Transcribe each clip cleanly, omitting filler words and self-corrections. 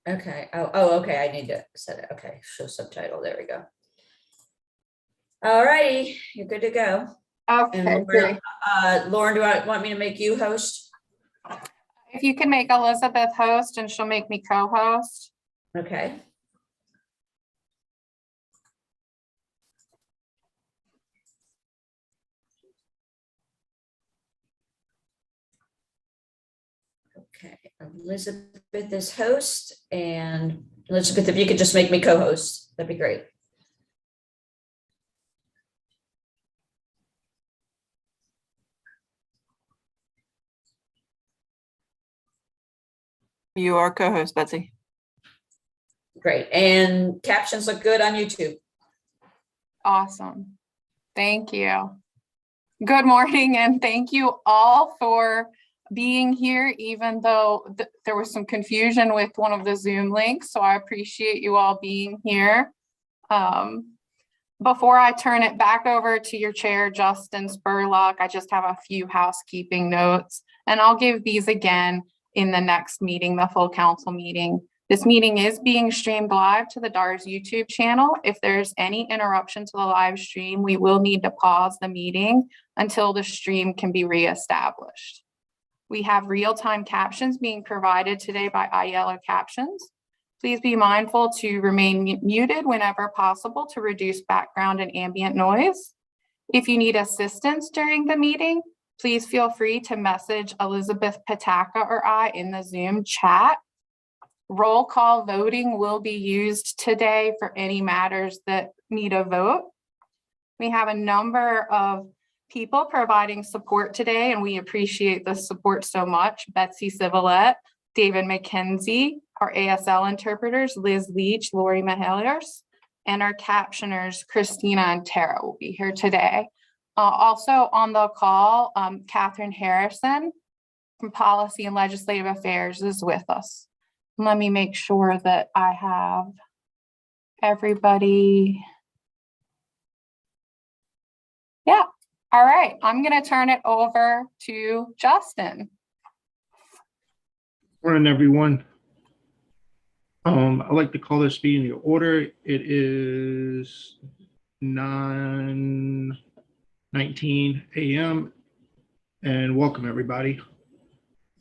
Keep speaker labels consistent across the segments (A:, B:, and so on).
A: Okay. Oh, okay. I need to set it. Okay. Show subtitle. There we go. All righty. You're good to go.
B: Okay,
A: And
B: great.
A: Lauren, do you want me to make you host?
B: If you can make Elizabeth host and she'll make me co-host.
A: Okay. Okay, Elizabeth is host, and Elizabeth, if you could just make me co-host, that'd be great.
C: You are co-host, Betsy.
A: Great, and captions look good on YouTube.
B: Awesome. Thank you. Good morning, and thank you all for being here, even though there was some confusion with one of the Zoom links. So I appreciate you all being here. Before I turn it back over to your chair, Justin Spurlock, I just have a few housekeeping notes, and I'll give these again in the next meeting, the full council meeting. This meeting is being streamed live to the DARS YouTube channel. If there's any interruption to the live stream, we will need to pause the meeting until the stream can be reestablished. We have real-time captions being provided today by iYellow Captions. Please be mindful to remain muted whenever possible to reduce background and ambient noise. If you need assistance during the meeting, please feel free to message Elizabeth Pataka or I in the Zoom chat. Roll call voting will be used today for any matters that need a vote. We have a number of people providing support today, and we appreciate the support so much. Betsy Civilette, David McKenzie, our ASL interpreters, Liz Leach, Lori Maheliers, and our captioners, Christina and Tara, will be here today. Also on the call, Catherine Harrison from Policy and Legislative Affairs is with us. Let me make sure that I have everybody. Yeah. All right. I'm going to turn it over to Justin.
D: Morning, everyone. I'd like to call this meeting to order. It is 9:19 a.m. and welcome everybody.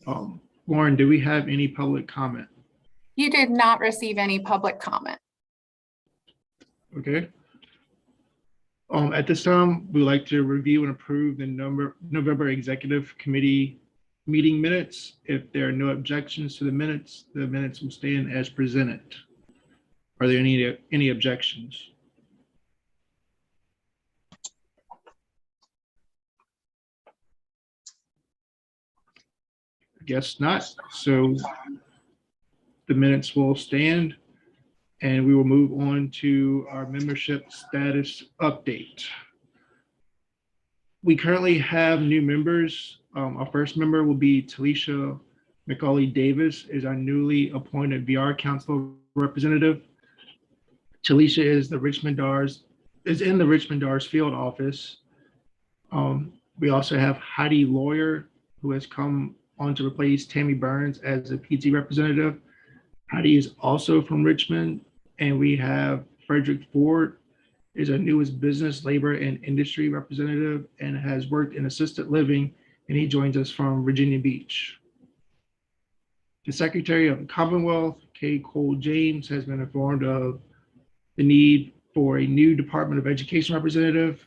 D: Lauren, do we have any public comment?
B: You did not receive any public comment.
D: Okay. At this time, we'd like to review and approve the November Executive Committee meeting minutes. If there are no objections to the minutes will stand as presented. Are there any objections? I guess not. So the minutes will stand, and we will move on to our membership status update. We currently have new members. Our first member will be Talisha McCauley Davis, is our newly appointed VR Council representative. Talisha is in the Richmond DARS field office. We also have Heidi Lawyer, who has come on to replace Tammy Burns as a PT representative. Heidi is also from Richmond. And we have Frederick Ford, is our newest business, labor, and industry representative and has worked in assisted living, and he joins us from Virginia Beach. The Secretary of the Commonwealth, Kay Cole James, has been informed of the need for a new Department of Education representative,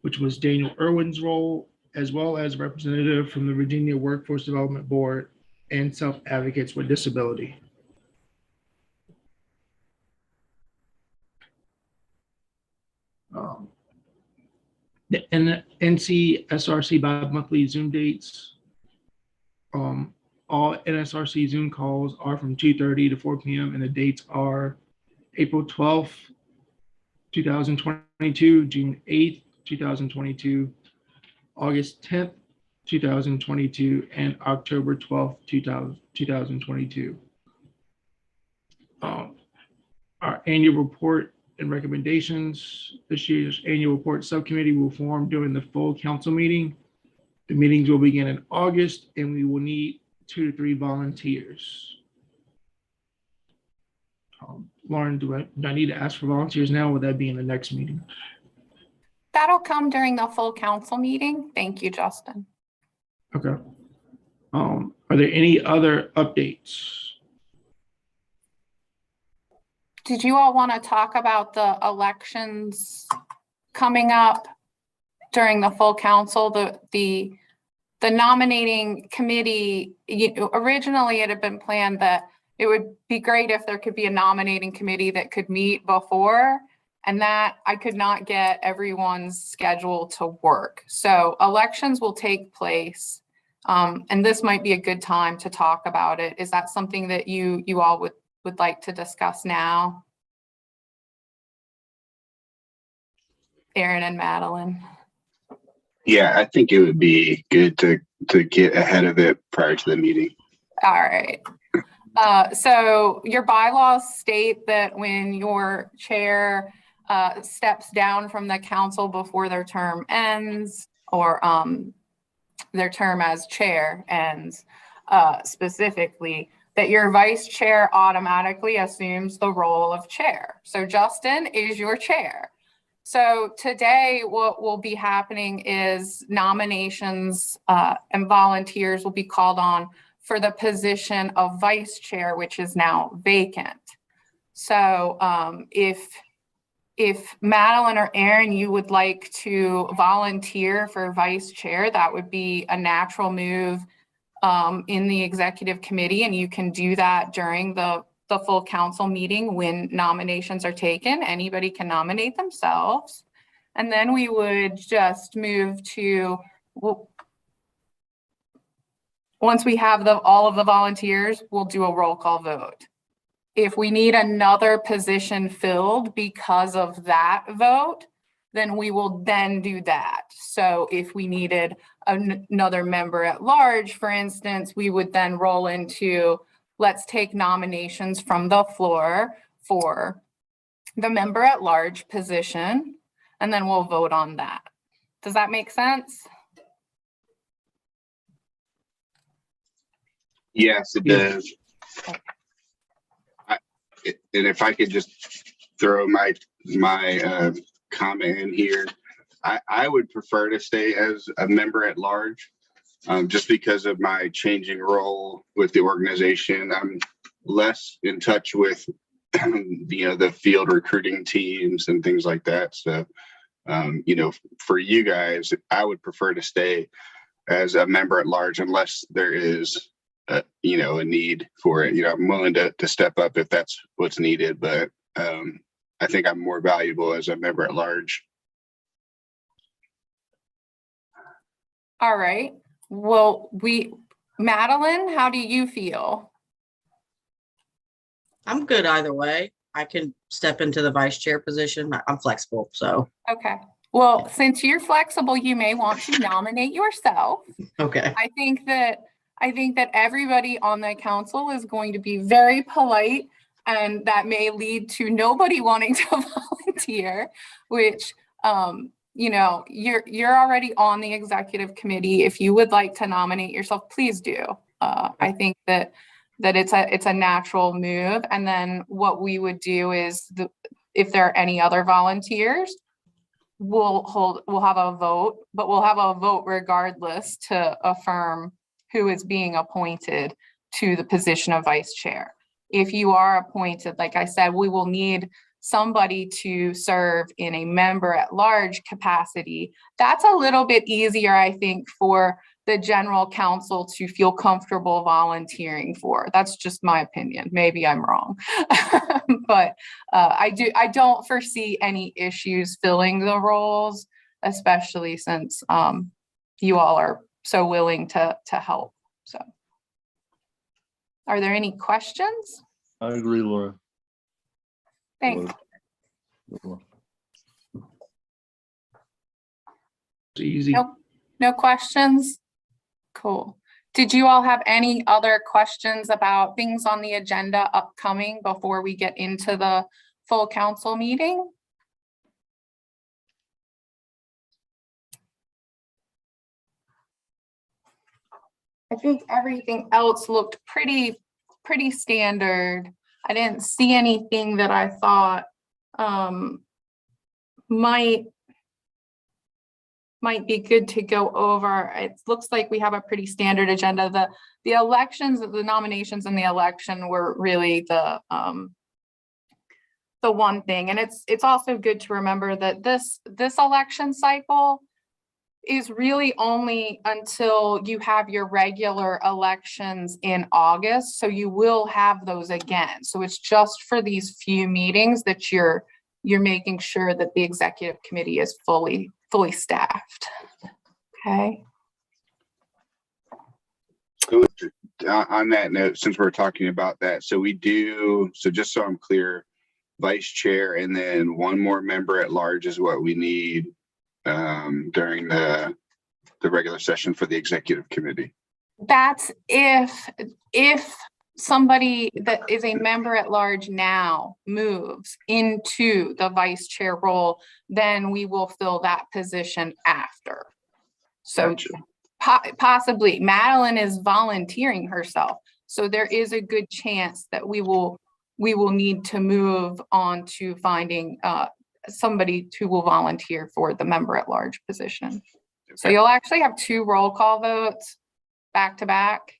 D: which was Daniel Irwin's role, as well as a representative from the Virginia Workforce Development Board and Self-Advocates with Disability. The NCSRC bi-monthly Zoom dates. All NSRC Zoom calls are from 2:30 to 4 p.m. and the dates are April 12th, 2022, June 8th, 2022, August 10th, 2022, and October 12th, 2022. Our annual report and recommendations. This year's annual report subcommittee will form during the full council meeting. The meetings will begin in August, and we will need 2 to 3 volunteers. Lauren, do I need to ask for volunteers now? Or would that be in the next meeting?
B: That'll come during the full council meeting. Thank you, Justin.
D: Okay. Are there any other updates?
B: Did you all want to talk about the elections coming up during the full council? The nominating committee, originally it had been planned that it would be great if there could be a nominating committee that could meet before, and that I could not get everyone's schedule to work. So elections will take place, and this might be a good time to talk about it. Is that something that you all would like to discuss now? Aaron and Madeline.
E: Yeah, I think it would be good to get ahead of it prior to the meeting.
B: All right. So your bylaws state that when your chair steps down from the council before their term ends, or their term as chair ends, specifically, that your vice chair automatically assumes the role of chair. So Justin is your chair. So today what will be happening is nominations and volunteers will be called on for the position of vice chair, which is now vacant. So if Madeline or Aaron, you would like to volunteer for vice chair, that would be a natural move in the executive committee, and you can do that during the full council meeting when nominations are taken. Anybody can nominate themselves. And then we would just move to, once we have all of the volunteers, we'll do a roll call vote. If we need another position filled because of that vote, then we will then do that. So if we needed another member at large, for instance, we would then roll into, let's take nominations from the floor for the member at large position, and then we'll vote on that. Does that make sense?
E: Yes, it does. And if I could just throw my comment in here, I would prefer to stay as a member at large, just because of my changing role with the organization. I'm less in touch with the field recruiting teams and things like that. So for you guys, I would prefer to stay as a member at large unless there is a need for it. I'm willing to step up if that's what's needed, but I think I'm more valuable as a member at large.
B: All right. Well, Madeline, how do you feel?
F: I'm good either way. I can step into the vice chair position. I'm flexible, so.
B: Okay. Well, since you're flexible, you may want to nominate yourself.
F: Okay.
B: I think that everybody on the council is going to be very polite, and that may lead to nobody wanting to volunteer, which, you're already on the executive committee. If you would like to nominate yourself, please do. I think that it's a natural move. And then what we would do is, if there are any other volunteers, we'll have a vote, but we'll have a vote regardless to affirm who is being appointed to the position of vice chair. If you are appointed, like I said, we will need somebody to serve in a member at large capacity. That's a little bit easier, I think, for the general counsel to feel comfortable volunteering for. That's just my opinion. Maybe I'm wrong. But I don't foresee any issues filling the roles, especially since you all are so willing to help. So are there any questions?
G: I agree, Laura.
B: Thanks.
D: It's easy.
B: No questions? Cool. Did you all have any other questions about things on the agenda upcoming before we get into the full council meeting? I think everything else looked pretty standard. I didn't see anything that I thought might be good to go over. It looks like we have a pretty standard agenda. The elections, the nominations and the election were really the one thing. And it's also good to remember that this election cycle is really only until you have your regular elections in August. So you will have those again. So it's just for these few meetings that you're making sure that the executive committee is fully staffed. Okay.
E: So, on that note, since we're talking about that, so just so I'm clear, vice chair and then one more member at large is what we need during the regular session for the executive committee.
B: That's if somebody that is a member at large now moves into the vice chair role, then we will fill that position after. So
E: Gotcha.
B: Possibly Madeline is volunteering herself. So there is a good chance that we will need to move on to finding somebody who will volunteer for the member at large position. So you'll actually have 2 roll call votes back to back,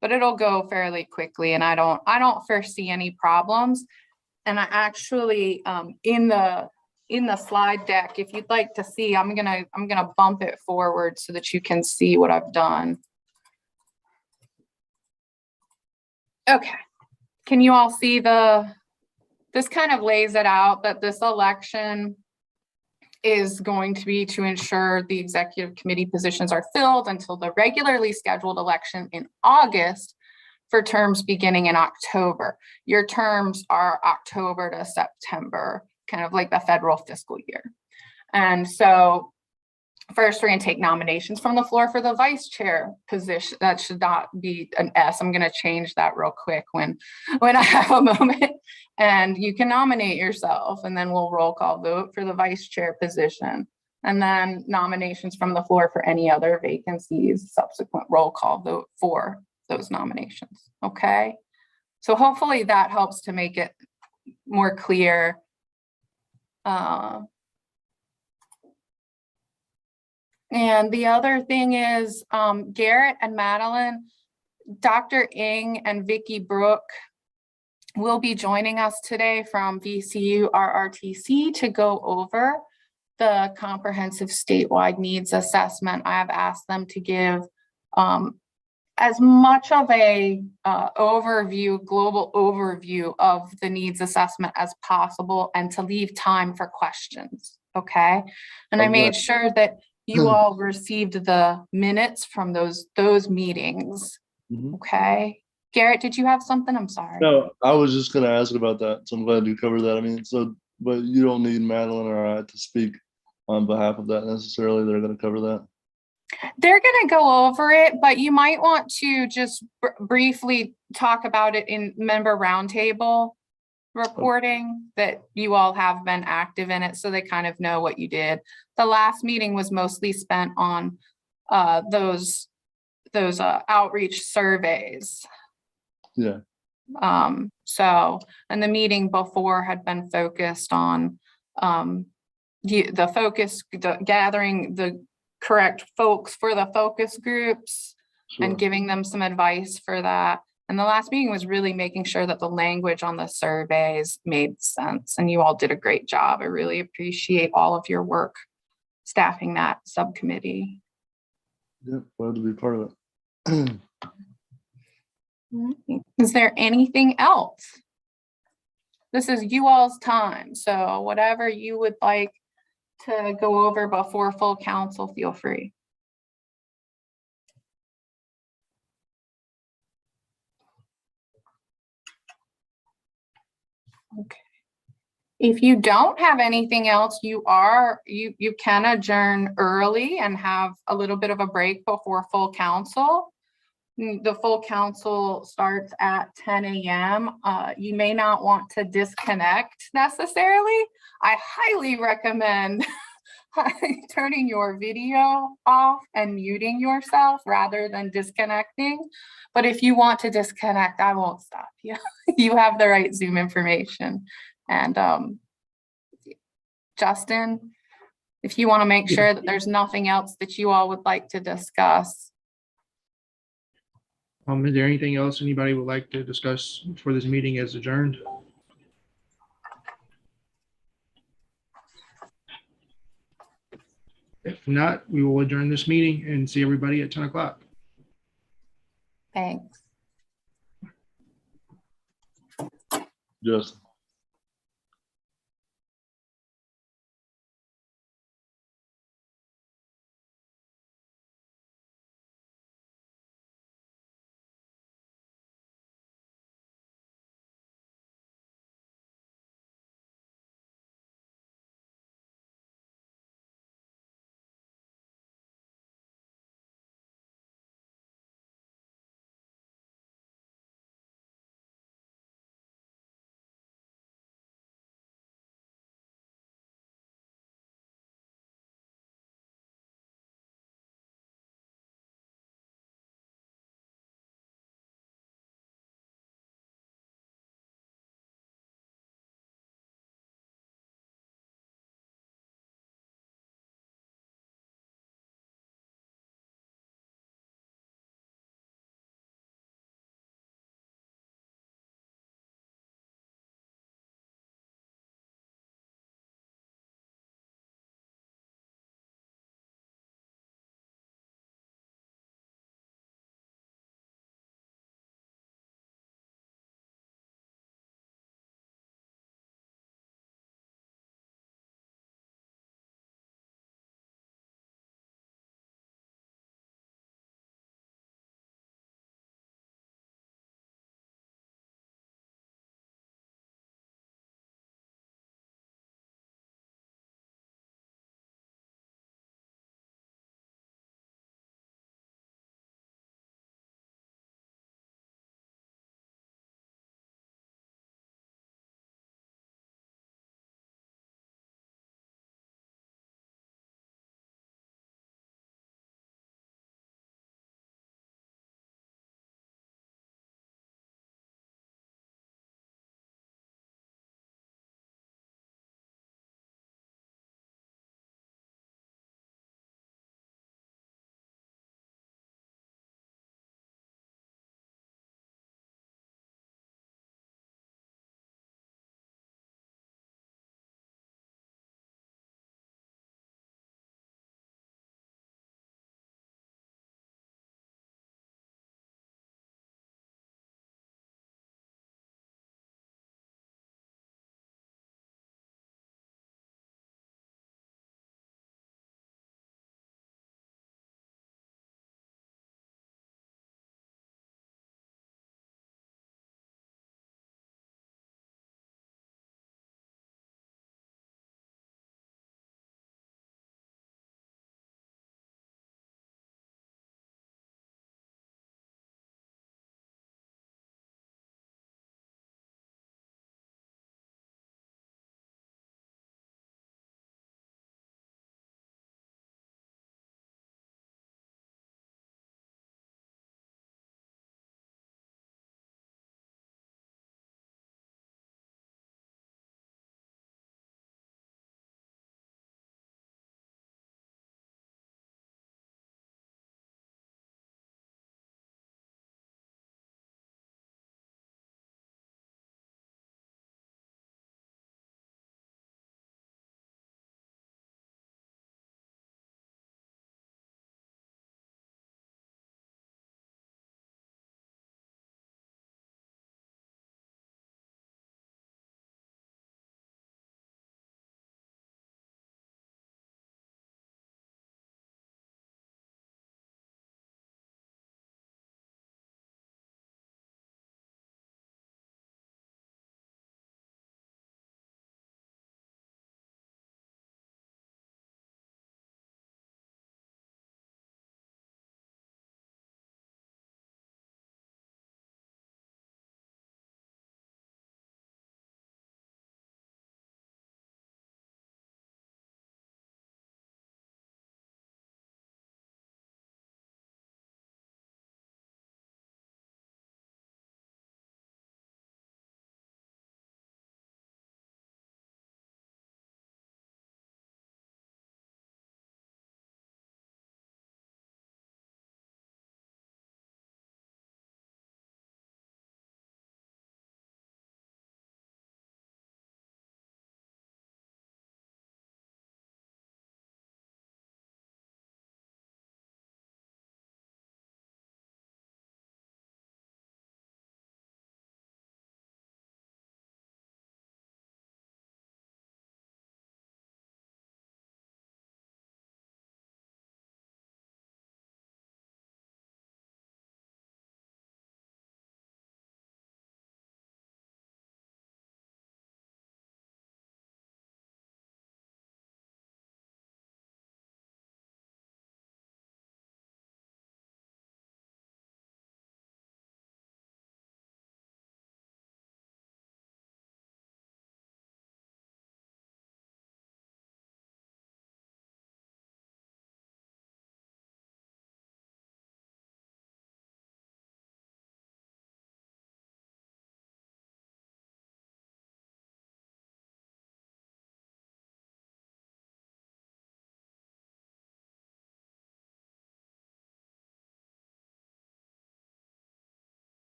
B: but it'll go fairly quickly, and I don't foresee any problems. And I actually in the slide deck, if you'd like to see, I'm gonna bump it forward so that you can see what I've done. Okay, can you all see this kind of lays it out that this election is going to be to ensure the executive committee positions are filled until the regularly scheduled election in August for terms beginning in October. Your terms are October to September, kind of like the federal fiscal year. And so first, we're going to take nominations from the floor for the vice chair position. That should not be an S. I'm going to change that real quick when I have a moment. And you can nominate yourself, and then we'll roll call vote for the vice chair position. And then nominations from the floor for any other vacancies, subsequent roll call vote for those nominations. Okay. So hopefully that helps to make it more clear. And the other thing is Garrett and Madeline, Dr. Ng and Vicki Brooke will be joining us today from VCU RRTC to go over the comprehensive statewide needs assessment. I have asked them to give as much of a global overview of the needs assessment as possible, and to leave time for questions. Okay. And I made sure that you all received the minutes from those meetings. Okay. Garrett, did you have something? I'm sorry.
G: No, I was just going to ask about that. So I'm glad you covered that. I mean, but you don't need Madeline or I to speak on behalf of that necessarily. They're going to cover that.
B: They're going to go over it, but you might want to just briefly talk about it in member roundtable reporting, that you all have been active in it, so they kind of know what you did. The last meeting was mostly spent on those outreach surveys.
G: Yeah.
B: So, and the meeting before had been focused on gathering the correct folks for the focus groups.
G: Sure.
B: And giving them some advice for that. And the last meeting was really making sure that the language on the surveys made sense. And you all did a great job. I really appreciate all of your work staffing that subcommittee.
G: Yeah, glad to be part of it.
B: Is there anything else? This is you all's time. So whatever you would like to go over before full council, feel free. Okay. If you don't have anything else, you can adjourn early and have a little bit of a break before full council. The full council starts at 10 a.m. You may not want to disconnect necessarily. I highly recommend turning your video off and muting yourself rather than disconnecting. But if you want to disconnect, I won't stop you. You have the right Zoom information. And Justin, if you want to make sure that there's nothing else that you all would like to discuss.
D: Is there anything else anybody would like to discuss before this meeting is adjourned? If not, we will adjourn this meeting and see everybody at 10 o'clock.
B: Thanks.
G: Justin.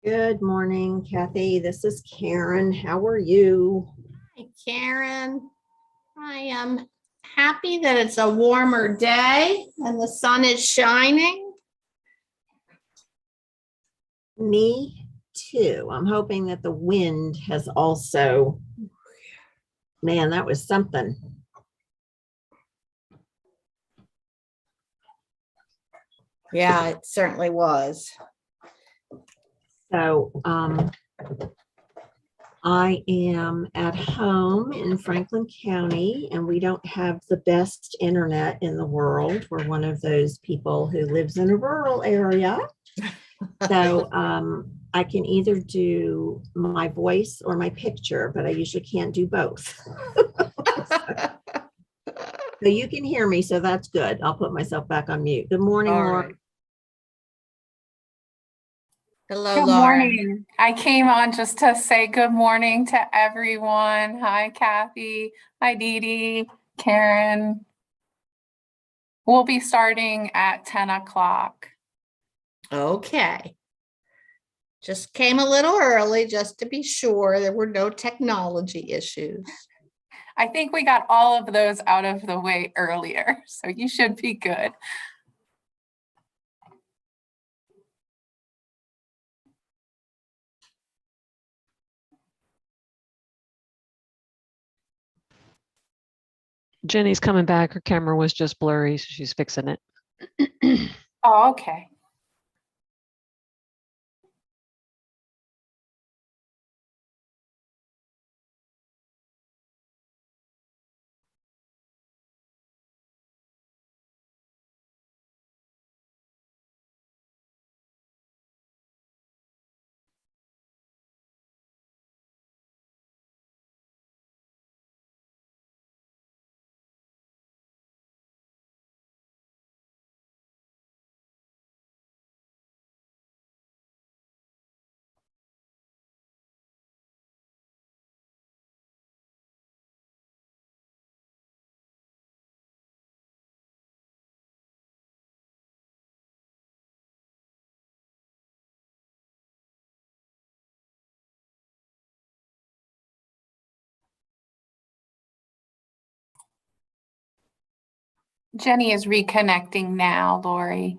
H: Good morning, Kathy. This is Karen. How are you?
I: Hi, Karen. I am happy that it's a warmer day and the sun is shining.
H: Me too. I'm hoping that the wind has also, man, that was something.
I: Yeah, it certainly was.
H: So I am at home in Franklin County, and we don't have the best internet in the world. We're one of those people who lives in a rural area. So I can either do my voice or my picture, but I usually can't do both. So you can hear me, so that's good. I'll put myself back on mute. Good morning,
I: All
H: Laura.
I: right. Hello,
B: Good
I: Laura.
B: morning. I came on just to say good morning to everyone. Hi, Kathy. Hi, Dee Dee, Karen. We'll be starting at 10 o'clock.
I: Okay. Just came a little early just to be sure there were no technology issues.
B: I think we got all of those out of the way earlier, so you should be good.
C: Jenny's coming back. Her camera was just blurry, so she's fixing it.
B: Oh, okay. Jenny is reconnecting now, Lori.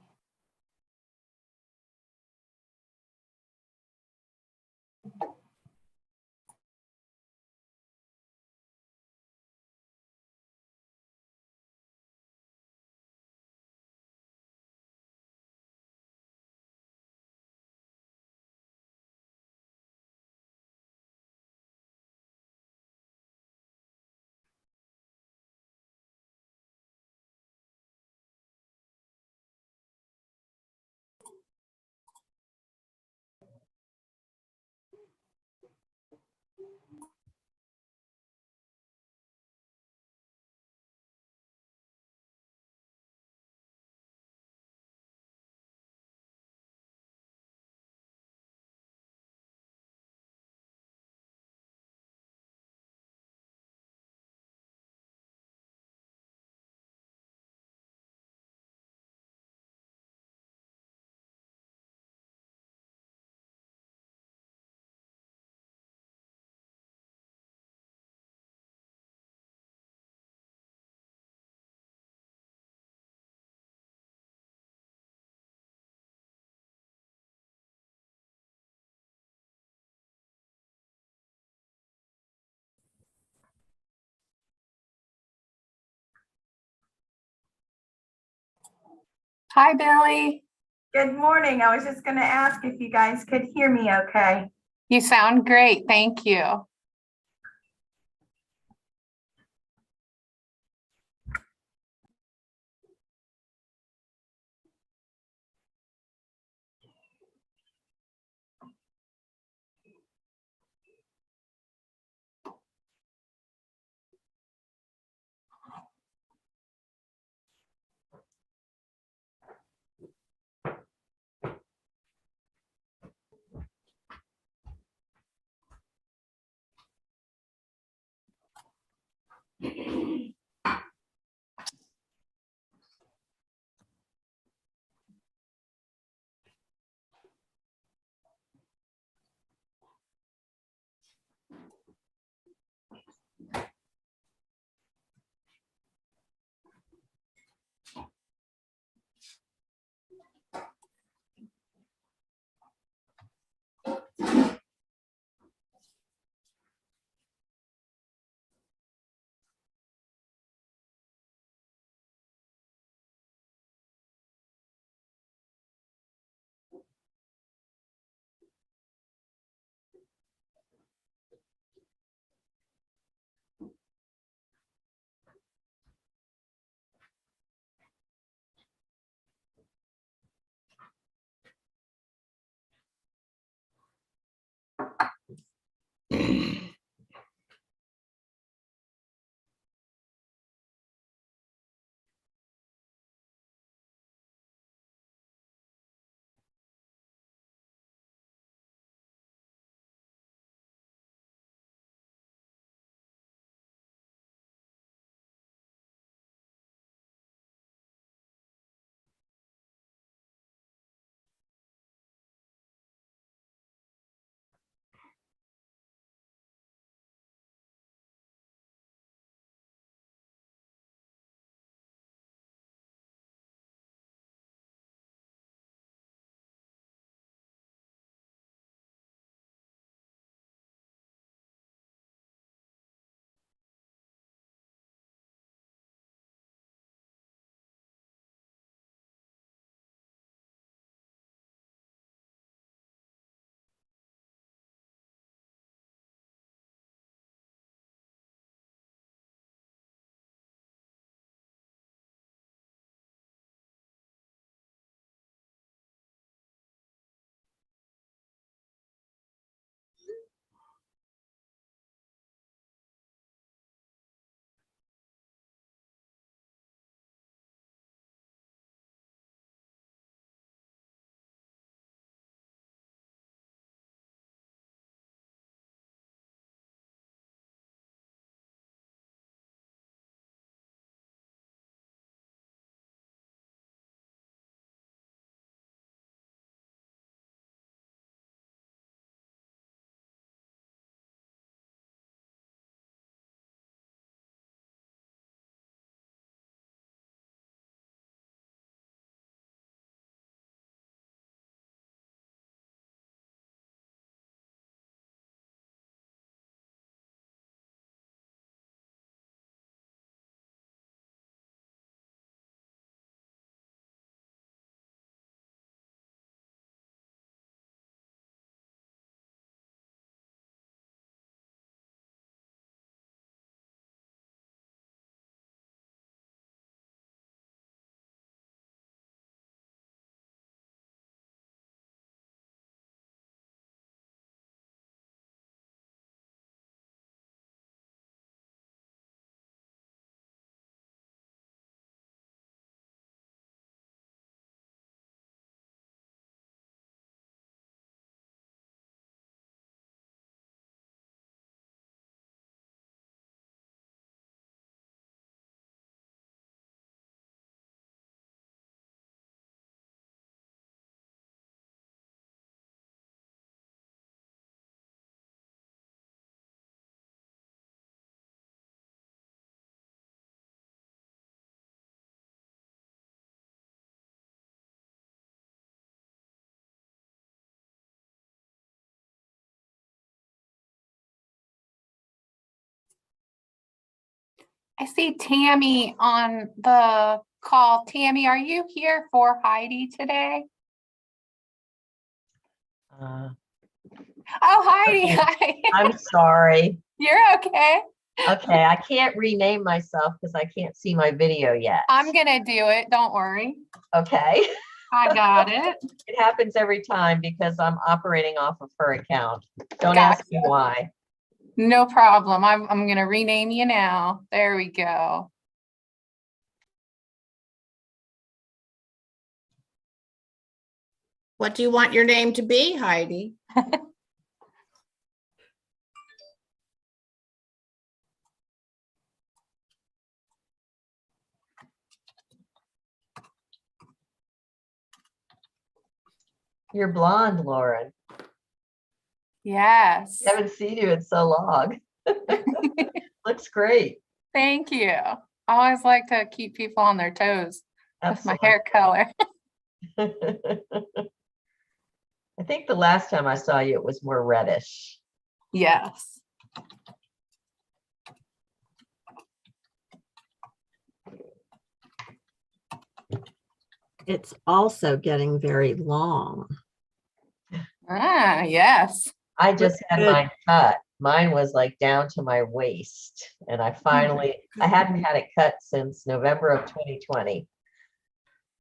B: Hi, Billy.
J: Good morning. I was just going to ask if you guys could hear me okay.
B: You sound great. Thank you. I see Tammy on the call. Tammy, are you here for Heidi today? Oh, Heidi,
K: Okay.
B: hi.
K: I'm sorry.
B: You're okay.
K: Okay, I can't rename myself because I can't see my video yet.
B: I'm gonna do it. Don't worry.
K: Okay.
B: I got it.
K: It happens every time because I'm operating off of her account. Don't
B: Gotcha.
K: ask me why.
B: No problem. I'm gonna rename you now. There we go.
I: What do you want your name to be, Heidi?
K: You're blonde, Lauren.
B: Yes.
K: Haven't seen you in so long. Looks great.
B: Thank you. I always like to keep people on their toes with my
K: Absolutely.
B: hair color.
K: I think the last time I saw you, it was more reddish.
B: Yes.
H: It's also getting very long.
B: Ah, yes.
K: I just had
H: Good.
K: mine cut. Mine was like down to my waist. And I hadn't had it cut since November of 2020.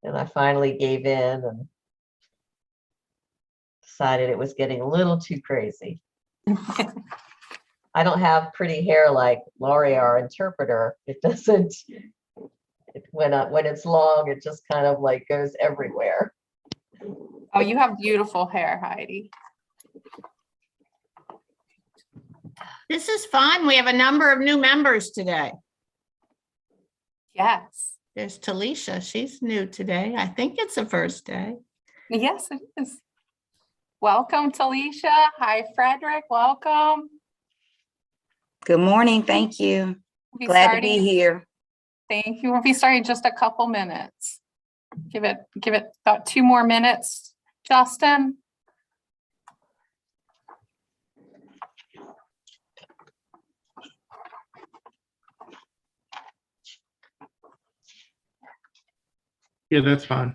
K: And I finally gave in and decided it was getting a little too crazy. I don't have pretty hair like Laurie, our interpreter. It doesn't, when it's long, it just kind of like goes everywhere.
B: Oh, you have beautiful hair, Heidi.
I: This is fun. We have a number of new members today.
B: Yes.
I: There's Talisha. She's new today. I think it's the first day.
B: Yes, it is. Welcome, Talisha. Hi, Frederick. Welcome.
L: Good morning. Thank you.
B: We'll be
L: Glad to be
B: starting-
L: here.
B: Thank you. We'll be starting in just a couple minutes. Give it about 2 more minutes, Justin.
D: Yeah, that's fine.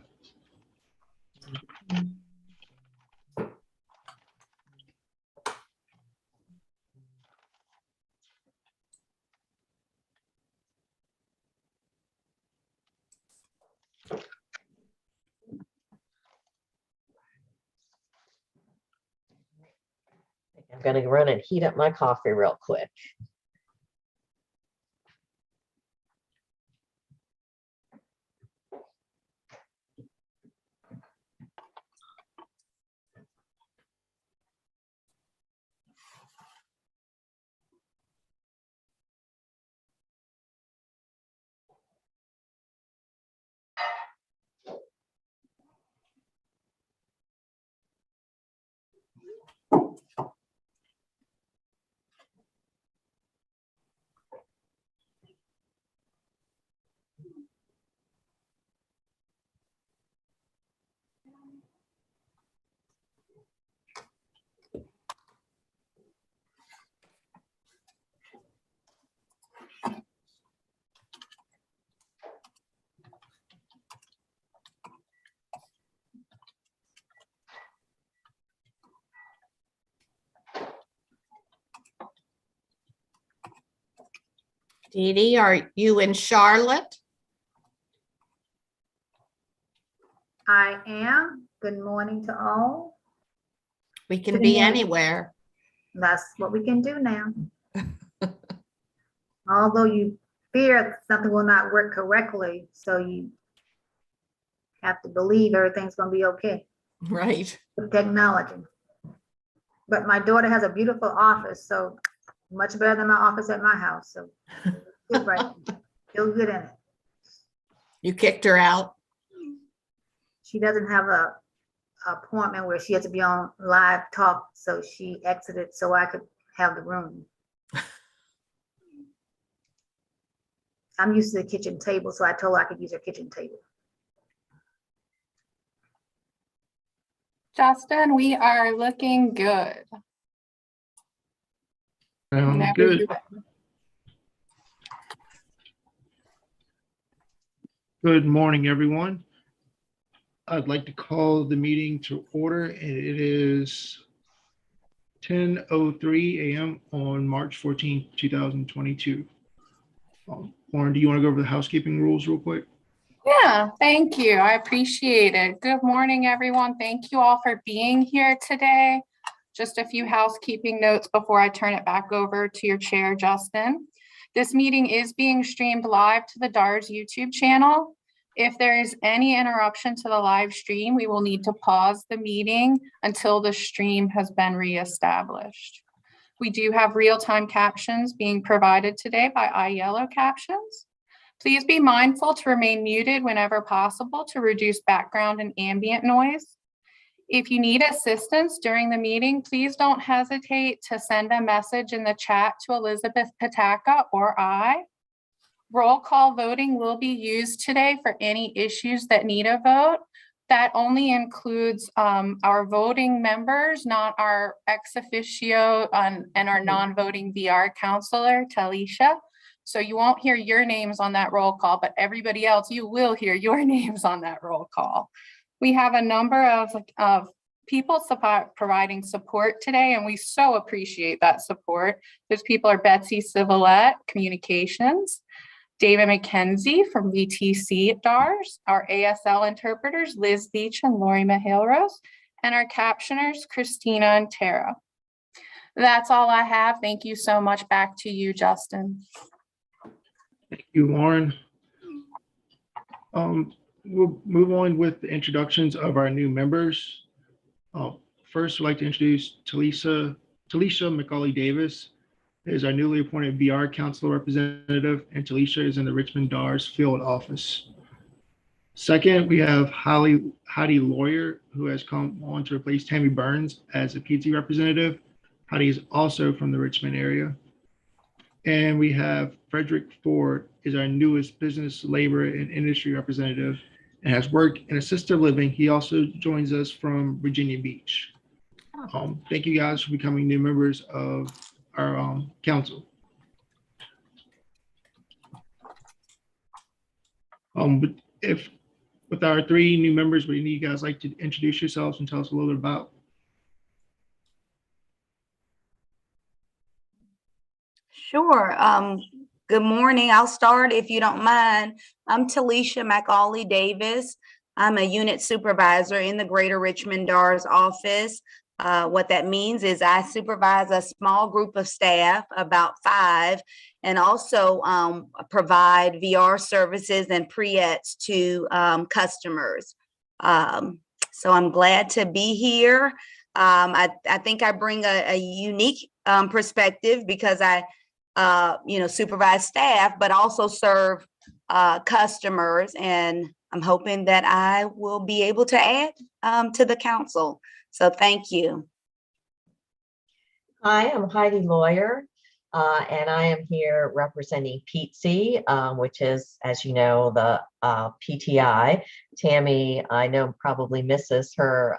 K: I'm gonna run and heat up my coffee real quick.
I: Dee Dee, are you in Charlotte?
M: I am. Good morning to all.
I: We can
M: Good
I: be
M: morning.
I: anywhere.
M: That's what we can do now. Although you fear something will not work correctly, so you have to believe everything's gonna be okay
I: Right.
M: with technology. But my daughter has a beautiful office, so much better than my office at my house, so good, right? Feel good in it.
I: You kicked her out.
M: She doesn't have a appointment where she has to be on live talk, so she exited so I could have the room. I'm used to the kitchen table, so I told her I could use her kitchen table.
B: Justin, we are looking good. Whenever
D: Good.
B: you're ready.
D: Good morning, everyone. I'd like to call the meeting to order, and it is 10:03 a.m. on March 14th, 2022. Lauren, do you want to go over the housekeeping rules real quick?
B: Yeah, thank you. I appreciate it. Good morning, everyone. Thank you all for being here today. Just a few housekeeping notes before I turn it back over to your chair, Justin. This meeting is being streamed live to the Drs YouTube channel. If there is any interruption to the live stream, we will need to pause the meeting until the stream has been reestablished. We do have real-time captions being provided today by iYellow Captions. Please be mindful to remain muted whenever possible to reduce background and ambient noise. If you need assistance during the meeting, please don't hesitate to send a message in the chat to Elizabeth Pataka or I. Roll call voting will be used today for any issues that need a vote. That only includes our voting members, not our ex officio and our non-voting VR counselor, Talisha. So you won't hear your names on that roll call, but everybody else, you will hear your names on that roll call. We have a number of people providing support today, and we so appreciate that support. Those people are Betsy Civilette, Communications, David McKenzie from VTC at DARS, our ASL interpreters, Liz Beach and Lori Mahilros, and our captioners, Christina and Tara. That's all I have. Thank you so much. Back to you, Justin.
D: Thank you, Lauren. We'll move on with the introductions of our new members. First, I'd like to introduce Talisha McCauley Davis is our newly appointed VR Council representative, and Talisha is in the Richmond DARS field office. Second, we have Heidi Lawyer, who has come on to replace Tammy Burns as a PT representative. Heidi is also from the Richmond area. And we have Frederick Ford is our newest business, labor, and industry representative and has worked in assisted living. He also joins us from Virginia Beach. Thank you guys for becoming new members of our council. With our three new members, would you guys like to introduce yourselves and tell us a little bit about?
L: Sure. Good morning. I'll start if you don't mind. I'm Talisha McCauley Davis. I'm a unit supervisor in the Greater Richmond DARS office. What that means is I supervise a small group of staff, about 5, and also provide VR services and pre-ets to customers. So I'm glad to be here. I think I bring a unique perspective because I supervise staff, but also serve customers. And I'm hoping that I will be able to add to the council. So thank you.
K: Hi, I'm Heidi Lawyer, and I am here representing PTC, which is, as you know, the PTI. Tammy, I know, probably misses her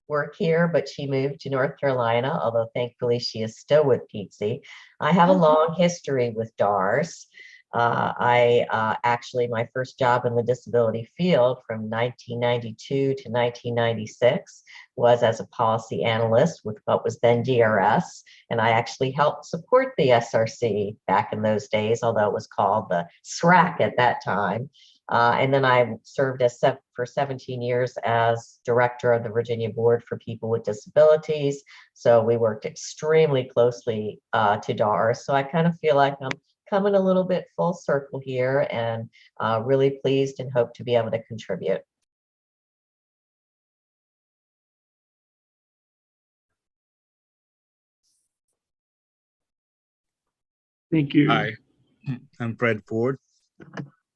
K: work here, but she moved to North Carolina, although thankfully she is still with PTC. I have a long history with DARS. Actually, my first job in the disability field from 1992 to 1996 was as a policy analyst with what was then DRS. And I actually helped support the SRC back in those days, although it was called the SRAC at that time. And then I served for 17 years as director of the Virginia Board for People with Disabilities. So we worked extremely closely to DARS. So I kind of feel like I'm coming a little bit full circle here, and really pleased and hope to be able to contribute.
D: Thank you.
N: Hi, I'm Fred Ford.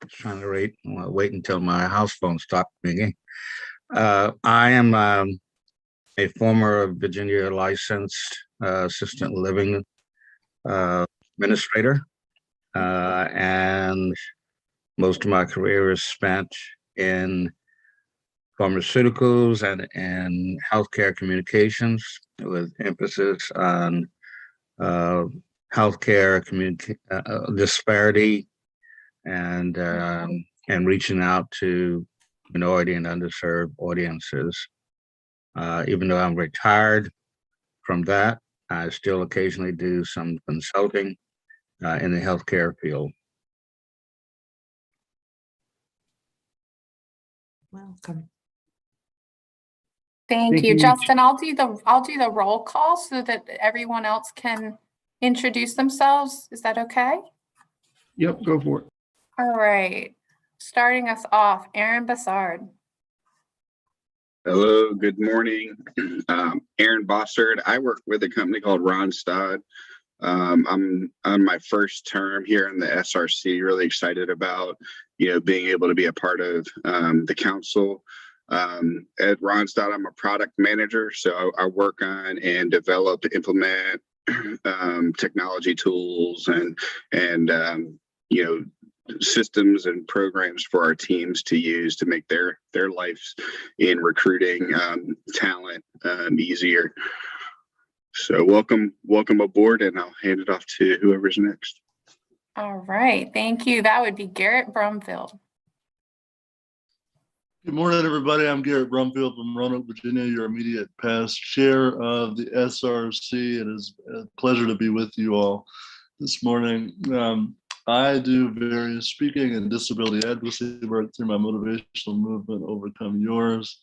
N: Trying to wait until my house phone stopped ringing. I am a former Virginia licensed assisted living administrator, and most of my career is spent in pharmaceuticals and healthcare communications, with emphasis on healthcare disparity and reaching out to minority and underserved audiences. Even though I'm retired from that, I still occasionally do some consulting in the healthcare field.
I: Welcome.
B: Thank you, Justin. I'll do the roll call so that everyone else can introduce themselves. Is that okay?
D: Yep, go for it.
B: All right. Starting us off, Aaron Bassard.
E: Hello, good morning. Aaron Bossard. I work with a company called Ronstadt. I'm on my first term here in the SRC, really excited about, being able to be a part of the council. At Ronstadt, I'm a product manager, so I work on and develop, implement technology tools and systems and programs for our teams to use to make their lives in recruiting talent easier. So welcome aboard, and I'll hand it off to whoever's next.
B: All right, thank you. That would be Garrett Brumfield.
G: Good morning, everybody. I'm Garrett Brumfield from Roanoke, Virginia, your immediate past chair of the SRC. It is a pleasure to be with you all this morning. I do various speaking and disability advocacy work through my motivational movement, Overcome Yours.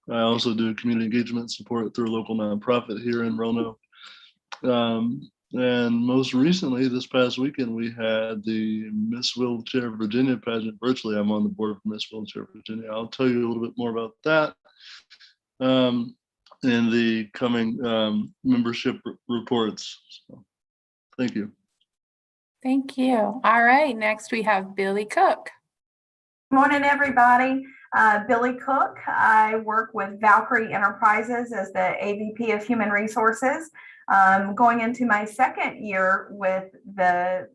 G: I also do community engagement support through a local nonprofit here in Roanoke. And most recently, this past weekend, we had the Miss Wheelchair Virginia pageant virtually. I'm on the board for Miss Wheelchair Virginia. I'll tell you a little bit more about that in the coming membership reports. So, thank you.
B: Thank you. All right, next we have Billy Cook.
J: Morning, everybody. Billy Cook. I work with Valkyrie Enterprises as the AVP of Human Resources. Going into my second year with the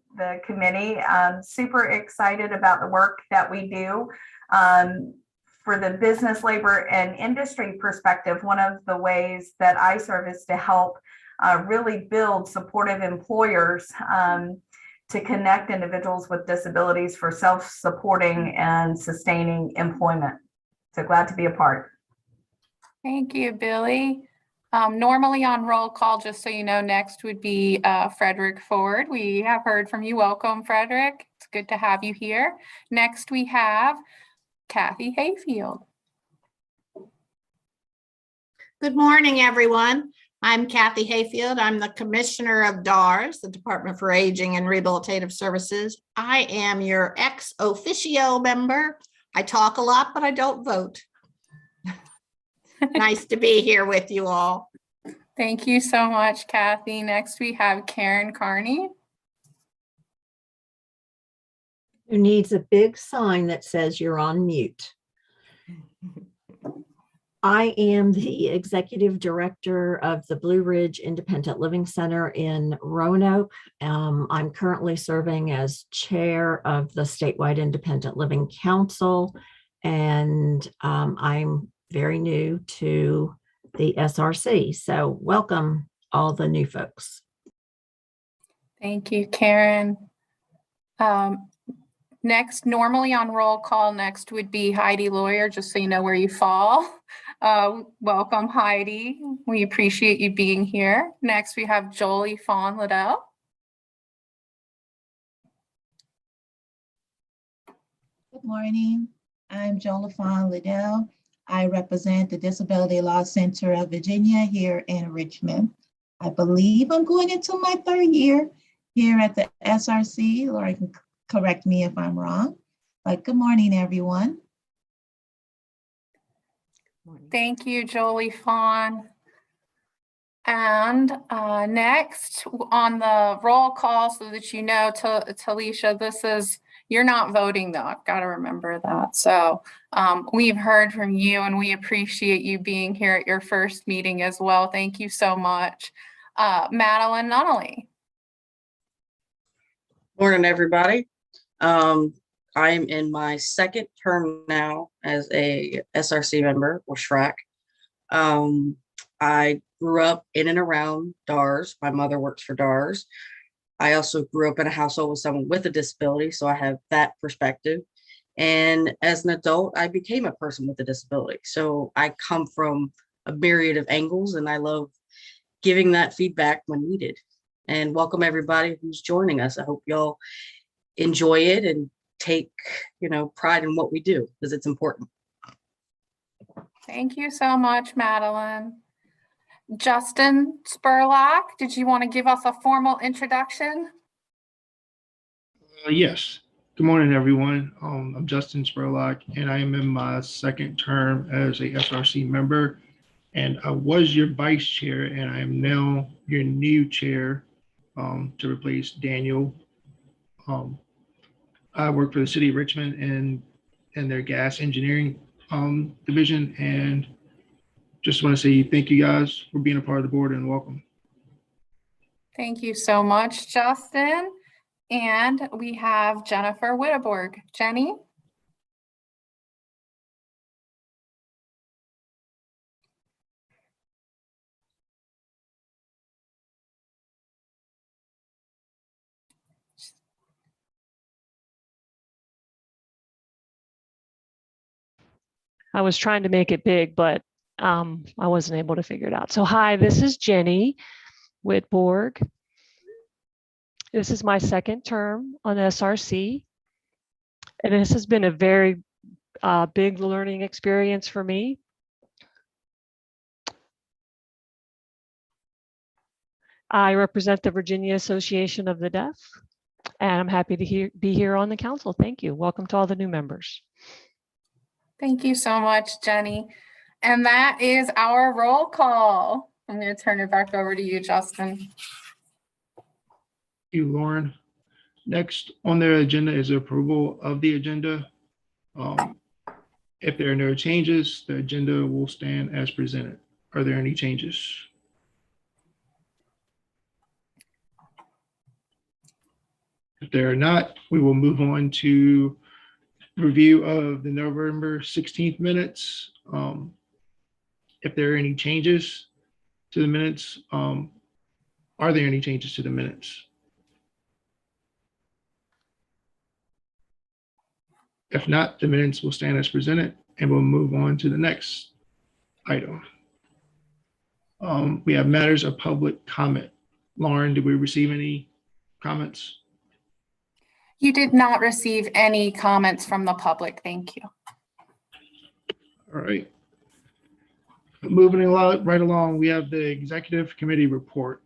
J: committee. I'm super excited about the work that we do. For the business, labor, and industry perspective, one of the ways that I serve is to help really build supportive employers to connect individuals with disabilities for self-supporting and sustaining employment. So glad to be a part.
B: Thank you, Billy. Normally on roll call, just so you know, next would be Frederick Ford. We have heard from you. Welcome, Frederick. It's good to have you here. Next, we have Kathy Hayfield.
I: Good morning, everyone. I'm Kathy Hayfield. I'm the Commissioner of DARS, the Department for Aging and Rehabilitative Services. I am your ex officio member. I talk a lot, but I don't vote. Nice to be here with you all.
B: Thank you so much, Kathy. Next, we have Karen Carney.
H: Who needs a big sign that says you're on mute. I am the Executive Director of the Blue Ridge Independent Living Center in Roanoke. I'm currently serving as Chair of the Statewide Independent Living Council, and I'm very new to the SRC. So welcome all the new folks.
B: Thank you, Karen. Next, normally on roll call, next would be Heidi Lawyer, just so you know where you fall. Welcome, Heidi. We appreciate you being here. Next, we have Jolie Fawn Liddell.
O: Good morning. I'm Jolie Fawn Liddell. I represent the Disability Law Center of Virginia here in Richmond. I believe I'm going into my third year here at the SRC. Laura can correct me if I'm wrong, but good morning, everyone.
B: Thank you, Jolie Fawn. And next on the roll call, so that you know, Talisha, this is, you're not voting though. I've got to remember that. So we've heard from you and we appreciate you being here at your first meeting as well. Thank you so much. Madeline Nunnally.
F: Morning, everybody. I'm in my second term now as a SRC member, or SRAC. I grew up in and around DARS. My mother works for DARS. I also grew up in a household with someone with a disability, so I have that perspective. And as an adult, I became a person with a disability. So I come from a myriad of angles, and I love giving that feedback when needed. And welcome everybody who's joining us. I hope y'all enjoy it and take, pride in what we do, because it's important.
B: Thank you so much, Madeline. Justin Spurlock, did you want to give us a formal introduction?
D: Yes. Good morning, everyone. I'm Justin Spurlock, and I am in my second term as a SRC member. And I was your vice chair, and I am now your new chair to replace Daniel. I work for the city of Richmond and their gas engineering division, and just want to say thank you guys for being a part of the board and welcome.
B: Thank you so much, Justin. And we have Jennifer Witteborg. Jenny?
C: I was trying to make it big, but I wasn't able to figure it out. So hi, this is Jenny Whitborg. This is my second term on SRC. And this has been a very big learning experience for me. I represent the Virginia Association of the Deaf, and I'm happy to be here on the council. Thank you. Welcome to all the new members.
B: Thank you so much, Jenny. And that is our roll call. I'm going to turn it back over to you, Justin.
D: Thank you, Lauren. Next on their agenda is approval of the agenda. If there are no changes, the agenda will stand as presented. Are there any changes? If there are not, we will move on to review of the November 16th minutes. If there are any changes to the minutes, are there any changes to the minutes? If not, the minutes will stand as presented, and we'll move on to the next item. We have matters of public comment. Lauren, did we receive any comments?
B: You did not receive any comments from the public. Thank you.
D: All right. Moving right along, we have the executive committee report.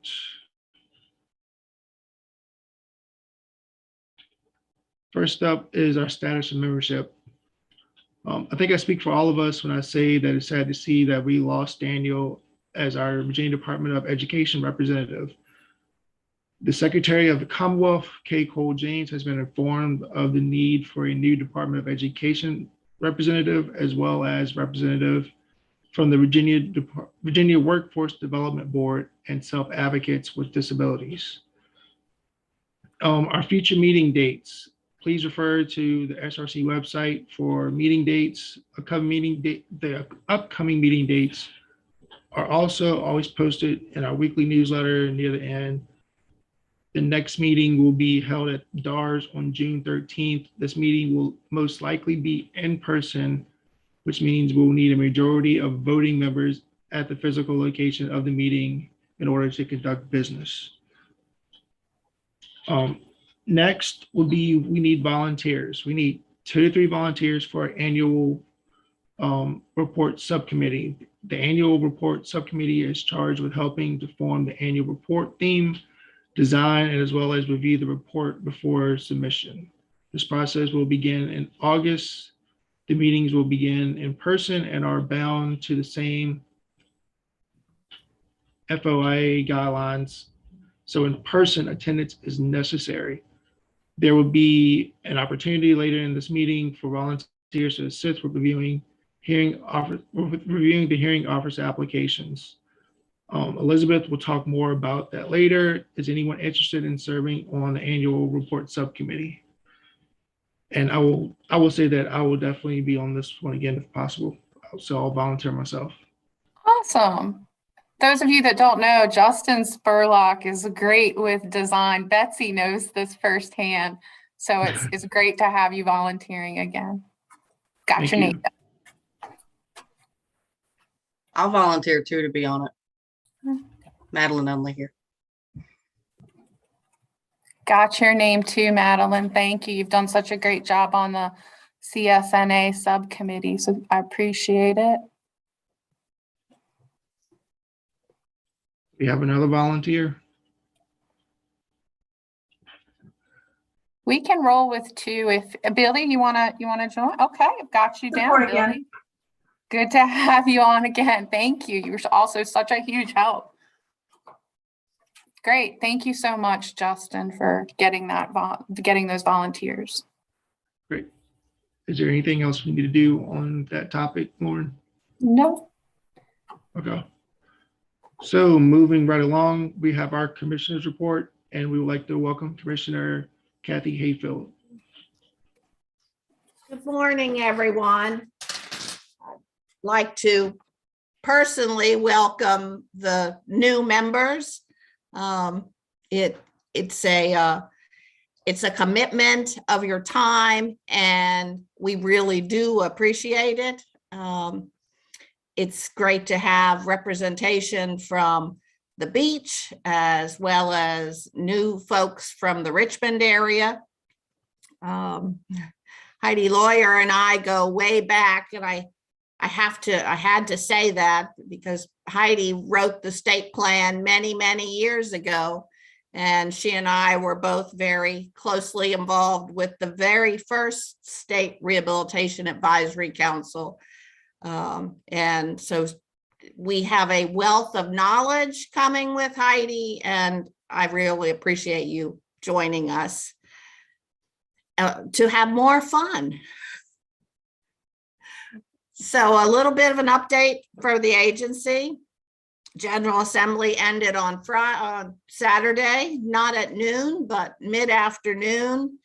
D: First up is our status of membership. I think I speak for all of us when I say that it's sad to see that we lost Daniel as our Virginia Department of Education representative. The Secretary of the Commonwealth, Kay Cole James, has been informed of the need for a new Department of Education representative, as well as representative from the Virginia Workforce Development Board and self-advocates with disabilities. Our future meeting dates. Please refer to the SRC website for meeting dates. The upcoming meeting dates are also always posted in our weekly newsletter near the end. The next meeting will be held at DARS on June 13th. This meeting will most likely be in person, which means we'll need a majority of voting members at the physical location of the meeting in order to conduct business. Next will be, we need volunteers. We need 2 to 3 volunteers for our annual report subcommittee. The annual report subcommittee is charged with helping to form the annual report theme, design, and as well as review the report before submission. This process will begin in August. The meetings will begin in person and are bound to the same FOIA guidelines. So in-person attendance is necessary. There will be an opportunity later in this meeting for volunteers to assist with reviewing the hearing officer applications. Elizabeth will talk more about that later. Is anyone interested in serving on the annual report subcommittee? And I will say that I will definitely be on this one again if possible. So I'll volunteer myself.
B: Awesome. Those of you that don't know, Justin Spurlock is great with design. Betsy knows this firsthand. So it's great to have you volunteering again. Got
D: Thank
B: your
D: you.
B: name.
F: I'll volunteer too to be on it. Madeline only here.
B: Got your name too, Madeline. Thank you. You've done such a great job on the CSNA subcommittee, so I appreciate it.
D: We have another volunteer.
B: We can roll with 2 if Billy, you wanna join? Okay, I've got you down,
J: Support
B: Billy.
J: again.
B: Good to have you on again. Thank you. You're also such a huge help. Great. Thank you so much, Justin, for getting those volunteers.
D: Great. Is there anything else we need to do on that topic, Lauren?
B: No.
D: Okay. So moving right along, we have our commissioners report, and we would like to welcome Commissioner Kathy Hayfield.
I: Good morning, everyone. I'd like to personally welcome the new members. It's a commitment of your time, and we really do appreciate it. It's great to have representation from the beach as well as new folks from the Richmond area. Heidi Lawyer and I go way back, and I I had to say that because Heidi wrote the state plan many, many years ago. And she and I were both very closely involved with the very first State Rehabilitation Advisory Council. And so we have a wealth of knowledge coming with Heidi, and I really appreciate you joining us to have more fun. So a little bit of an update for the agency. General Assembly ended on Saturday, not at noon, but mid-afternoon.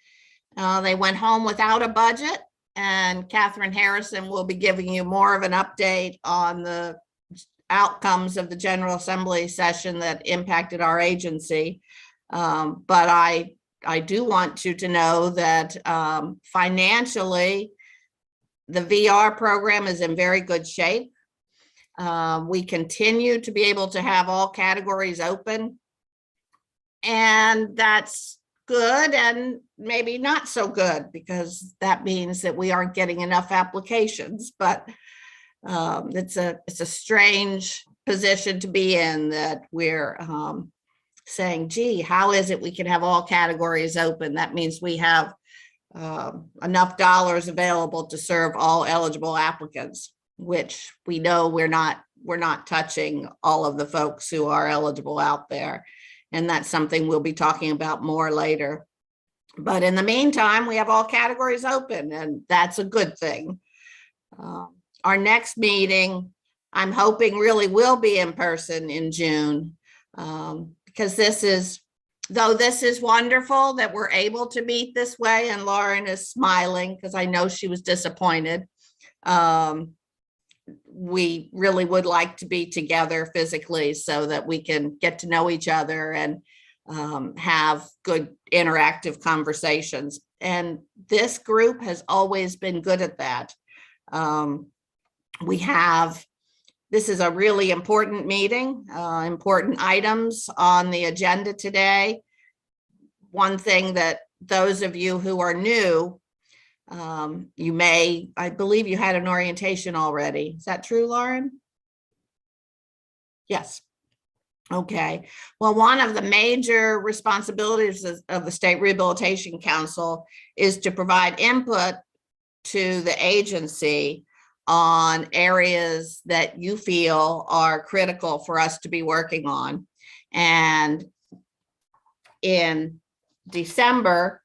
I: They went home without a budget, and Catherine Harrison will be giving you more of an update on the outcomes of the General Assembly session that impacted our agency. But I do want you to know that financially, the VR program is in very good shape. We continue to be able to have all categories open, and that's good and maybe not so good, because that means that we aren't getting enough applications. But it's a strange position to be in, that we're saying, gee, how is it we can have all categories open? That means we have enough dollars available to serve all eligible applicants, which we know we're not touching all of the folks who are eligible out there. And that's something we'll be talking about more later. But in the meantime, we have all categories open, and that's a good thing. Our next meeting, I'm hoping, really will be in person in June, because this is wonderful that we're able to meet this way. And Lauren is smiling because I know she was disappointed. We really would like to be together physically so that we can get to know each other and have good interactive conversations. And this group has always been good at that. This is a really important meeting, important items on the agenda today. One thing that those of you who are new, I believe you had an orientation already. Is that true, Lauren? Yes. Okay. Well, one of the major responsibilities of the State Rehabilitation Council is to provide input to the agency on areas that you feel are critical for us to be working on. And in December,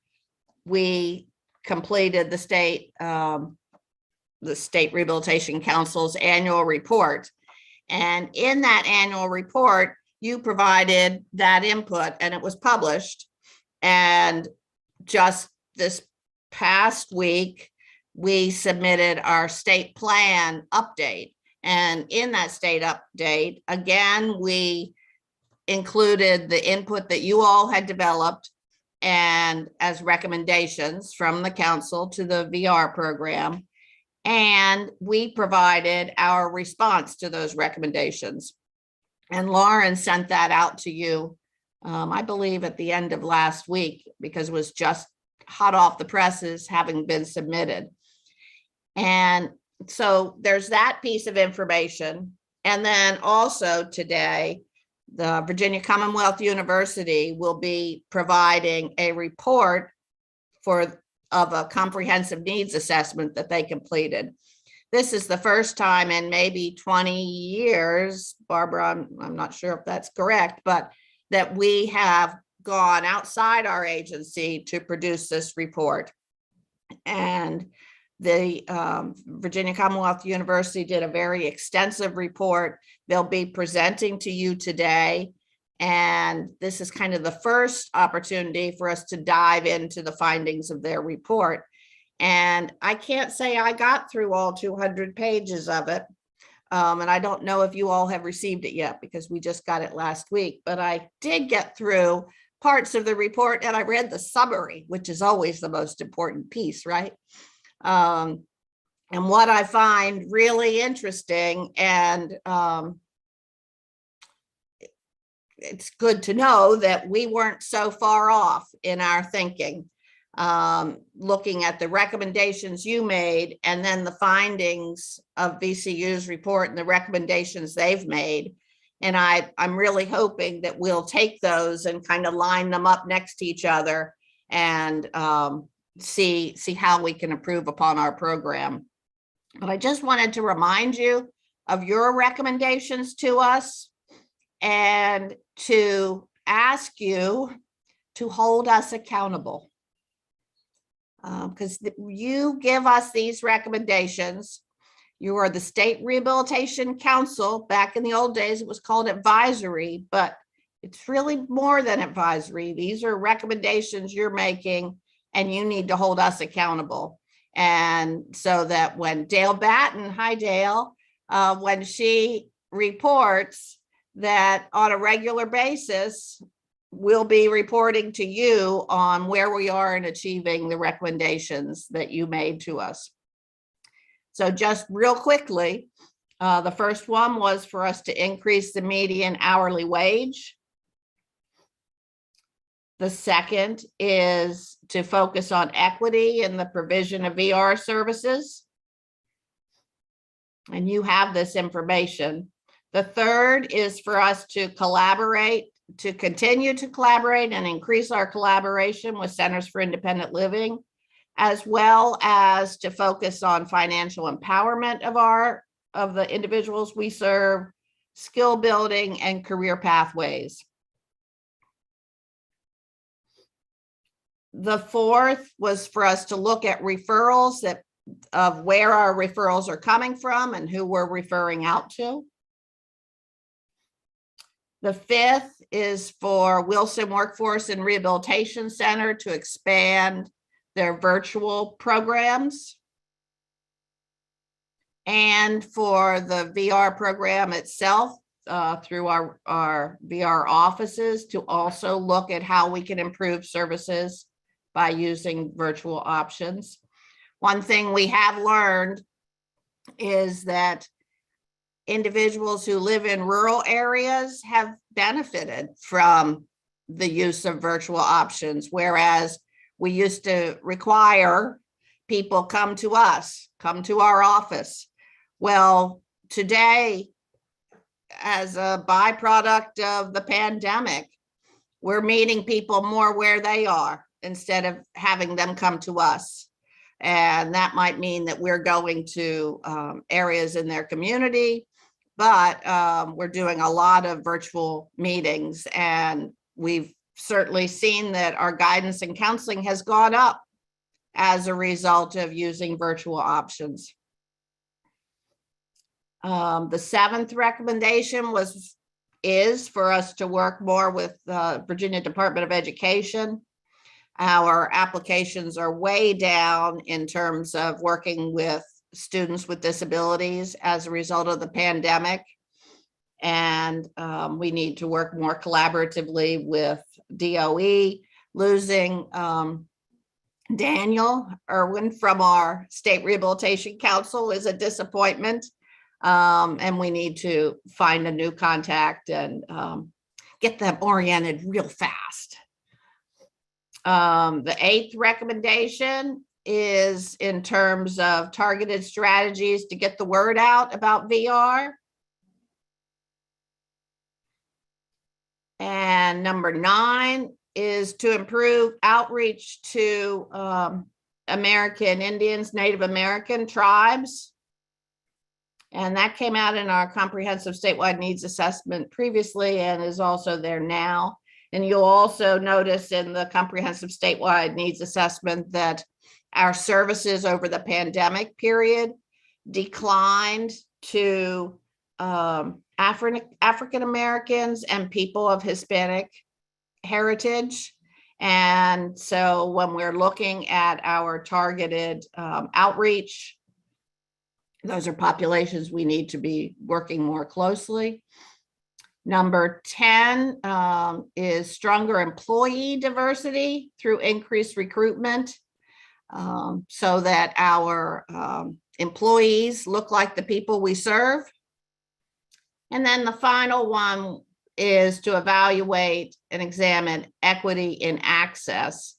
I: we completed the State Rehabilitation Council's annual report. And in that annual report, you provided that input, and it was published. And just this past week, we submitted our state plan update. And in that state update, again, we included the input that you all had developed and as recommendations from the council to the VR program. And we provided our response to those recommendations. And Lauren sent that out to you, I believe at the end of last week, because it was just hot off the presses having been submitted. And so there's that piece of information. And then also today, the Virginia Commonwealth University will be providing a report of a comprehensive needs assessment that they completed. This is the first time in maybe 20 years, Barbara, I'm not sure if that's correct, but that we have gone outside our agency to produce this report. And the Virginia Commonwealth University did a very extensive report. They'll be presenting to you today. And this is kind of the first opportunity for us to dive into the findings of their report. And I can't say I got through all 200 pages of it. And I don't know if you all have received it yet, because we just got it last week, but I did get through parts of the report, and I read the summary, which is always the most important piece, right? And what I find really interesting, and it's good to know that we weren't so far off in our thinking. looking at the recommendations you made and then the findings of VCU's report and the recommendations they've made. And I'm really hoping that we'll take those and kind of line them up next to each other and see how we can improve upon our program. But I just wanted to remind you of your recommendations to us and to ask you to hold us accountable. Because you give us these recommendations. You are the State Rehabilitation Council. Back in the old days, it was called advisory, but it's really more than advisory. These are recommendations you're making, and you need to hold us accountable. And so that when Dale Batten, hi Dale, when she reports that on a regular basis, we'll be reporting to you on where we are in achieving the recommendations that you made to us. So just real quickly, the first one was for us to increase the median hourly wage. The second is to focus on equity in the provision of VR services. And you have this information. The third is for us to collaborate, to continue to collaborate and increase our collaboration with Centers for Independent Living, as well as to focus on financial empowerment of the individuals we serve, skill building, and career pathways. The fourth was for us to look at referrals, of where our referrals are coming from and who we're referring out to. The fifth is for Wilson Workforce and Rehabilitation Center to expand their virtual programs, and for the VR program itself through our VR offices to also look at how we can improve services by using virtual options. One thing we have learned is that individuals who live in rural areas have benefited from the use of virtual options, whereas we used to require people come to us, come to our office. Well, today, as a byproduct of the pandemic, we're meeting people more where they are instead of having them come to us. And that might mean that we're going to areas in their community, but we're doing a lot of virtual meetings, and we've certainly seen that our guidance and counseling has gone up as a result of using virtual options. The seventh recommendation is for us to work more with the Virginia Department of Education. Our applications are way down in terms of working with students with disabilities as a result of the pandemic. And we need to work more collaboratively with DOE. Losing Daniel Irwin from our State Rehabilitation Council is a disappointment. And we need to find a new contact and get them oriented real fast. The eighth recommendation is in terms of targeted strategies to get the word out about VR. And number 9 is to improve outreach to American Indians, Native American tribes. And that came out in our comprehensive statewide needs assessment previously and is also there now. And you'll also notice in the comprehensive statewide needs assessment that our services over the pandemic period declined to African Americans and people of Hispanic heritage. And so when we're looking at our targeted outreach, those are populations we need to be working more closely. Number 10 is stronger employee diversity through increased recruitment, so that our employees look like the people we serve. And then the final one is to evaluate and examine equity in access.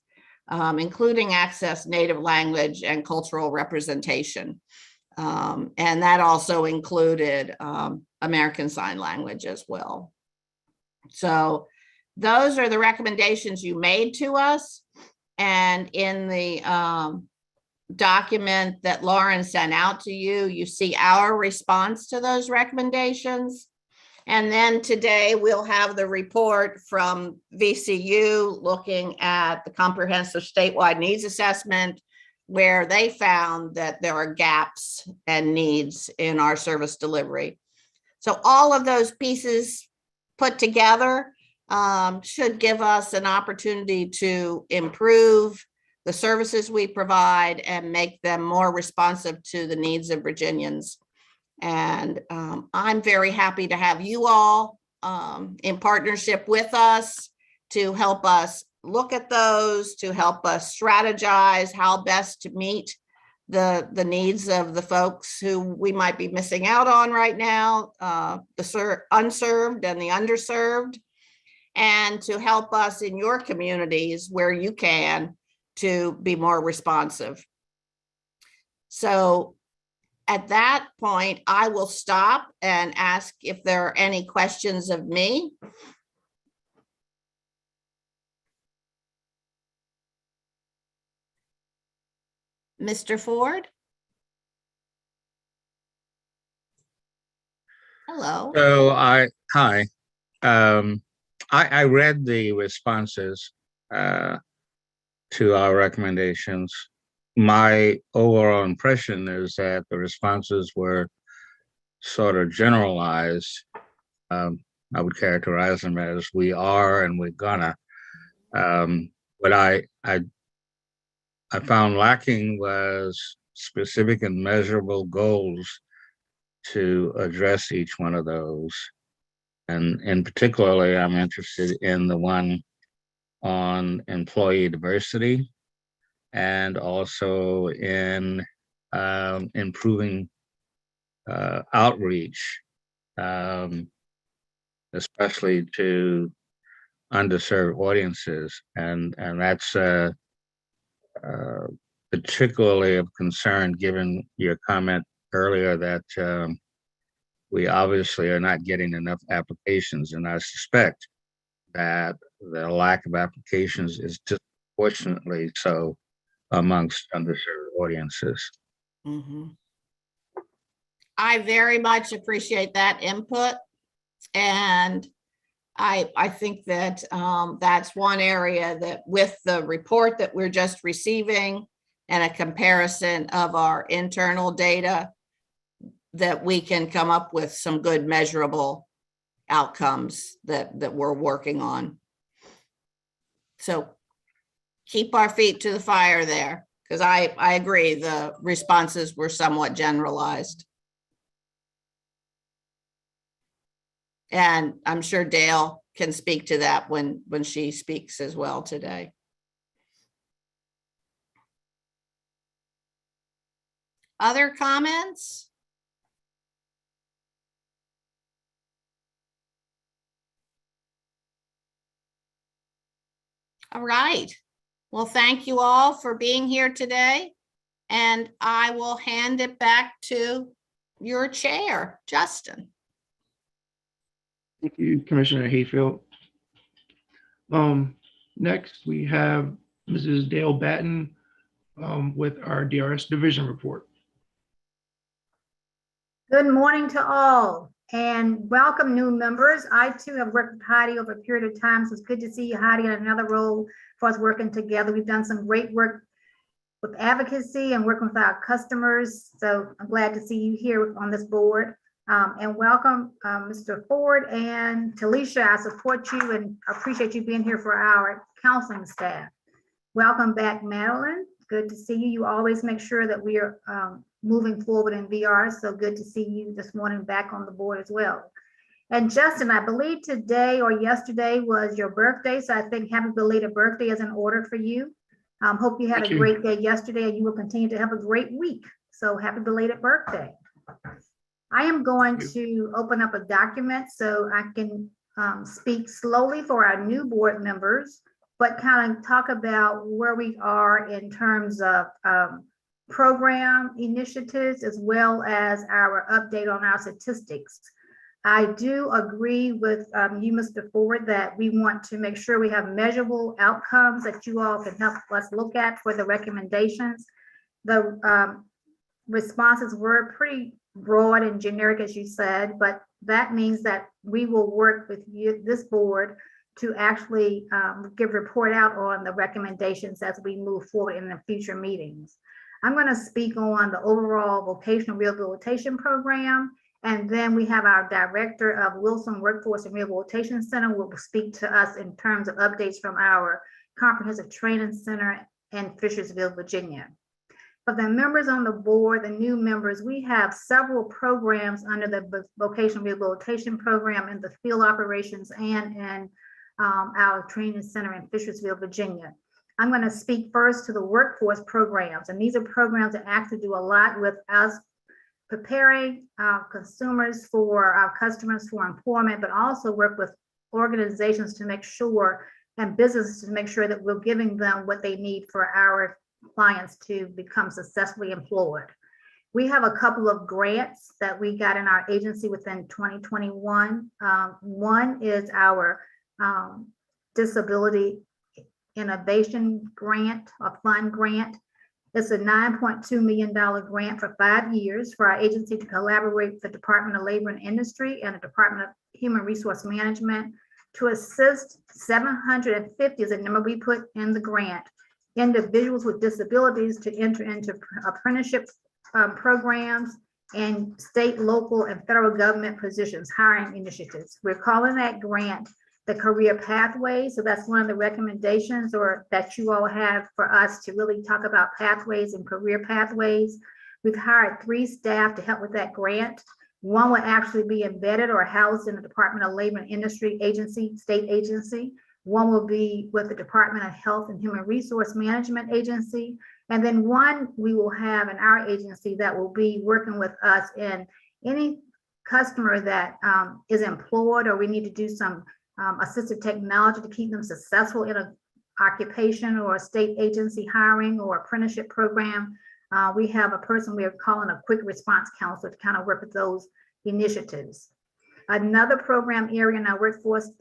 I: including access native language and cultural representation. And that also included American Sign Language as well. So those are the recommendations you made to us. And in the document that Lauren sent out to you, you see our response to those recommendations. And then today we'll have the report from VCU looking at the comprehensive statewide needs assessment, where they found that there are gaps and needs in our service delivery. So all of those pieces put together should give us an opportunity to improve the services we provide and make them more responsive to the needs of Virginians. And I'm very happy to have you all in partnership with us to help us look at those, to help us strategize how best to meet the needs of the folks who we might be missing out on right now, the unserved and the underserved, and to help us in your communities where you can to be more responsive. So at that point, I will stop and ask if there are any questions of me. Mr. Ford? Hello.
N: So hi. I read the responses to our recommendations. My overall impression is that the responses were sort of generalized. I would characterize them as we are and we're gonna. What I found lacking was specific and measurable goals to address each one of those. And particularly, I'm interested in the one on employee diversity and also in improving outreach, especially to underserved audiences. And that's particularly of concern given your comment earlier that we obviously are not getting enough applications. And I suspect that the lack of applications is disproportionately so amongst underserved audiences.
I: Mm-hmm. I very much appreciate that input. And I think that that's one area that with the report that we're just receiving and a comparison of our internal data, that we can come up with some good measurable outcomes that we're working on. So keep our feet to the fire there, because I agree the responses were somewhat generalized. And I'm sure Dale can speak to that when she speaks as well today. Other comments? All right. Well, thank you all for being here today. And I will hand it back to your chair, Justin.
D: Thank you, Commissioner Hayfield. Next, we have Mrs. Dale Batten with our Drs Division Report.
M: Good morning to all and welcome new members. I too have worked with Heidi over a period of time, so it's good to see you, Heidi, in another role for us working together. We've done some great work with advocacy and working with our customers, so I'm glad to see you here on this board. And welcome, Mr. Ford and Talisha. I support you and appreciate you being here for our counseling staff. Welcome back, Madeline. Good to see you. You always make sure that we are moving forward in VR. So good to see you this morning back on the board as well. And Justin, I believe today or yesterday was your birthday. So I think happy belated birthday is in order for you. Hope you had a great day yesterday and you will continue to have a great week. So happy belated birthday. I am going to open up a document so I can speak slowly for our new board members but kind of talk about where we are in terms of program initiatives, as well as our update on our statistics. I do agree with you, Mr. Ford, that we want to make sure we have measurable outcomes that you all can help us look at for the recommendations. The responses were pretty broad and generic, as you said, but that means that we will work with you, this board, to actually give report out on the recommendations as we move forward in the future meetings. I'm going to speak on the overall vocational rehabilitation program, and then we have our director of Wilson Workforce and Rehabilitation Center who will speak to us in terms of updates from our comprehensive training center in Fishersville, Virginia. For the members on the board, the new members, we have several programs under the vocational rehabilitation program in the field operations and in our training center in Fishersville, Virginia. I'm going to speak first to the workforce programs, and these are programs that actually do a lot with us preparing our consumers for our customers for employment, but also work with organizations to make sure and businesses to make sure that we're giving them what they need for our clients to become successfully employed. We have a couple of grants that we got in our agency within 2021. One is our Disability Innovation Grant, a fund grant. It's a $9.2 million grant for 5 years for our agency to collaborate with the Department of Labor and Industry and the Department of Human Resource Management to assist 750 is the number we put in the grant, individuals with disabilities to enter into apprenticeship programs and state, local, and federal government positions, hiring initiatives. We're calling that grant the Career Pathway. So that's one of the recommendations or that you all have for us to really talk about pathways and career pathways. We've hired 3 staff to help with that grant. One will actually be embedded or housed in the Department of Labor and Industry agency, state agency. One will be with the Department of Health and Human Resource Management agency. And then one we will have in our agency that will be working with us in any customer that is employed, or we need to do some assistive technology to keep them successful in an occupation or a state agency hiring or apprenticeship program. We have a person we are calling a quick response counselor to kind of work with those initiatives. Another program area in our workforce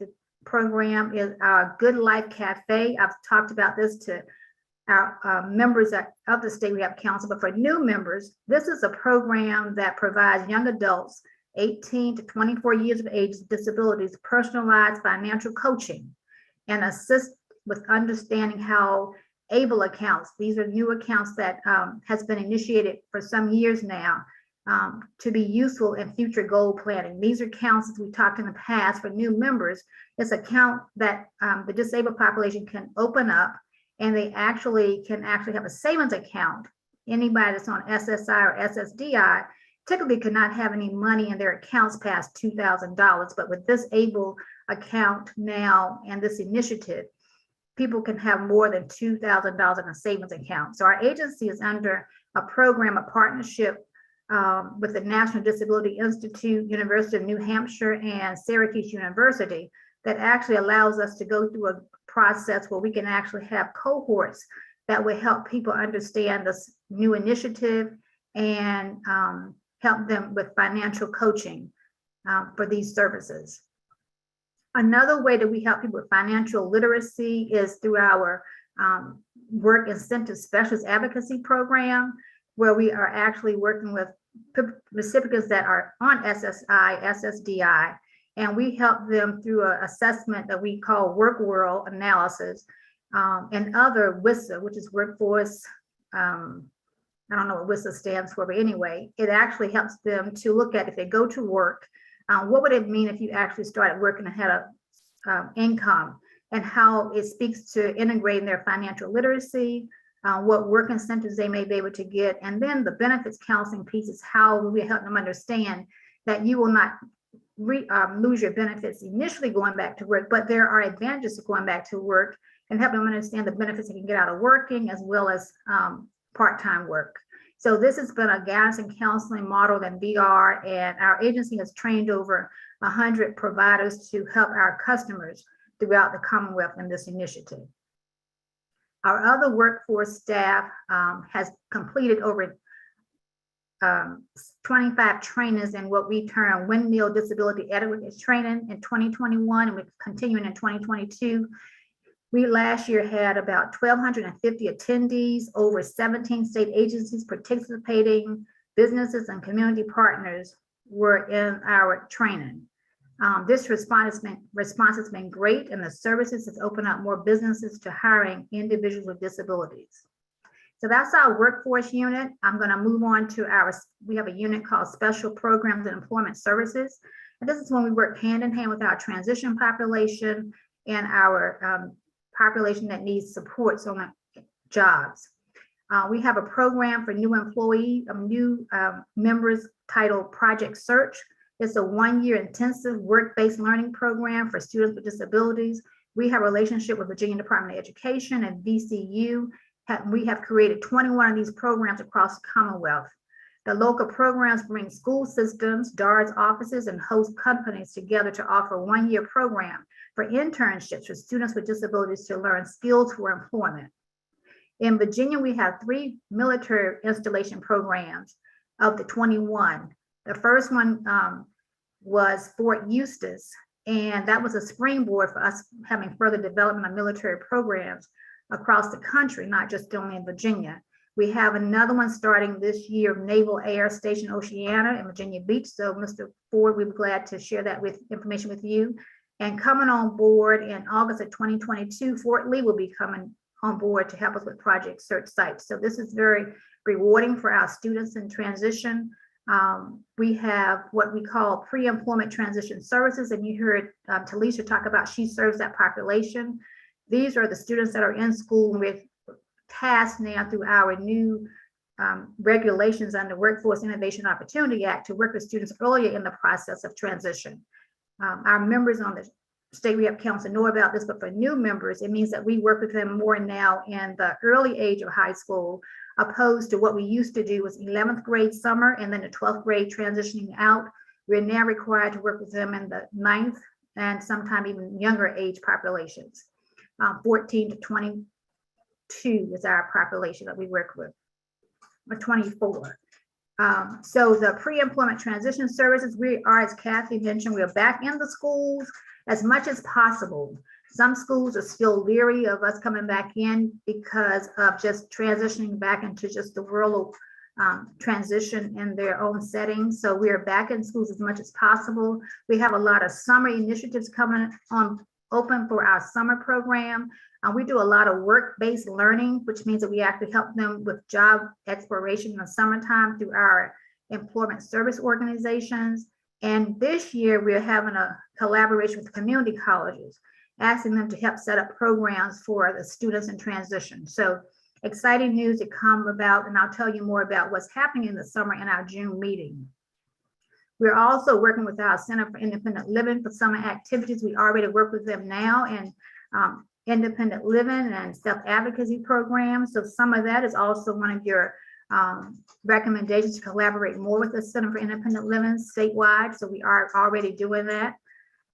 M: program is our Good Life Cafe. I've talked about this to our members of the State Rehab Council, but for new members, this is a program that provides young adults 18 to 24 years of age with disabilities personalized financial coaching and assist with understanding how ABLE accounts, these are new accounts that has been initiated for some years now, to be useful in future goal planning. These are accounts, as we talked in the past, for new members. It's an account that the disabled population can open up, and they can have a savings account. Anybody that's on SSI or SSDI typically cannot have any money in their accounts past $2,000, but with this ABLE account now and this initiative, people can have more than $2,000 in a savings account. So our agency is under a program, a partnership with the National Disability Institute, University of New Hampshire, and Syracuse University that actually allows us to go through a process where we can actually have cohorts that will help people understand this new initiative and help them with financial coaching for these services. Another way that we help people with financial literacy is through our Work Incentive Specialist Advocacy Program, where we are actually working with recipients that are on SSI, SSDI, and we help them through an assessment that we call Work World Analysis and other WISA, which is Workforce, I don't know what WISA stands for, but anyway, it actually helps them to look at if they go to work, what would it mean if you actually started working and had a income, and how it speaks to integrating their financial literacy, what work incentives they may be able to get, and then the benefits counseling piece is how we help them understand that you will not lose your benefits initially going back to work, but there are advantages to going back to work, and help them understand the benefits they can get out of working as well as part-time work. So this has been a guidance and counseling model in VR, and our agency has trained over 100 providers to help our customers throughout the Commonwealth in this initiative. Our other workforce staff has completed over 25 trainings in what we term windmill disability adequacy training in 2021, and we're continuing in 2022. We last year had about 1,250 attendees, over 17 state agencies participating, businesses and community partners were in our training. This response has been great, and the services has opened up more businesses to hiring individuals with disabilities. So that's our workforce unit. I'm going to move on to we have a unit called Special Programs and Employment Services. And this is when we work hand in hand with our transition population and our population that needs supports on jobs. We have a program for new members titled Project Search. It's a 1-year intensive work-based learning program for students with disabilities. We have a relationship with Virginia Department of Education and VCU. We have created 21 of these programs across the Commonwealth. The local programs bring school systems, DARS offices, and host companies together to offer a 1-year program for internships for students with disabilities to learn skills for employment. In Virginia, we have 3 military installation programs of the 21. The first one was Fort Eustis, and that was a springboard for us having further development of military programs across the country, not just only in Virginia. We have another one starting this year, Naval Air Station Oceana in Virginia Beach. So Mr. Ford, we'd be glad to share that information with you. And coming on board in August of 2022, Fort Lee will be coming on board to help us with Project Search sites. So this is very rewarding for our students in transition. We have what we call pre-employment transition services, and you heard Talisha talk about she serves that population. These are the students that are in school with tasked now through our new regulations under Workforce Innovation Opportunity Act to work with students earlier in the process of transition. Our members on the State Rehab Council know about this, but for new members, it means that we work with them more now in the early age of high school, opposed to what we used to do was 11th grade summer and then the 12th grade transitioning out. We're now required to work with them in the 9th and sometime even younger age populations. 14 to 22 is our population that we work with, or 24. So the pre-employment transition services, we are, as Kathy mentioned, we are back in the schools as much as possible. Some schools are still leery of us coming back in because of just transitioning back into just the rural transition in their own settings. So we are back in schools as much as possible. We have a lot of summer initiatives coming on open for our summer program. We do a lot of work-based learning, which means that we actually help them with job exploration in the summertime through our employment service organizations. And this year we're having a collaboration with community colleges, asking them to help set up programs for the students in transition. So exciting news to come about, and I'll tell you more about what's happening in the summer in our June meeting. We're also working with our Center for Independent Living for summer activities. We already work with them now in independent living and self-advocacy programs. So some of that is also one of your recommendations to collaborate more with the Center for Independent Living statewide. So we are already doing that.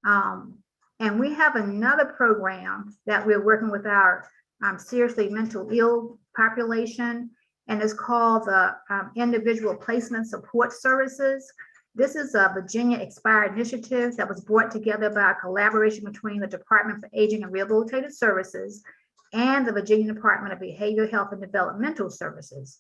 M: And we have another program that we're working with our seriously mental ill population, and it's called the Individual Placement Support Services. This is a Virginia Expired initiative that was brought together by a collaboration between the Department for Aging and Rehabilitative Services and the Virginia Department of Behavioral Health and Developmental Services.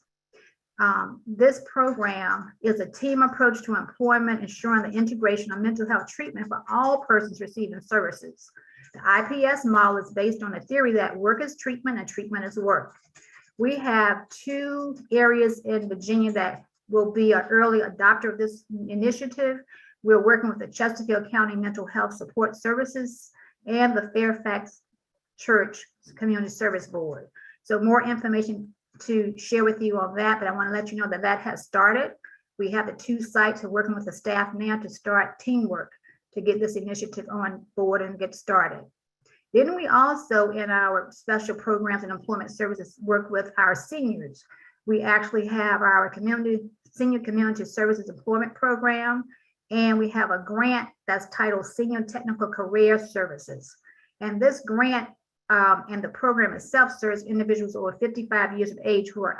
M: This program is a team approach to employment, ensuring the integration of mental health treatment for all persons receiving services. The IPS model is based on the theory that work is treatment and treatment is work. We have 2 areas in Virginia that will be an early adopter of this initiative. We're working with the Chesterfield County Mental Health Support Services and the Fairfax Church Community Service Board. So more information to share with you on that, but I want to let you know that that has started. We have the 2 sites we're working with the staff now to start teamwork to get this initiative on board and get started. Then we also, in our special programs and employment services, work with our seniors. We actually have our Senior Community Services Employment Program, and we have a grant that's titled Senior Technical Career Services. And this grant and the program itself serves individuals over 55 years of age who are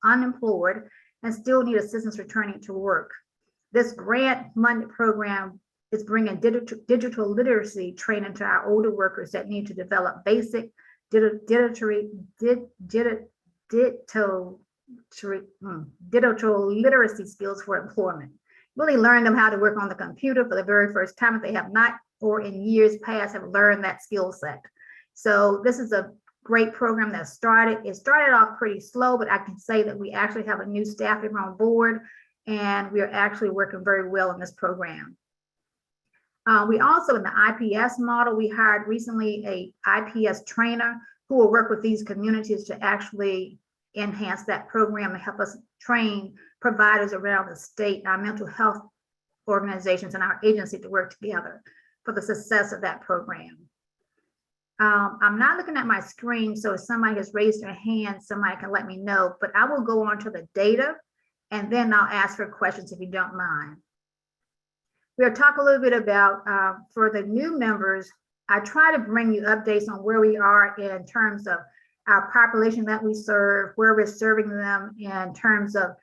M: unemployed and still need assistance returning to work. This grant-funded program is bringing digital literacy training to our older workers that need to develop basic digital literacy skills for employment. Really learn them how to work on the computer for the very first time if they have not, or in years past have learned that skill set. So this is a great program that started. It started off pretty slow, but I can say that we actually have a new staff member on board, and we are actually working very well in this program. We also, in the IPS model, we hired recently a IPS trainer who will work with these communities to actually enhance that program and help us train providers around the state, our mental health organizations and our agency to work together for the success of that program. I'm not looking at my screen, so if somebody has raised their hand, somebody can let me know, but I will go on to the data and then I'll ask for questions if you don't mind. We'll talk a little bit about, for the new members, I try to bring you updates on where we are in terms of our population that we serve, where we're serving them in terms of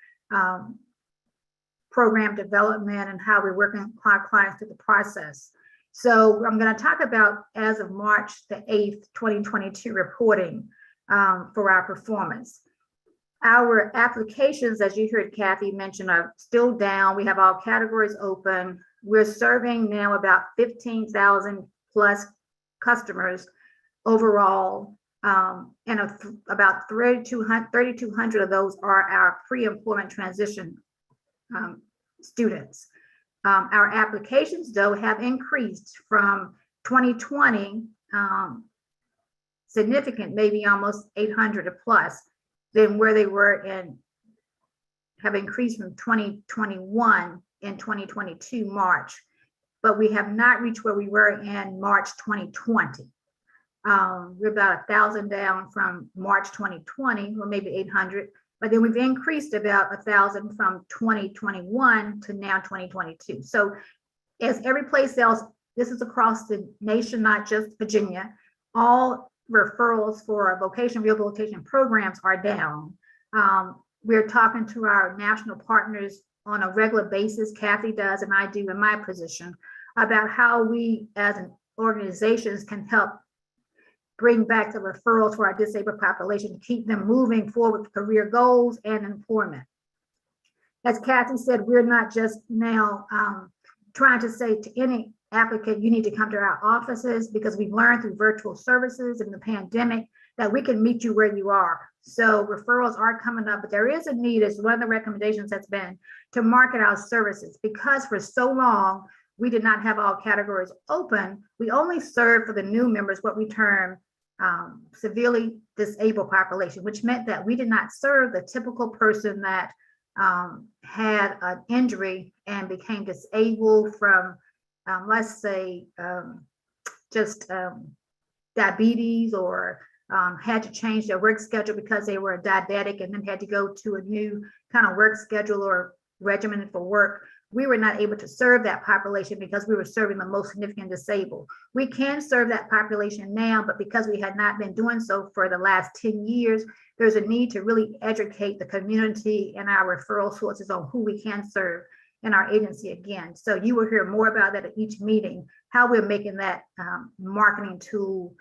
M: program development and how we're working with our clients through the process. So I'm going to talk about, as of March the 8th, 2022 reporting for our performance. Our applications, as you heard Kathy mention, are still down. We have all categories open. We're serving now about 15,000 plus customers overall, and about 3,200 of those are our pre-employment transition students. Our applications, though, have increased from 2020, significant, maybe almost 800 or plus, than where they were in, have increased from 2021 in 2022 March, but we have not reached where we were in March 2020. We're about 1,000 down from March 2020, or maybe 800, but then we've increased about 1,000 from 2021 to now 2022. So as every place else, this is across the nation, not just Virginia, all referrals for vocational rehabilitation programs are down. We're talking to our national partners on a regular basis. Kathy does, and I do in my position, about how we as organizations can help bring back the referrals for our disabled population to keep them moving forward with career goals and employment. As Kathy said, we're not just now trying to say to any applicant, you need to come to our offices, because we've learned through virtual services and the pandemic that we can meet you where you are. So referrals are coming up, but there is a need, as one of the recommendations has been, to market our services, because for so long we did not have all categories open. We only served for the new members what we term severely disabled population, which meant that we did not serve the typical person that had an injury and became disabled from, let's say, just diabetes, or had to change their work schedule because they were diabetic and then had to go to a new kind of work schedule or regimen for work. We were not able to serve that population because we were serving the most significant disabled. We can serve that population now, but because we had not been doing so for the last 10 years, there's a need to really educate the community and our referral sources on who we can serve in our agency again. So you will hear more about that at each meeting, how we're making that marketing tool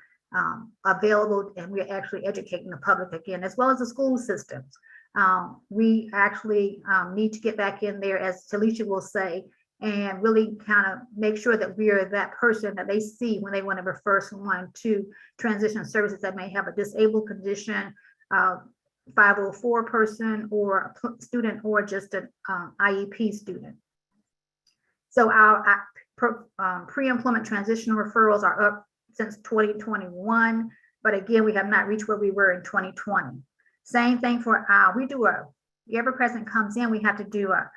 M: available, and we're actually educating the public again, as well as the school systems. We actually need to get back in there, as Talisha will say, and really kind of make sure that we are that person that they see when they want to refer someone to transition services that may have a disabled condition, 504 person, or a student, or just an IEP student. So our pre-employment transition referrals are up since 2021, but again, we have not reached where we were in 2020. Same thing for every person comes in, we have to do a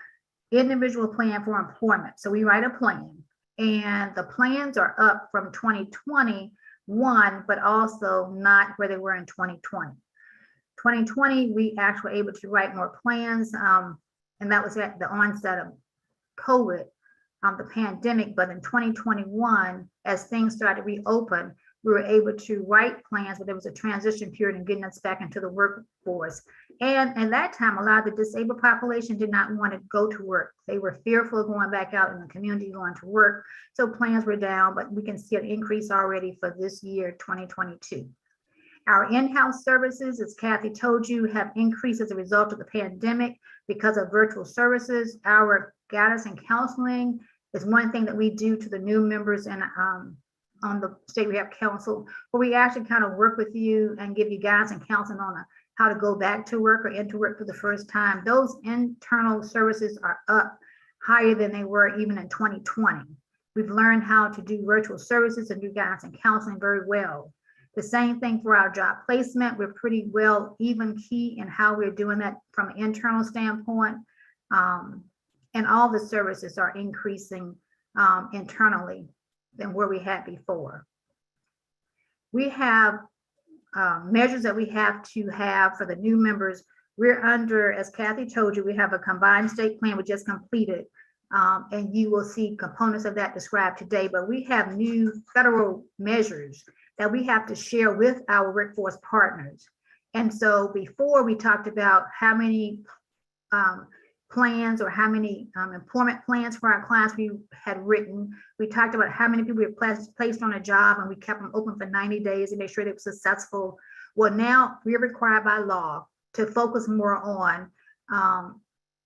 M: individual plan for employment. So we write a plan, and the plans are up from 2021, but also not where they were in 2020. 2020, we actually were able to write more plans, and that was at the onset of COVID, the pandemic. But in 2021, as things started to reopen, we were able to write plans, but there was a transition period in getting us back into the workforce. And at that time, a lot of the disabled population did not want to go to work. They were fearful of going back out in the community, going to work. So plans were down, but we can see an increase already for this year, 2022. Our in-house services, as Kathy told you, have increased as a result of the pandemic because of virtual services. Our guidance and counseling is one thing that we do to the new members and on the State Rehab Council, where we actually kind of work with you and give you guidance and counseling on how to go back to work or into work for the first time. Those internal services are up higher than they were even in 2020. We've learned how to do virtual services and do guidance and counseling very well. The same thing for our job placement. We're pretty well even key in how we're doing that from an internal standpoint. And all the services are increasing internally than where we had before. We have measures that we have to have for the new members. We're under, as Kathy told you, we have a combined state plan we just completed. And you will see components of that described today, but we have new federal measures that we have to share with our workforce partners. And so before we talked about how many plans or how many employment plans for our clients we had written. We talked about how many people we placed on a job and we kept them open for 90 days and make sure they were successful. Well, now we're required by law to focus more on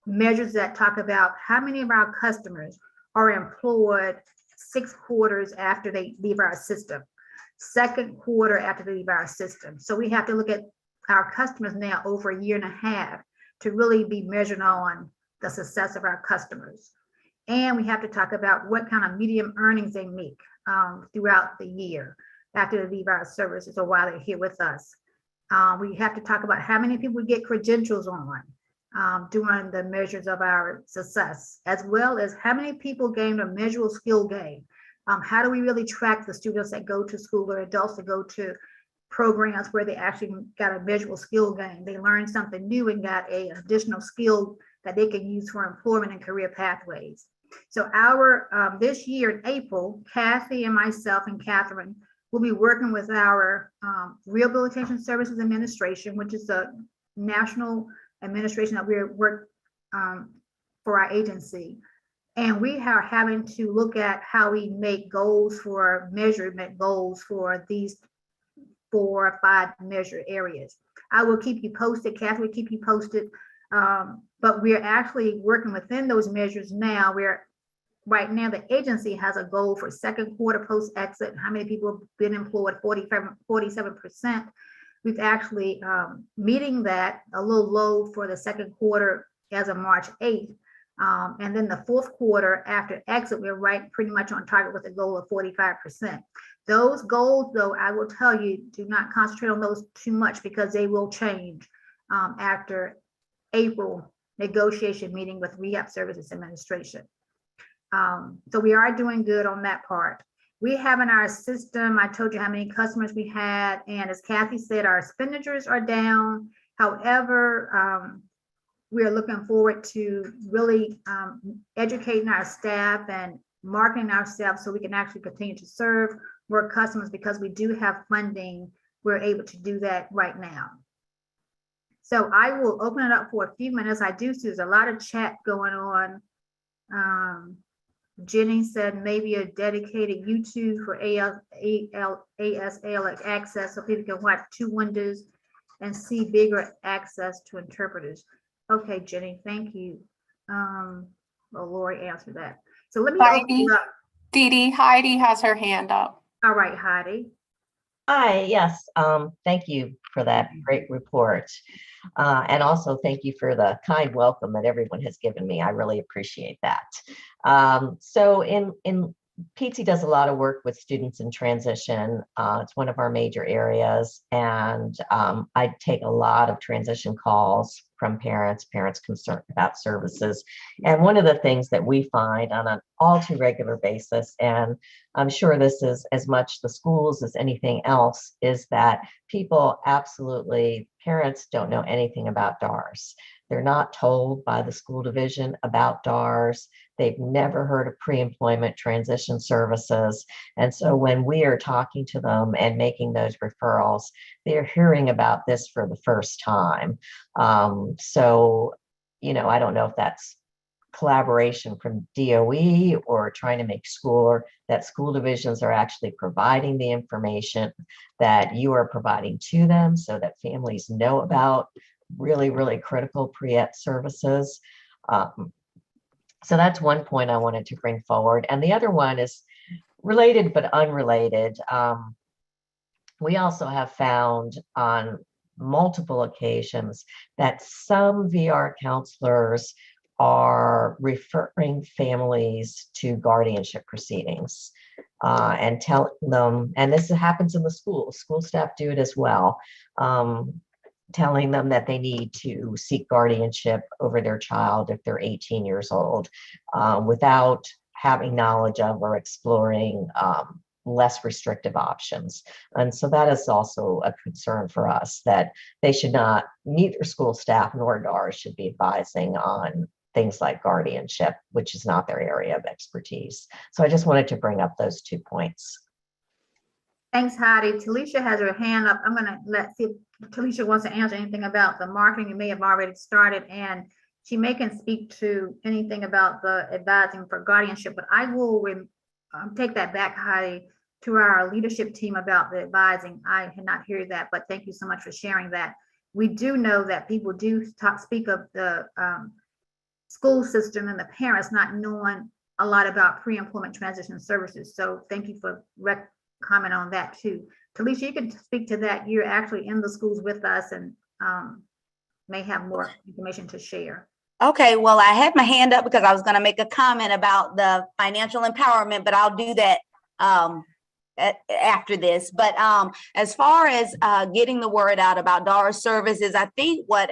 M: measures that talk about how many of our customers are employed 6 quarters after they leave our system, 2nd quarter after they leave our system. So we have to look at our customers now over 1.5 years to really be measured on the success of our customers. And we have to talk about what kind of median earnings they make throughout the year after they leave our services or while they're here with us. We have to talk about how many people we get credentials on during the measures of our success, as well as how many people gain a measurable skill gain. How do we really track the students that go to school or adults that go to programs where they actually got a measurable skill gain? They learned something new and got an additional skill that they can use for employment and career pathways. So our this year in April, Kathy and myself and Catherine will be working with our Rehabilitation Services Administration, which is a national administration that we work for our agency. And we are having to look at how we make goals for measurement goals for these 4 or 5 measure areas. I will keep you posted. Kathy will keep you posted. But we're actually working within those measures now. Right now the agency has a goal for 2nd quarter post exit. How many people have been employed? 47%. We've actually meeting that a little low for the 2nd quarter as of March 8th. And then the 4th quarter after exit, we're right pretty much on target with a goal of 45%. Those goals, though, I will tell you, do not concentrate on those too much because they will change after April negotiation meeting with Rehab Services Administration. So we are doing good on that part. We have in our system, I told you how many customers we had, and as Kathy said, our expenditures are down. However, we are looking forward to really educating our staff and marketing ourselves so we can actually continue to serve more customers because we do have funding. We're able to do that right now. So I will open it up for a few minutes. I do see there's a lot of chat going on. Jenny said maybe a dedicated YouTube for ASL access so people can watch 2 windows and see bigger access to interpreters. Okay, Jenny, thank you. Well, Lori answered that. So let me open up.
B: Dee Heidi has her hand up.
M: All right, Heidi.
K: Hi, yes, thank you for that great report. And also thank you for the kind welcome that everyone has given me. I really appreciate that. So in PT does a lot of work with students in transition. It's one of our major areas. And I take a lot of transition calls from parents concerned about services. And one of the things that we find on an all too regular basis, and I'm sure this is as much the schools as anything else, is that people absolutely, parents don't know anything about DARS. They're not told by the school division about DARS. They've never heard of pre-employment transition services. And so when we are talking to them and making those referrals, they're hearing about this for the first time. So, you know, I don't know if that's collaboration from DOE or trying to make sure that school divisions are actually providing the information that you are providing to them so that families know about really, really critical pre-ed services. So that's one point I wanted to bring forward. And the other one is related but unrelated. We also have found on multiple occasions that some VR counselors are referring families to guardianship proceedings and telling them, and this happens in the school staff do it as well, telling them that they need to seek guardianship over their child if they're 18 years old without having knowledge of or exploring less restrictive options. And so that is also a concern for us, that they should not, neither school staff nor DARS should be advising on things like guardianship, which is not their area of expertise. So I just wanted to bring up those 2 points.
M: Thanks, Heidi. Talisha has her hand up. I'm gonna see if Talisha wants to answer anything about the marketing. You may have already started, and she may can speak to anything about the advising for guardianship, but I will take that back, Heidi, to our leadership team about the advising. I had not heard that, but thank you so much for sharing that. We do know that people do speak of the school system and the parents not knowing a lot about pre-employment transition services. So thank you for comment on that too. Talisha, you can speak to that. You're actually in the schools with us and may have more information to share.
L: Okay, well, I had my hand up because I was going to make a comment about the financial empowerment, but I'll do that after this. But as far as getting the word out about DARS services, I think what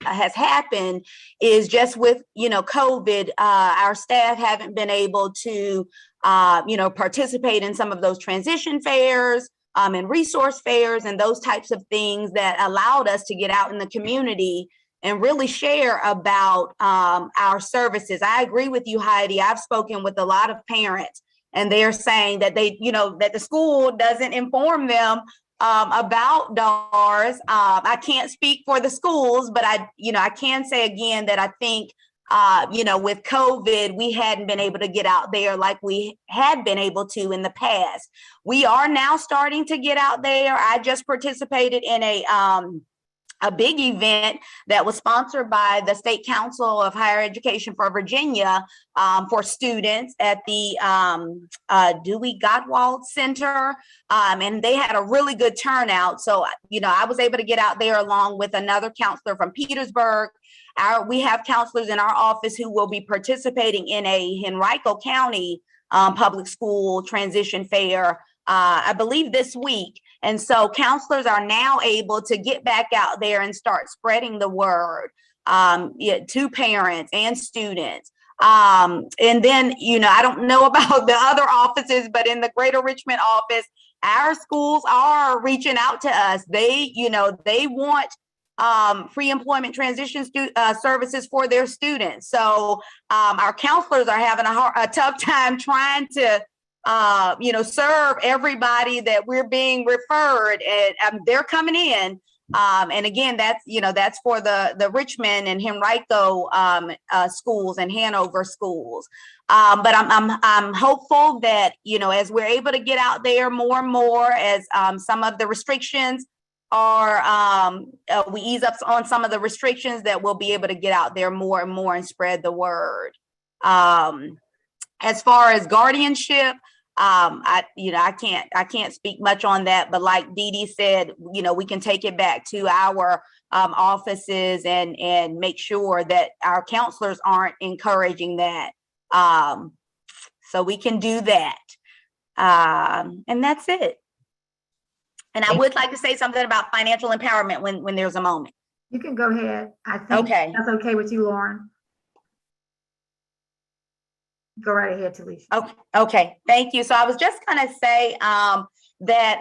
L: has happened is just with, COVID, our staff haven't been able to, participate in some of those transition fairs and resource fairs and those types of things that allowed us to get out in the community and really share about our services. I agree with you, Heidi. I've spoken with a lot of parents, and they're saying that that the school doesn't inform them about DARS. I can't speak for the schools, but I can say again that I think, with COVID, we hadn't been able to get out there like we had been able to in the past. We are now starting to get out there. I just participated in a big event that was sponsored by the State Council of Higher Education for Virginia for students at the Dewey Gottwald Center. And they had a really good turnout. So, I was able to get out there along with another counselor from Petersburg. We have counselors in our office who will be participating in a Henrico County public school transition fair, I believe this week. And so counselors are now able to get back out there and start spreading the word to parents and students. And then, I don't know about the other offices, but in the Greater Richmond office, our schools are reaching out to us. They want pre-employment transition services for their students. So our counselors are having a tough time trying to serve everybody that we're being referred, and they're coming in. And again, that's for the Richmond and Henrico schools and Hanover schools. But I'm hopeful that, as we're able to get out there more and more, as some of the restrictions are, we ease up on some of the restrictions, that we'll be able to get out there more and more and spread the word. As far as guardianship, I can't speak much on that, but like Dee Dee said, we can take it back to our offices and make sure that our counselors aren't encouraging that. So we can do that. And that's it. And I would like to say something about financial empowerment when there's a moment.
M: You can go ahead. I think that's okay with you, Lauren. Go right ahead, Talisha.
L: Okay, thank you. So I was just going to say, that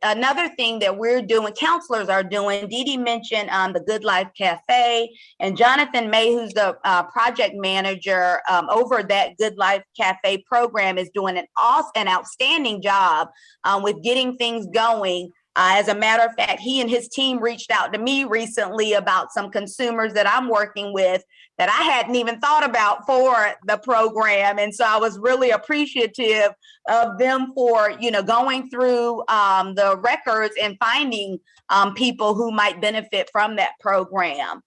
L: another thing that we're doing, counselors are doing, Dee Dee mentioned the Good Life Cafe, and Jonathan May, who's the project manager over that Good Life Cafe program, is doing an outstanding job with getting things going. As a matter of fact, he and his team reached out to me recently about some consumers that I'm working with that I hadn't even thought about for the program. And so I was really appreciative of them for, going through the records and finding people who might benefit from that program.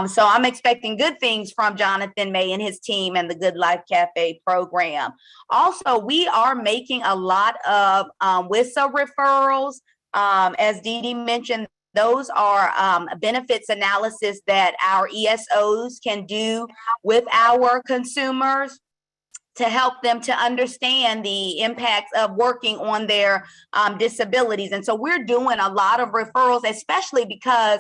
L: So I'm expecting good things from Jonathan May and his team and the Good Life Cafe program. Also, we are making a lot of WISA referrals. As Dee Dee mentioned, those are benefits analysis that our ESOs can do with our consumers to help them to understand the impacts of working on their disabilities. And so we're doing a lot of referrals, especially because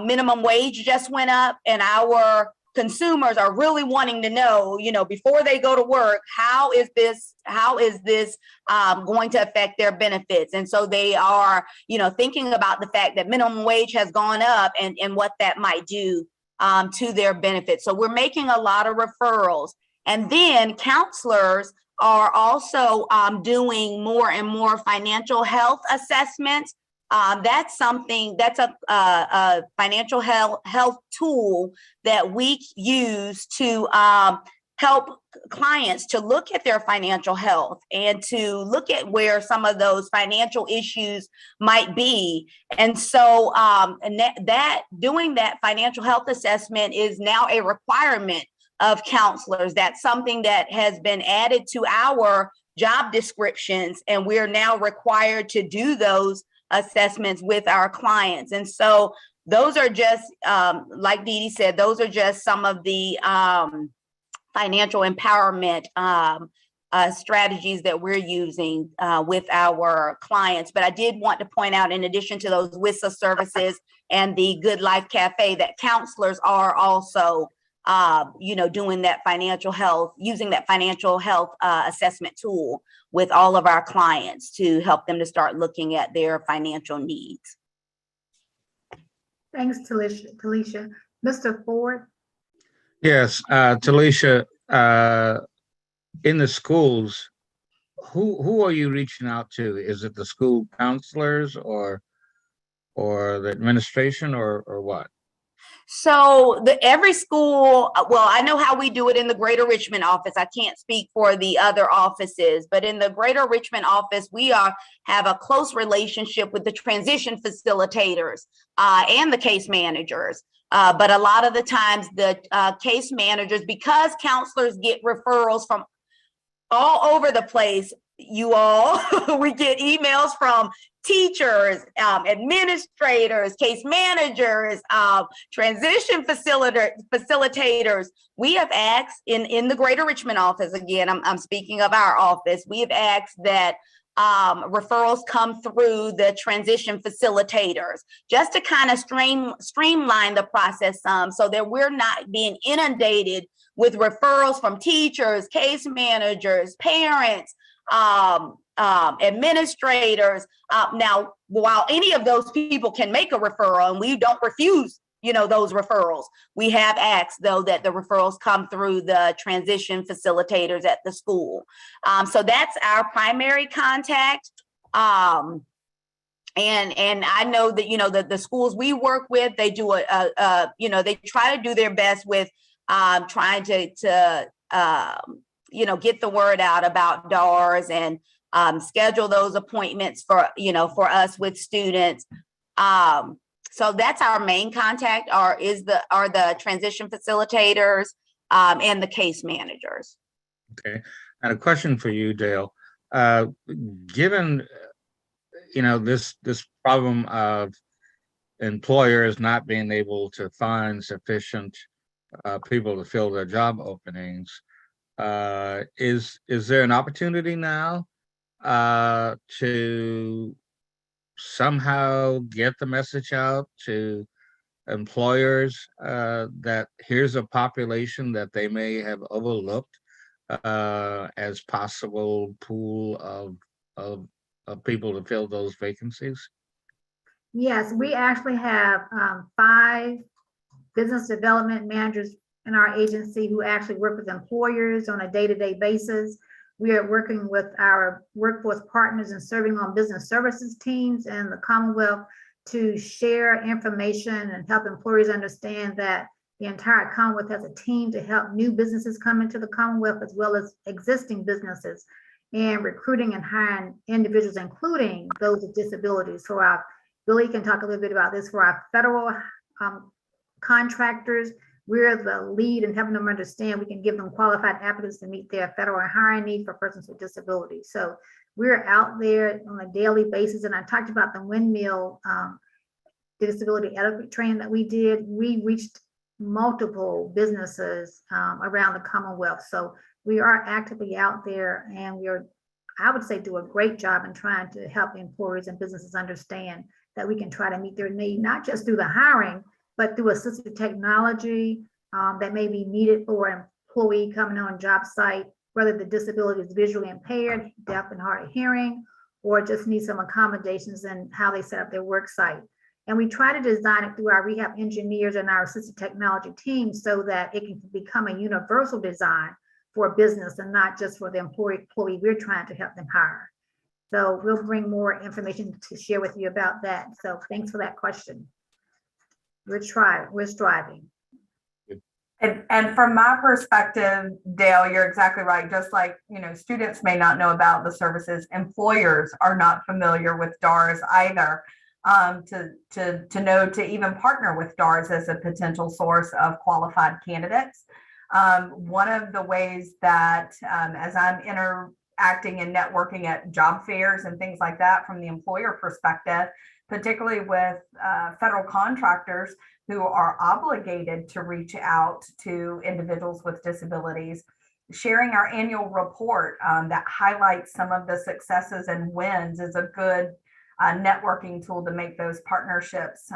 L: minimum wage just went up, and our consumers are really wanting to know, before they go to work, how is this going to affect their benefits? And so they are, thinking about the fact that minimum wage has gone up and what that might do to their benefits. So we're making a lot of referrals. And then counselors are also doing more and more financial health assessments. That's a financial health tool that we use to help clients to look at their financial health and to look at where some of those financial issues might be. And so doing that financial health assessment is now a requirement of counselors. That's something that has been added to our job descriptions, and we're now required to do those assessments with our clients. And so those are just, like Dee Dee said, those are just some of the financial empowerment strategies that we're using with our clients. But I did want to point out, in addition to those WISA services and the Good Life Cafe, that counselors are also doing that financial health, using that financial health assessment tool with all of our clients to help them to start looking at their financial needs.
M: Thanks, Talisha. Mr. Ford?
N: Yes, Talisha, in the schools, who are you reaching out to? Is it the school counselors or the administration or what?
L: So every school, well, I know how we do it in the Greater Richmond office. I can't speak for the other offices, but in the Greater Richmond office, we have a close relationship with the transition facilitators and the case managers. But a lot of the times the case managers, because counselors get referrals from all over the place, we get emails from teachers, administrators, case managers, transition facilitators. We have asked in the Greater Richmond office, again, I'm speaking of our office, we have asked that referrals come through the transition facilitators, just to kind of streamline the process some, so that we're not being inundated with referrals from teachers, case managers, parents, administrators. Now, while any of those people can make a referral, and we don't refuse, those referrals, we have asked, though, that the referrals come through the transition facilitators at the school. So that's our primary contact. And I know that, the schools we work with, they do they try to do their best with trying to get the word out about DARS and schedule those appointments for us with students. So that's our main contact, are the transition facilitators and the case managers.
N: Okay, and a question for you, Dale. Given this problem of employers not being able to find sufficient people to fill their job openings, is there an opportunity now to somehow get the message out to employers that here's a population that they may have overlooked as possible pool of people to fill those vacancies?
M: Yes, we actually have 5 business development managers in our agency who actually work with employers on a day-to-day basis. We are working with our workforce partners and serving on business services teams in the Commonwealth to share information and help employers understand that the entire Commonwealth has a team to help new businesses come into the Commonwealth as well as existing businesses, and recruiting and hiring individuals, including those with disabilities. So Billy can talk a little bit about this. For our federal contractors, we're the lead in helping them understand we can give them qualified applicants to meet their federal hiring need for persons with disabilities. So we're out there on a daily basis. And I talked about the windmill disability adequate training that we did. We reached multiple businesses around the Commonwealth. So we are actively out there, and I would say, do a great job in trying to help employers and businesses understand that we can try to meet their need, not just through the hiring, but through assistive technology that may be needed for an employee coming on a job site, whether the disability is visually impaired, deaf and hard of hearing, or just need some accommodations in how they set up their work site. And we try to design it through our rehab engineers and our assistive technology team so that it can become a universal design for a business and not just for the employee we're trying to help them hire. So we'll bring more information to share with you about that. So thanks for that question. We're striving.
J: And from my perspective, Dale, you're exactly right. Just like, students may not know about the services, employers are not familiar with DARS either. To know to even partner with DARS as a potential source of qualified candidates. One of the ways that as I'm interacting and networking at job fairs and things like that from the employer perspective, particularly with federal contractors who are obligated to reach out to individuals with disabilities, sharing our annual report that highlights some of the successes and wins is a good networking tool to make those partnerships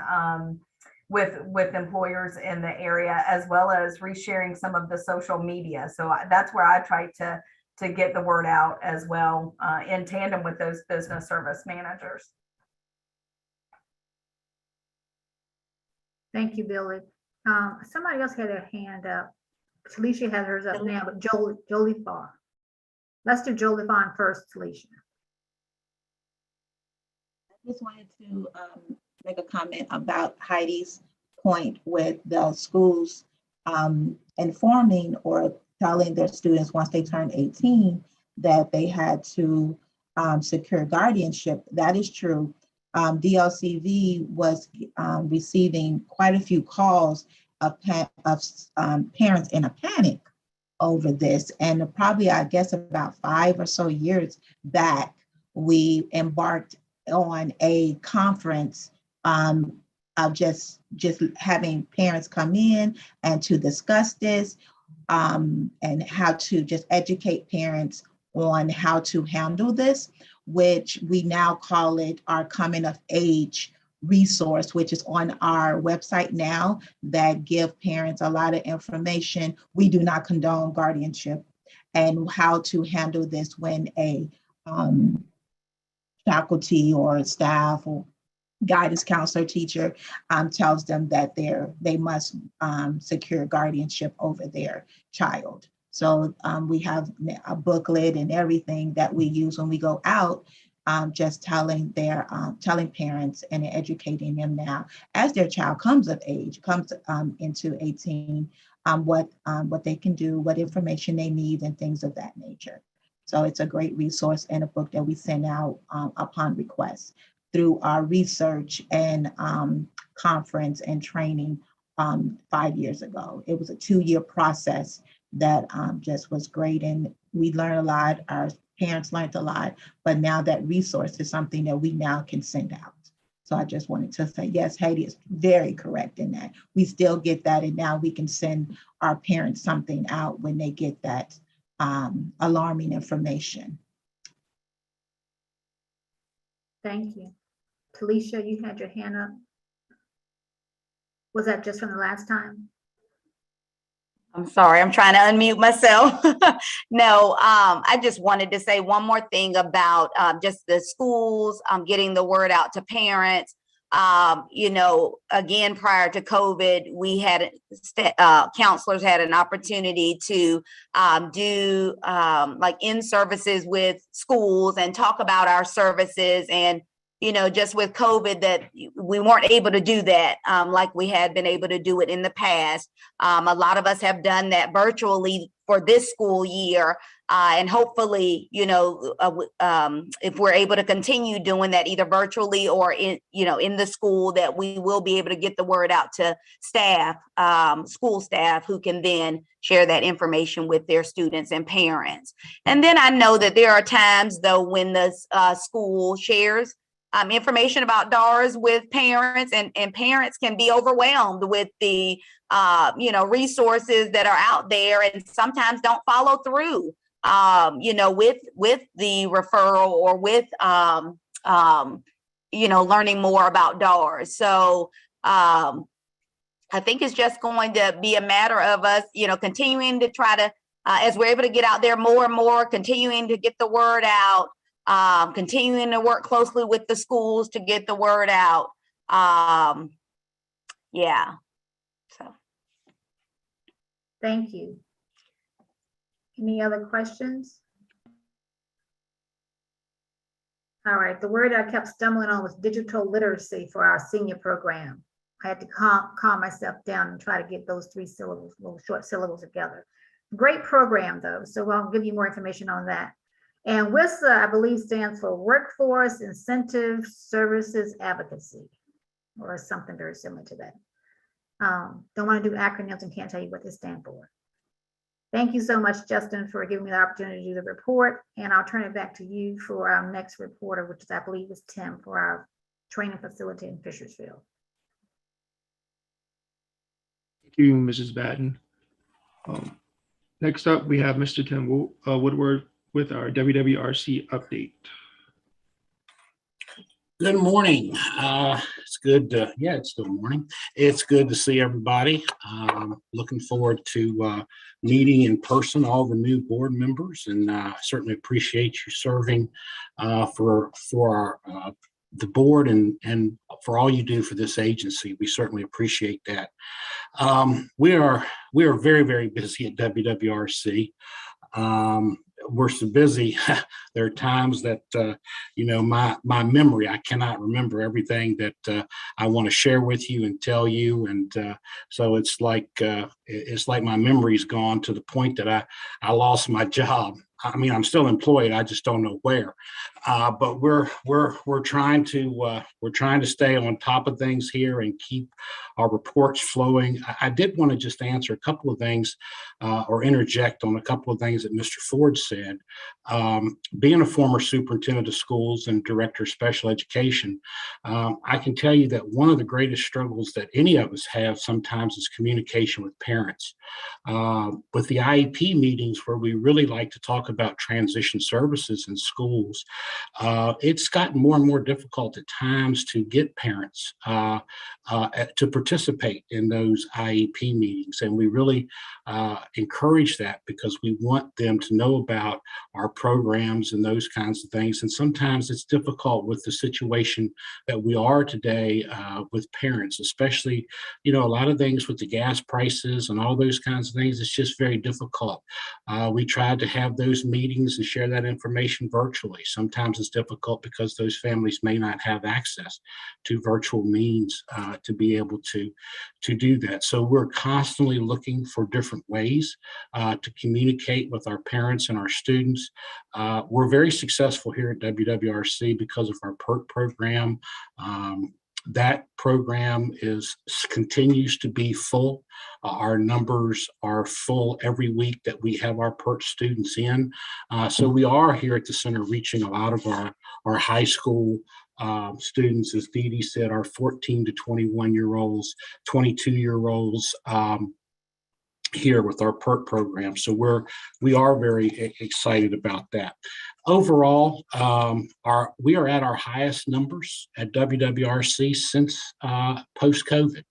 J: with employers in the area, as well as resharing some of the social media. So that's where I try to get the word out as well, in tandem with those business service managers.
M: Thank you, Billy. Somebody else had their hand up. Talisha has hers up now, but Jolie Fawn. Let's do Jolie Fawn first, Talisha.
O: I just wanted to make a comment about Heidi's point with the schools informing or telling their students once they turn 18 that they had to secure guardianship. That is true. DLCV was receiving quite a few calls of parents in a panic over this. And probably, I guess, about 5 or so years back, we embarked on a conference of just having parents come in and to discuss this and how to just educate parents on how to handle this, which we now call it our coming of age resource, which is on our website now, that give parents a lot of information. We do not condone guardianship, and how to handle this when a faculty or staff or guidance counselor teacher tells them that they must secure guardianship over their child. So we have a booklet and everything that we use when we go out, just telling parents and educating them now as their child comes of age, comes into 18, what they can do, what information they need, and things of that nature. So it's a great resource and a book that we send out upon request through our research and conference and training 5 years ago. It was a 2-year process that just was great, and we learned a lot. Our parents learned a lot, but now that resource is something that we now can send out. So I just wanted to say, yes, Heidi is very correct in that. We still get that, and now we can send our parents something out when they get that alarming information.
M: Thank you. Talisha, you had your hand up. Was that just from the last time?
L: I'm sorry, I'm trying to unmute myself. No, I just wanted to say one more thing about just the schools, getting the word out to parents. You know, again, prior to COVID, we had counselors had an opportunity to do like in-services with schools and talk about our services. And you know, just with COVID, that we weren't able to do that like we had been able to do it in the past. A lot of us have done that virtually for this school year. And hopefully, you know, if we're able to continue doing that either virtually or in, you know, in the school, that we will be able to get the word out to staff, school staff, who can then share that information with their students and parents. And then I know that there are times though when the school shares information about DARS with parents, and parents can be overwhelmed with the you know, resources that are out there, and sometimes don't follow through you know, with the referral or with you know, learning more about DARS. So I think it's just going to be a matter of us, you know, continuing to try to as we're able to get out there more and more, continuing to get the word out, continuing to work closely with the schools to get the word out. Yeah. So.
M: Thank you. Any other questions? All right, the word I kept stumbling on was digital literacy for our senior program. I had to calm myself down and try to get those 3 syllables, little short syllables together. Great program though, so I'll give you more information on that. And WISA, I believe, stands for Workforce Incentive Services Advocacy, or something very similar to that. Don't want to do acronyms and can't tell you what they stand for. Thank you so much, Justin, for giving me the opportunity to do the report. And I'll turn it back to you for our next reporter, which is, I believe, is Tim, for our training facility in Fishersville.
D: Thank you, Mrs. Batten. Next up, we have Mr. Tim Woodward with our WWRC update.
P: Good morning. It's good. Yeah, it's still morning. It's good to see everybody. Looking forward to meeting in person all the new board members, and certainly appreciate you serving for our, the board and for all you do for this agency. We certainly appreciate that. We are very, very busy at WWRC. We're so busy. There are times that, you know, my memory, I cannot remember everything that I want to share with you and tell you. And so it's like my memory's gone to the point that I lost my job. I mean, I'm still employed. I just don't know where. But we're trying to stay on top of things here and keep our reports flowing. I did want to just answer a couple of things or interject on a couple of things that Mr. Ford said. Being a former superintendent of schools and director of special education, I can tell you that one of the greatest struggles that any of us have sometimes is communication with parents. With the IEP meetings, where we really like to talk about transition services in schools, it's gotten more and more difficult at times to get parents to participate in those IEP meetings. And we really encourage that, because we want them to know about our programs and those kinds of things. And sometimes it's difficult with the situation that we are today with parents, especially, you know, a lot of things with the gas prices and all those kinds of things. It's just very difficult. We tried to have those meetings and share that information virtually. Sometimes it's difficult because those families may not have access to virtual means to be able to do that. So we're constantly looking for different ways to communicate with our parents and our students. We're very successful here at WWRC because of our PERT program. That program continues to be full. Our numbers are full every week that we have our PERT students in. So we are here at the center reaching a lot of our high school students, as Dee Dee said, our 14 to 21-year-olds, 22-year-olds here with our PERT program. So we are very excited about that. Overall, we are at our highest numbers at WWRC since post-COVID.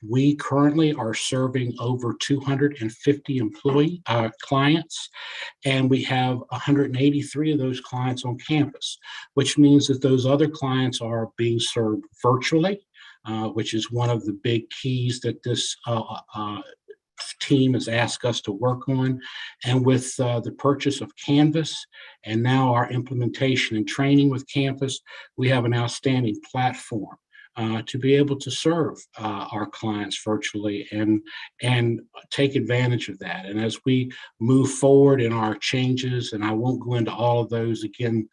P: We currently are serving over 250 employee clients, and we have 183 of those clients on campus, which means that those other clients are being served virtually, which is one of the big keys that this team has asked us to work on. And with the purchase of Canvas and now our implementation and training with Canvas, we have an outstanding platform to be able to serve our clients virtually and take advantage of that. And as we move forward in our changes, and I won't go into all of those again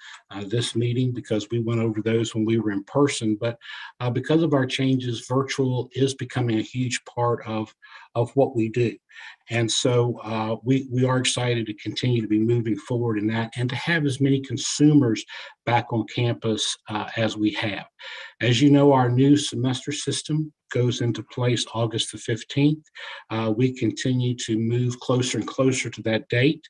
P: this meeting because we went over those when we were in person, but because of our changes, virtual is becoming a huge part of what we do. And so we are excited to continue to be moving forward in that and to have as many consumers back on campus as we have. As you know, our new semester system goes into place August the 15th. We continue to move closer and closer to that date.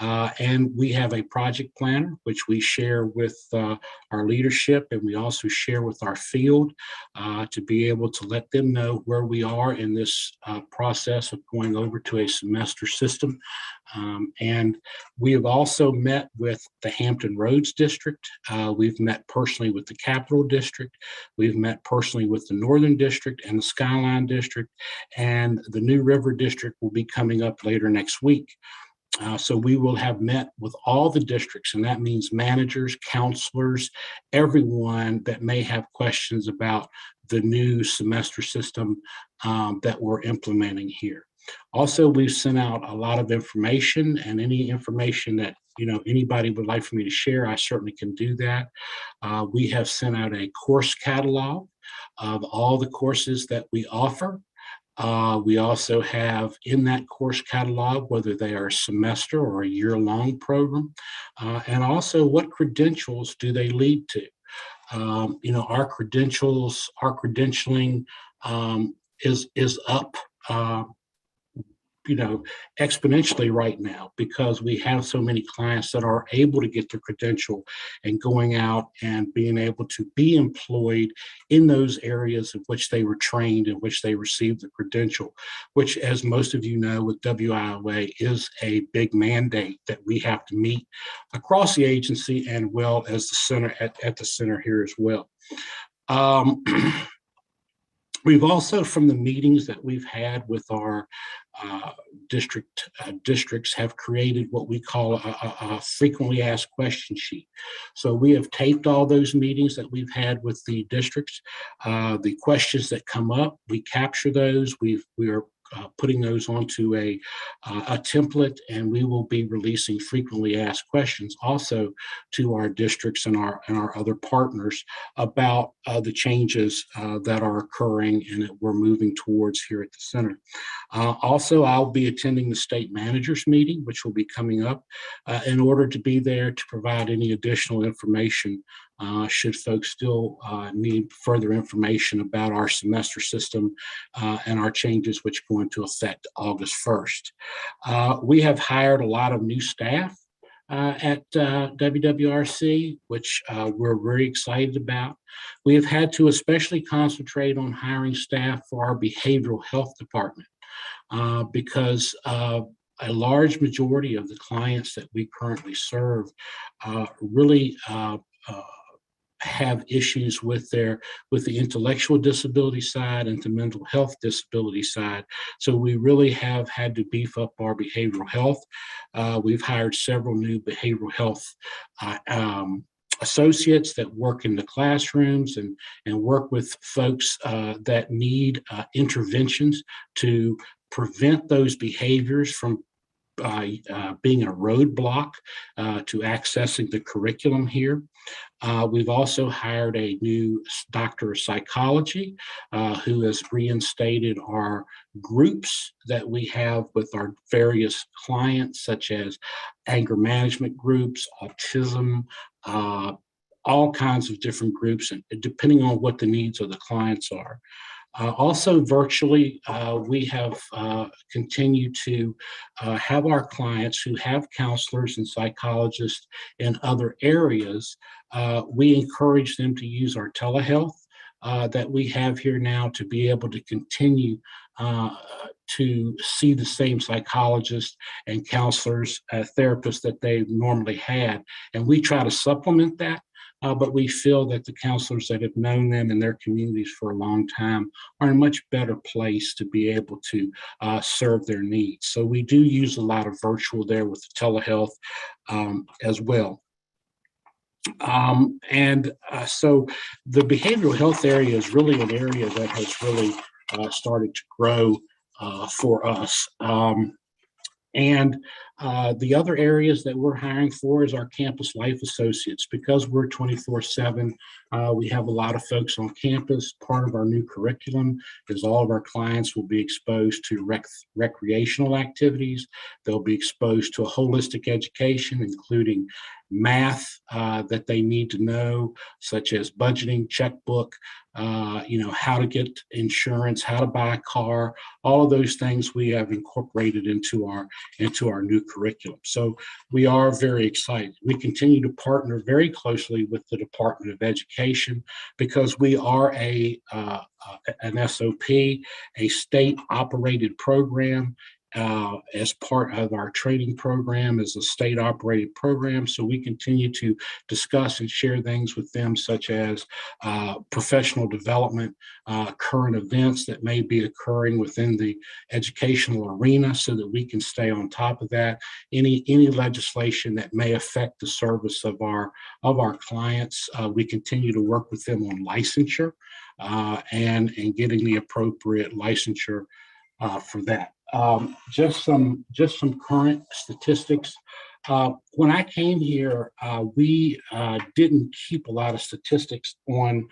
P: And we have a project planner, which we share with our leadership, and we also share with our field to be able to let them know where we are in this process of going over to a semester system. And we have also met with the Hampton Roads District. We've met personally with the Capital District. We've met personally with the Northern District and the Skyline District, and the New River District will be coming up later next week. So we will have met with all the districts, and that means managers, counselors, everyone that may have questions about the new semester system that we're implementing here. Also, we've sent out a lot of information, and any information that anybody would like for me to share, I certainly can do that. We have sent out a course catalog of all the courses that we offer. We also have in that course catalog, whether they are a semester or a year-long program, and also what credentials do they lead to. Our credentials, our credentialing is up exponentially right now because we have so many clients that are able to get their credential and going out and being able to be employed in those areas in which they were trained, in which they received the credential, which, as most of you know, with WIOA is a big mandate that we have to meet across the agency and well as the center at the center here as well. We've also, from the meetings that we've had with our districts, have created what we call a frequently asked question sheet. So we have taped all those meetings that we've had with the districts. The questions that come up, we capture those. We are putting those onto a template, and we will be releasing frequently asked questions also to our districts and our other partners about the changes that are occurring and that we're moving towards here at the center. Also, I'll be attending the state managers meeting, which will be coming up in order to be there to provide any additional information should folks still need further information about our semester system and our changes which go into effect August 1st. We have hired a lot of new staff at WWRC, which we're very excited about. We have had to especially concentrate on hiring staff for our behavioral health department because a large majority of the clients that we currently serve really have issues with the intellectual disability side and the mental health disability side. So we really have had to beef up our behavioral health. We've hired several new behavioral health associates that work in the classrooms and work with folks that need interventions to prevent those behaviors from being a roadblock to accessing the curriculum here. We've also hired a new doctor of psychology who has reinstated our groups that we have with our various clients, such as anger management groups, autism, all kinds of different groups, and depending on what the needs of the clients are. Also virtually, we have continued to have our clients who have counselors and psychologists in other areas. We encourage them to use our telehealth that we have here now to be able to continue to see the same psychologists and counselors, therapists that they normally had. And we try to supplement that, but we feel that the counselors that have known them in their communities for a long time are in a much better place to be able to serve their needs. So we do use a lot of virtual there with the telehealth as well. So the behavioral health area is really an area that has really started to grow for us. The other areas that we're hiring for is our campus life associates. Because we're 24/7, we have a lot of folks on campus. Part of our new curriculum is all of our clients will be exposed to recreational activities. They'll be exposed to a holistic education, including math that they need to know, such as budgeting, checkbook, how to get insurance, how to buy a car. All of those things we have incorporated into our new curriculum. So we are very excited. We continue to partner very closely with the Department of Education because we are an SOP, a state-operated program. As part of our training program is a state-operated program. So we continue to discuss and share things with them, such as professional development, current events that may be occurring within the educational arena so that we can stay on top of that. Any legislation that may affect the service of our clients, we continue to work with them on licensure and getting the appropriate licensure for that. Just some current statistics. When I came here, we didn't keep a lot of statistics on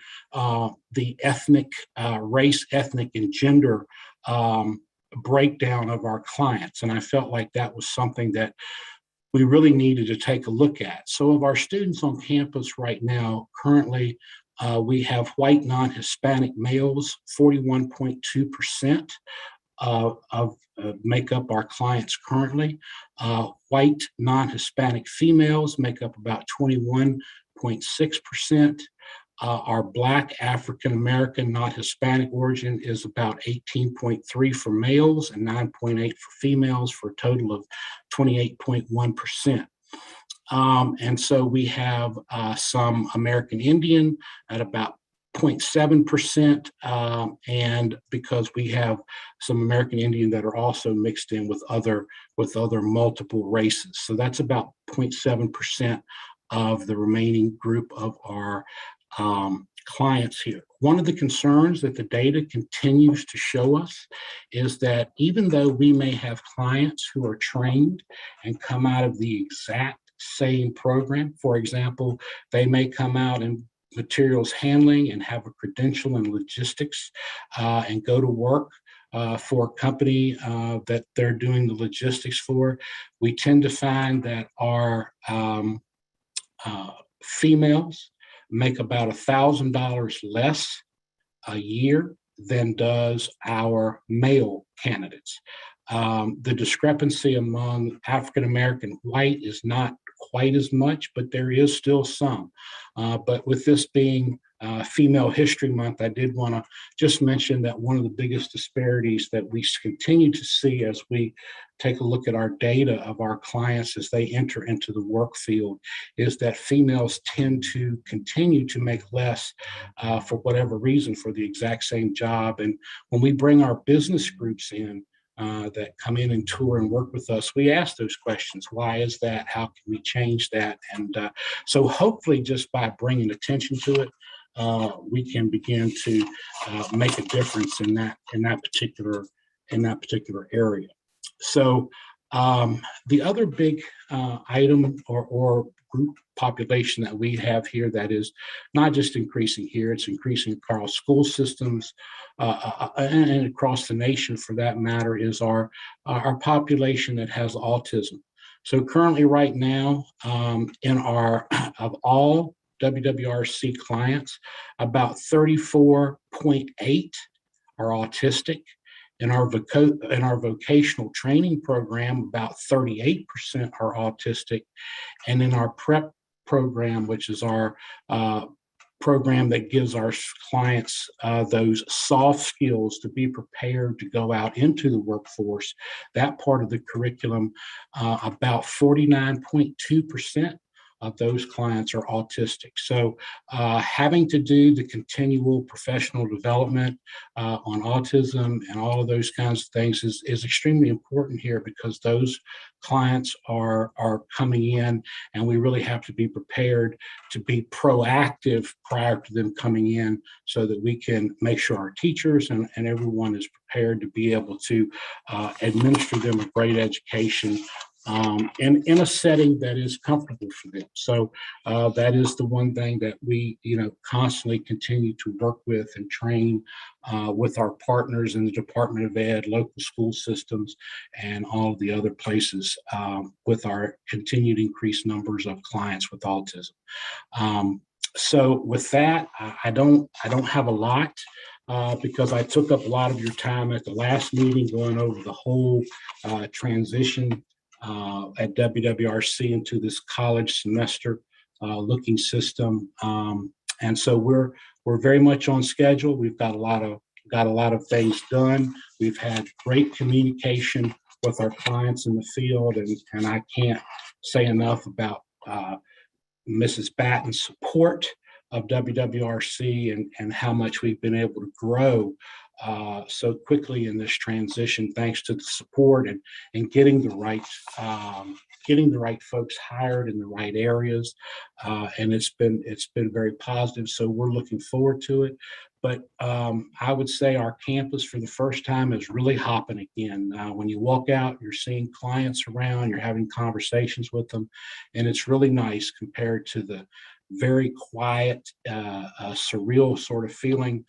P: the ethnic, race, ethnic, and gender breakdown of our clients. And I felt like that was something that we really needed to take a look at. So of our students on campus right now, currently, we have white non-Hispanic males, 41.2%. Make up our clients currently. White non-Hispanic females make up about 21.6%. Our Black African-American, not Hispanic origin is about 18.3% for males and 9.8% for females, for a total of 28.1%. And so we have some American Indian at about 0.7%, and because we have some American Indian that are also mixed in with other multiple races. So that's about 0.7% of the remaining group of our clients here. One of the concerns that the data continues to show us is that even though we may have clients who are trained and come out of the exact same program, for example, they may come out in materials handling and have a credential in logistics and go to work for a company that they're doing the logistics for. We tend to find that our females make about $1,000 less a year than does our male candidates. The discrepancy among African American white is not quite as much, but there is still some. But with this being Female History Month, I did want to just mention that one of the biggest disparities that we continue to see as we take a look at our data of our clients as they enter into the work field is that females tend to continue to make less for whatever reason for the exact same job. And when we bring our business groups in, that come in and tour and work with us, we ask those questions. Why is that? How can we change that? And so hopefully just by bringing attention to it, we can begin to make a difference in that particular area. So the other big item or group population that we have here that is not just increasing here, it's increasing across school systems and across the nation for that matter, is our population that has autism. So currently right now in our of all WWRC clients, about 34.8 are autistic. In our vocational training program, about 38% are autistic. And in our PrEP program, which is our program that gives our clients those soft skills to be prepared to go out into the workforce. That part of the curriculum, about 49.2% of those clients are autistic. So having to do the continual professional development on autism and all of those kinds of things is extremely important here, because those clients are coming in, and we really have to be prepared to be proactive prior to them coming in, so that we can make sure our teachers and everyone is prepared to be able to administer them a great education and in a setting that is comfortable for them. So that is the one thing that we, constantly continue to work with and train with our partners in the Department of Ed, local school systems, and all of the other places with our continued increased numbers of clients with autism. So with that, I don't have a lot. Because I took up a lot of your time at the last meeting going over the whole transition at WWRC into this college semester looking system, and so we're very much on schedule. We've got a lot of things done. We've had great communication with our clients in the field, and I can't say enough about Mrs. Batten's support of WWRC and how much we've been able to grow so quickly in this transition, thanks to the support and getting the right folks hired in the right areas, and it's been very positive. So we're looking forward to it. But I would say our campus for the first time is really hopping again. When you walk out, you're seeing clients around, you're having conversations with them, and it's really nice compared to the very quiet, surreal sort of feeling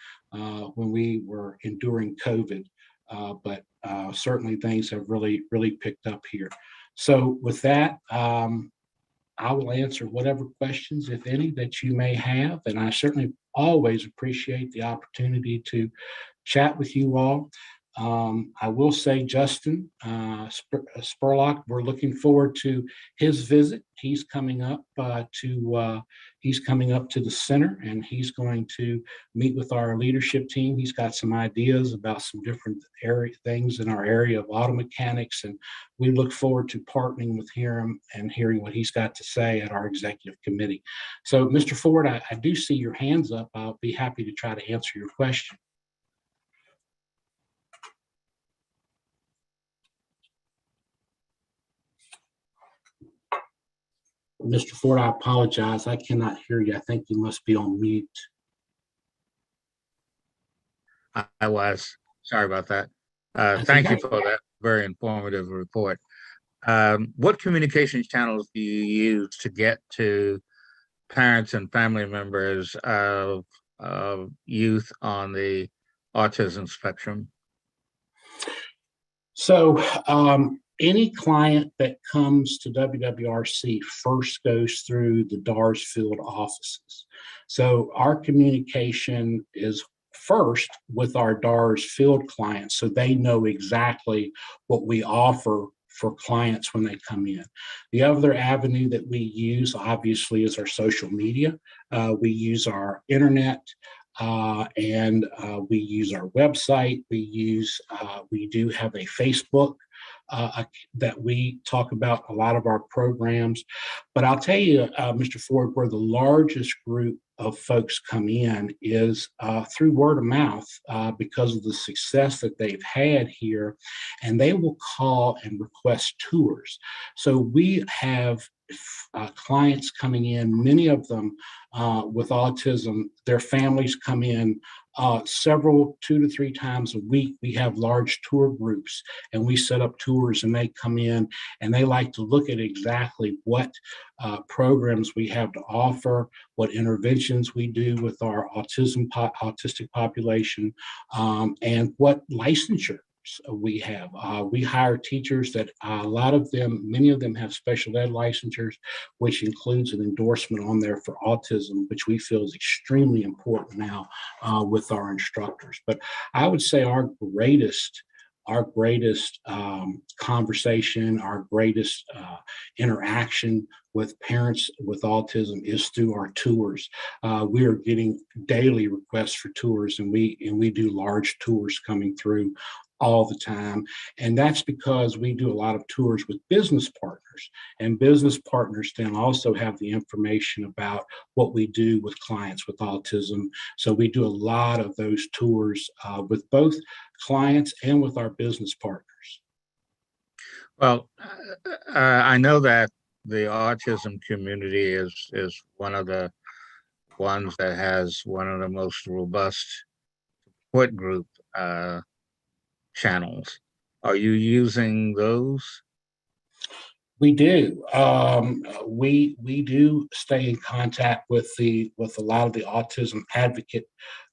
P: when we were enduring COVID. But certainly things have really picked up here. So with that, I will answer whatever questions, if any, that you may have. And I certainly always appreciate the opportunity to chat with you all. I will say, Justin Spurlock, we're looking forward to his visit. He's coming up to the center, and he's going to meet with our leadership team. He's got some ideas about some different things in our area of auto mechanics, and we look forward to partnering with him and hearing what he's got to say at our executive committee. So, Mr. Ford, I do see your hands up. I'll be happy to try to answer your question. Mr. Ford, I apologize. I cannot hear you. I think you must be on mute.
N: I was. Sorry about that. Thank you for that very informative report. What communications channels do you use to get to parents and family members of youth on the autism spectrum?
P: So any client that comes to WWRC first goes through the Drs field offices. So our communication is first with our Drs field clients, so they know exactly what we offer for clients when they come in. The other avenue that we use, obviously, is our social media. We use our internet, and we use our website. We do have a Facebook that we talk about a lot of our programs. But I'll tell you, Mr. Ford, where the largest group of folks come in is through word of mouth because of the success that they've had here, and they will call and request tours. So we have clients coming in, many of them with autism. Their families come in several, 2 to 3 times a week. We have large tour groups, and we set up tours, and they come in and they like to look at exactly what programs we have to offer, what interventions we do with our autistic population, and what licensure we have. We hire teachers that many of them have special ed licensures, which includes an endorsement on there for autism, which we feel is extremely important now with our instructors. But I would say our greatest our greatest conversation, our greatest interaction with parents with autism is through our tours. We are getting daily requests for tours, and we do large tours coming through all the time. And that's because we do a lot of tours with business partners, and business partners then also have the information about what we do with clients with autism. So we do a lot of those tours with both clients and with our business partners.
N: Well, I know that the autism community is one of the ones that has one of the most robust support group channels. Are you using those?
P: We do. We do stay in contact with a lot of the autism advocate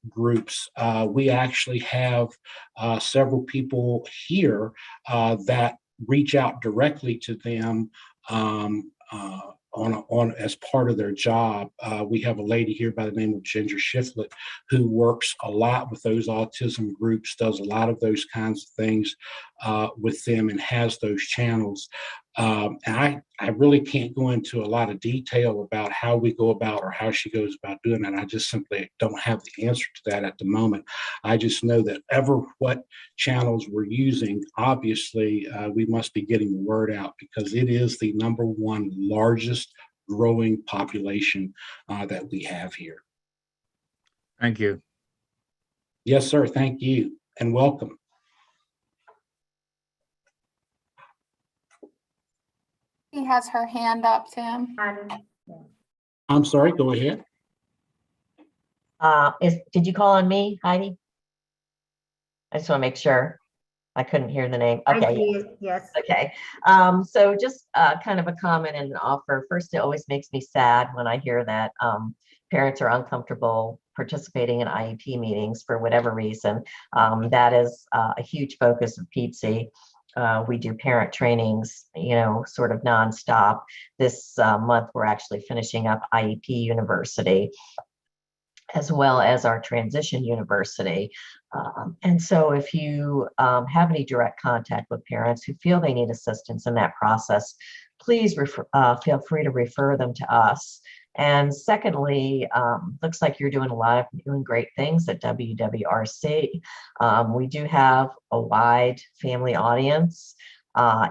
P: groups. We actually have several people here that reach out directly to them on as part of their job. We have a lady here by the name of Ginger Shiflett who works a lot with those autism groups, does a lot of those kinds of things with them, and has those channels. And I really can't go into a lot of detail about how we go about or how she goes about doing that. I just simply don't have the answer to that at the moment. I just know that what channels we're using, obviously we must be getting the word out, because it is the #1 largest growing population that we have here.
N: Thank you.
P: Yes, sir. Thank you and welcome.
B: He has her hand up, Tim.
P: I'm sorry, go ahead.
K: Did you call on me, Heidi? I just want to make sure. I couldn't hear the name.
M: I
K: Okay.
M: did, yes.
K: Okay. So just kind of a comment and an offer. First, it always makes me sad when I hear that parents are uncomfortable participating in IEP meetings for whatever reason. That is a huge focus of PEPC. We do parent trainings, sort of nonstop. This month, we're actually finishing up IEP University, as well as our Transition University. And so if you have any direct contact with parents who feel they need assistance in that process, please feel free to refer them to us. And secondly, looks like you're doing great things at WWRC. We do have a wide family audience.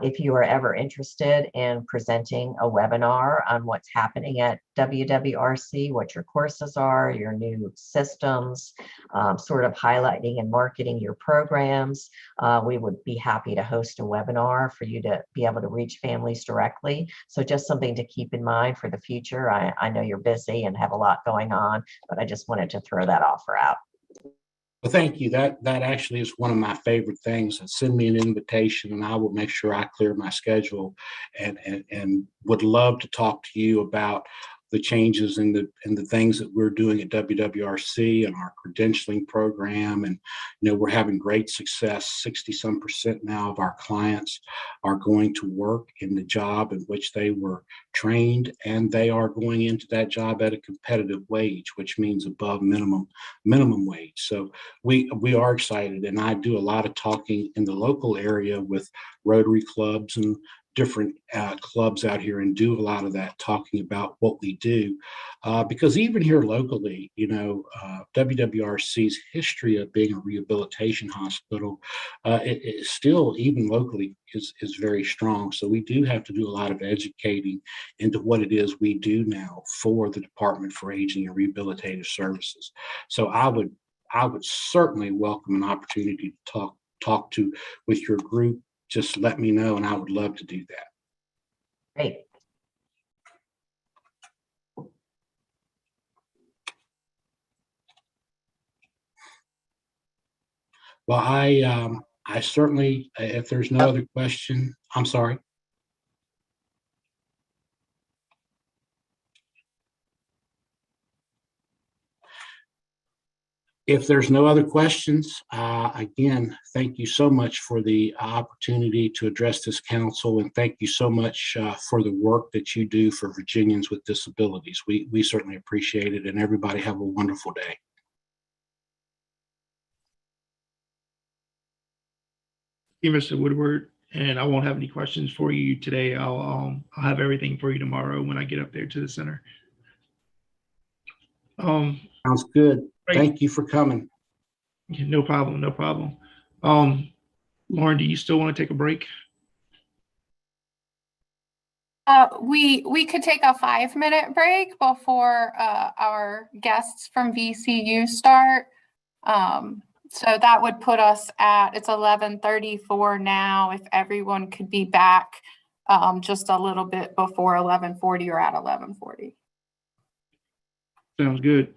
K: If you are ever interested in presenting a webinar on what's happening at WWRC, what your courses are, your new systems, sort of highlighting and marketing your programs, we would be happy to host a webinar for you to be able to reach families directly. So just something to keep in mind for the future. I know you're busy and have a lot going on, but I just wanted to throw that offer out.
P: Well, thank you. That actually is one of my favorite things. Send me an invitation and I will make sure I clear my schedule, and would love to talk to you about the changes and the things that we're doing at WWRC and our credentialing program. And, we're having great success. 60% now of our clients are going to work in the job in which they were trained, and they are going into that job at a competitive wage, which means above minimum wage. So we are excited, and I do a lot of talking in the local area with Rotary clubs and different clubs out here, and do a lot of that talking about what we do, because even here locally, WWRC's history of being a rehabilitation hospital, it still, even locally, is very strong. So we do have to do a lot of educating into what it is we do now for the Department for Aging and Rehabilitative Services. So I would certainly welcome an opportunity to talk to with your group. Just let me know, and I would love to do that.
K: Great.
P: Well, I certainly, if there's no other question, I'm sorry. If there's no other questions, again, thank you so much for the opportunity to address this council, and thank you so much for the work that you do for Virginians with disabilities. We certainly appreciate it, and everybody have a wonderful day.
D: you, Mr. Woodward, and I won't have any questions for you today. I'll have everything for you tomorrow when I get up there to the center.
P: Sounds good.
D: Right.
P: Thank you for coming.
D: Yeah, no problem, no problem. Lauren, do you still want to take a break?
B: We could take a 5-minute break before our guests from VCU start. So that would put us at, it's 11:34 now. If everyone could be back just a little bit before 11:40 or at 11:40.
D: Sounds good.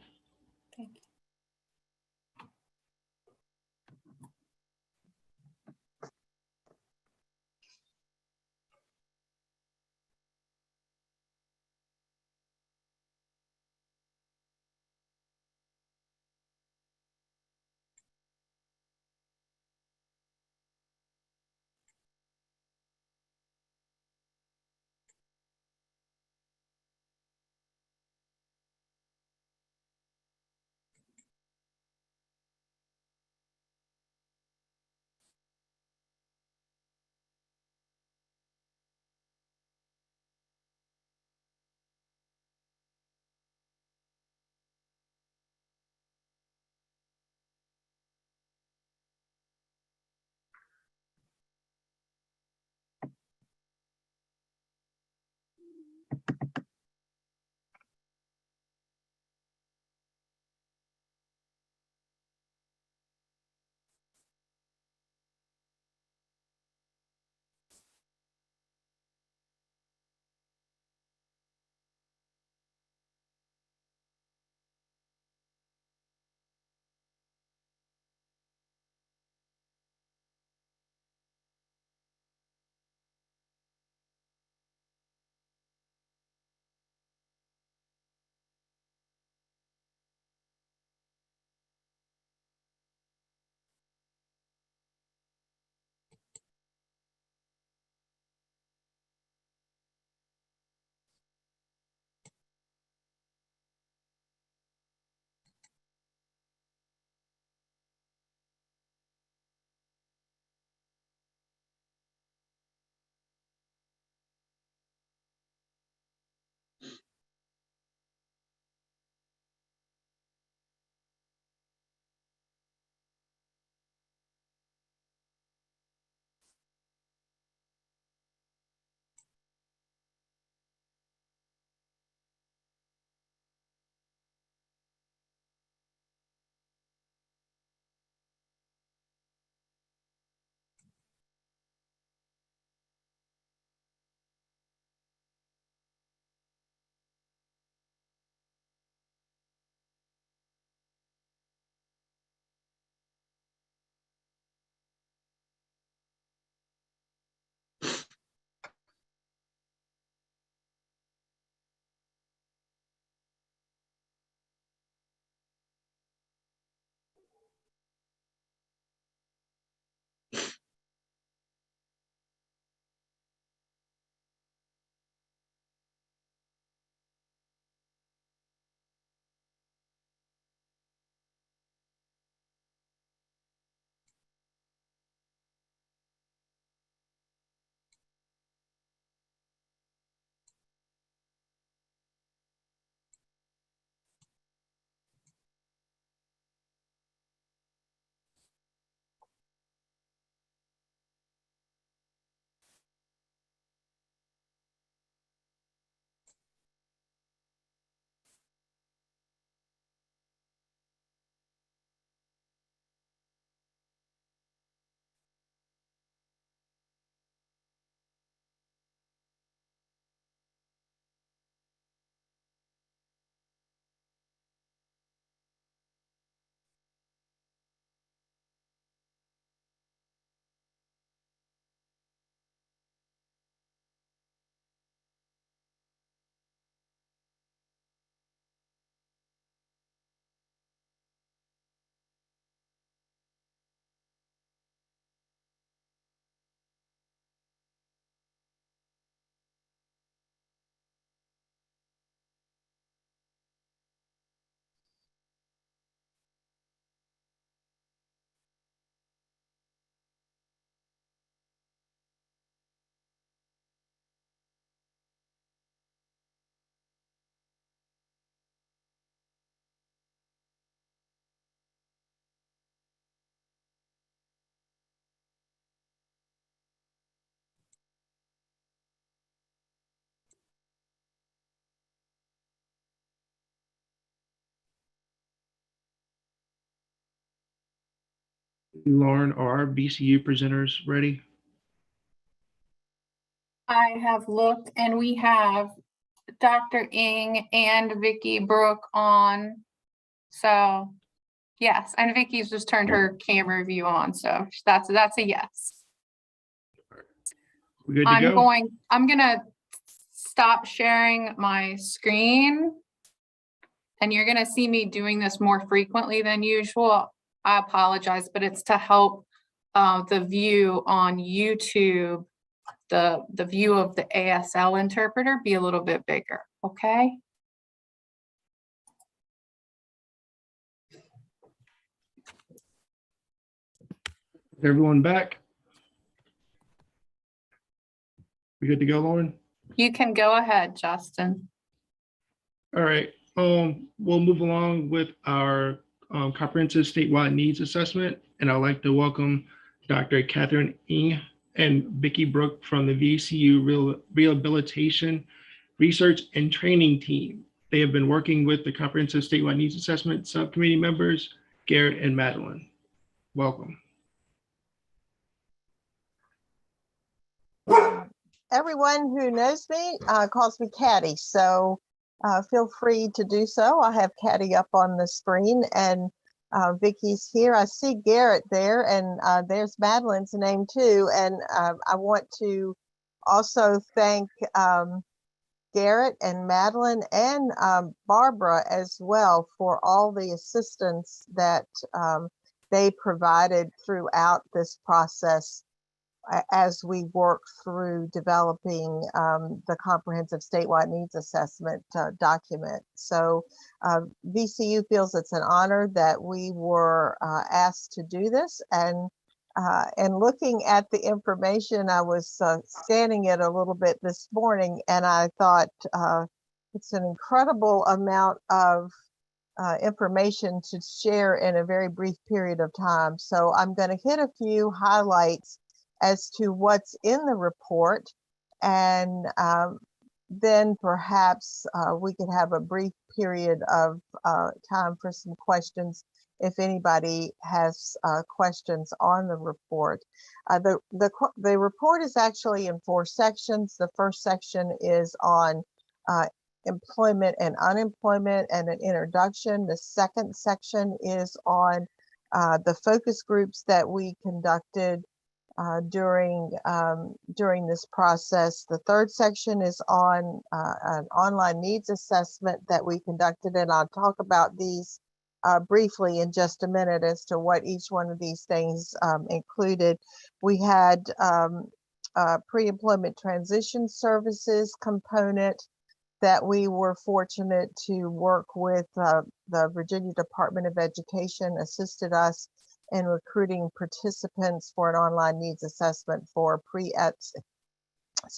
D: Lauren, are our VCU presenters ready?
B: I have looked and we have Dr. Ng and Vicky Brooke on. So yes, and Vicky's just turned her camera view on. So that's a yes.
D: We good to go?
B: I'm gonna stop sharing my screen. And you're gonna see me doing this more frequently than usual. I apologize, but it's to help the view on YouTube, the view of the ASL interpreter be a little bit bigger, okay?
D: Is everyone back? We good to go, Lauren?
B: You can go ahead, Justin.
D: All right. We'll move along with our comprehensive statewide needs assessment, and I'd like to welcome Dr. Catherine Ng and Vicky Brooke from the VCU Rehabilitation Research and Training Team. They have been working with the comprehensive statewide needs assessment subcommittee members, Garrett and Madeline. Welcome.
Q: Everyone who knows me calls me Caddy, so feel free to do so. I have Caddy up on the screen, and Vicky's here. I see Garrett there, and there's Madeline's name too. And I want to also thank Garrett and Madeline and Barbara as well for all the assistance that they provided throughout this process as we work through developing the comprehensive statewide needs assessment document. So VCU feels it's an honor that we were asked to do this, and looking at the information, I was scanning it a little bit this morning, and I thought it's an incredible amount of information to share in a very brief period of time. So I'm going to hit a few highlights as to what's in the report, and then perhaps we could have a brief period of time for some questions if anybody has questions on the report. The report is actually in 4 sections. The first section is on employment and unemployment and an introduction. The second section is on the focus groups that we conducted during this process. The third section is on an online needs assessment that we conducted, and I'll talk about these briefly in just a minute as to what each one of these things included. We had pre-employment transition services component that we were fortunate to work with. The Virginia Department of Education assisted us in recruiting participants for an online needs assessment for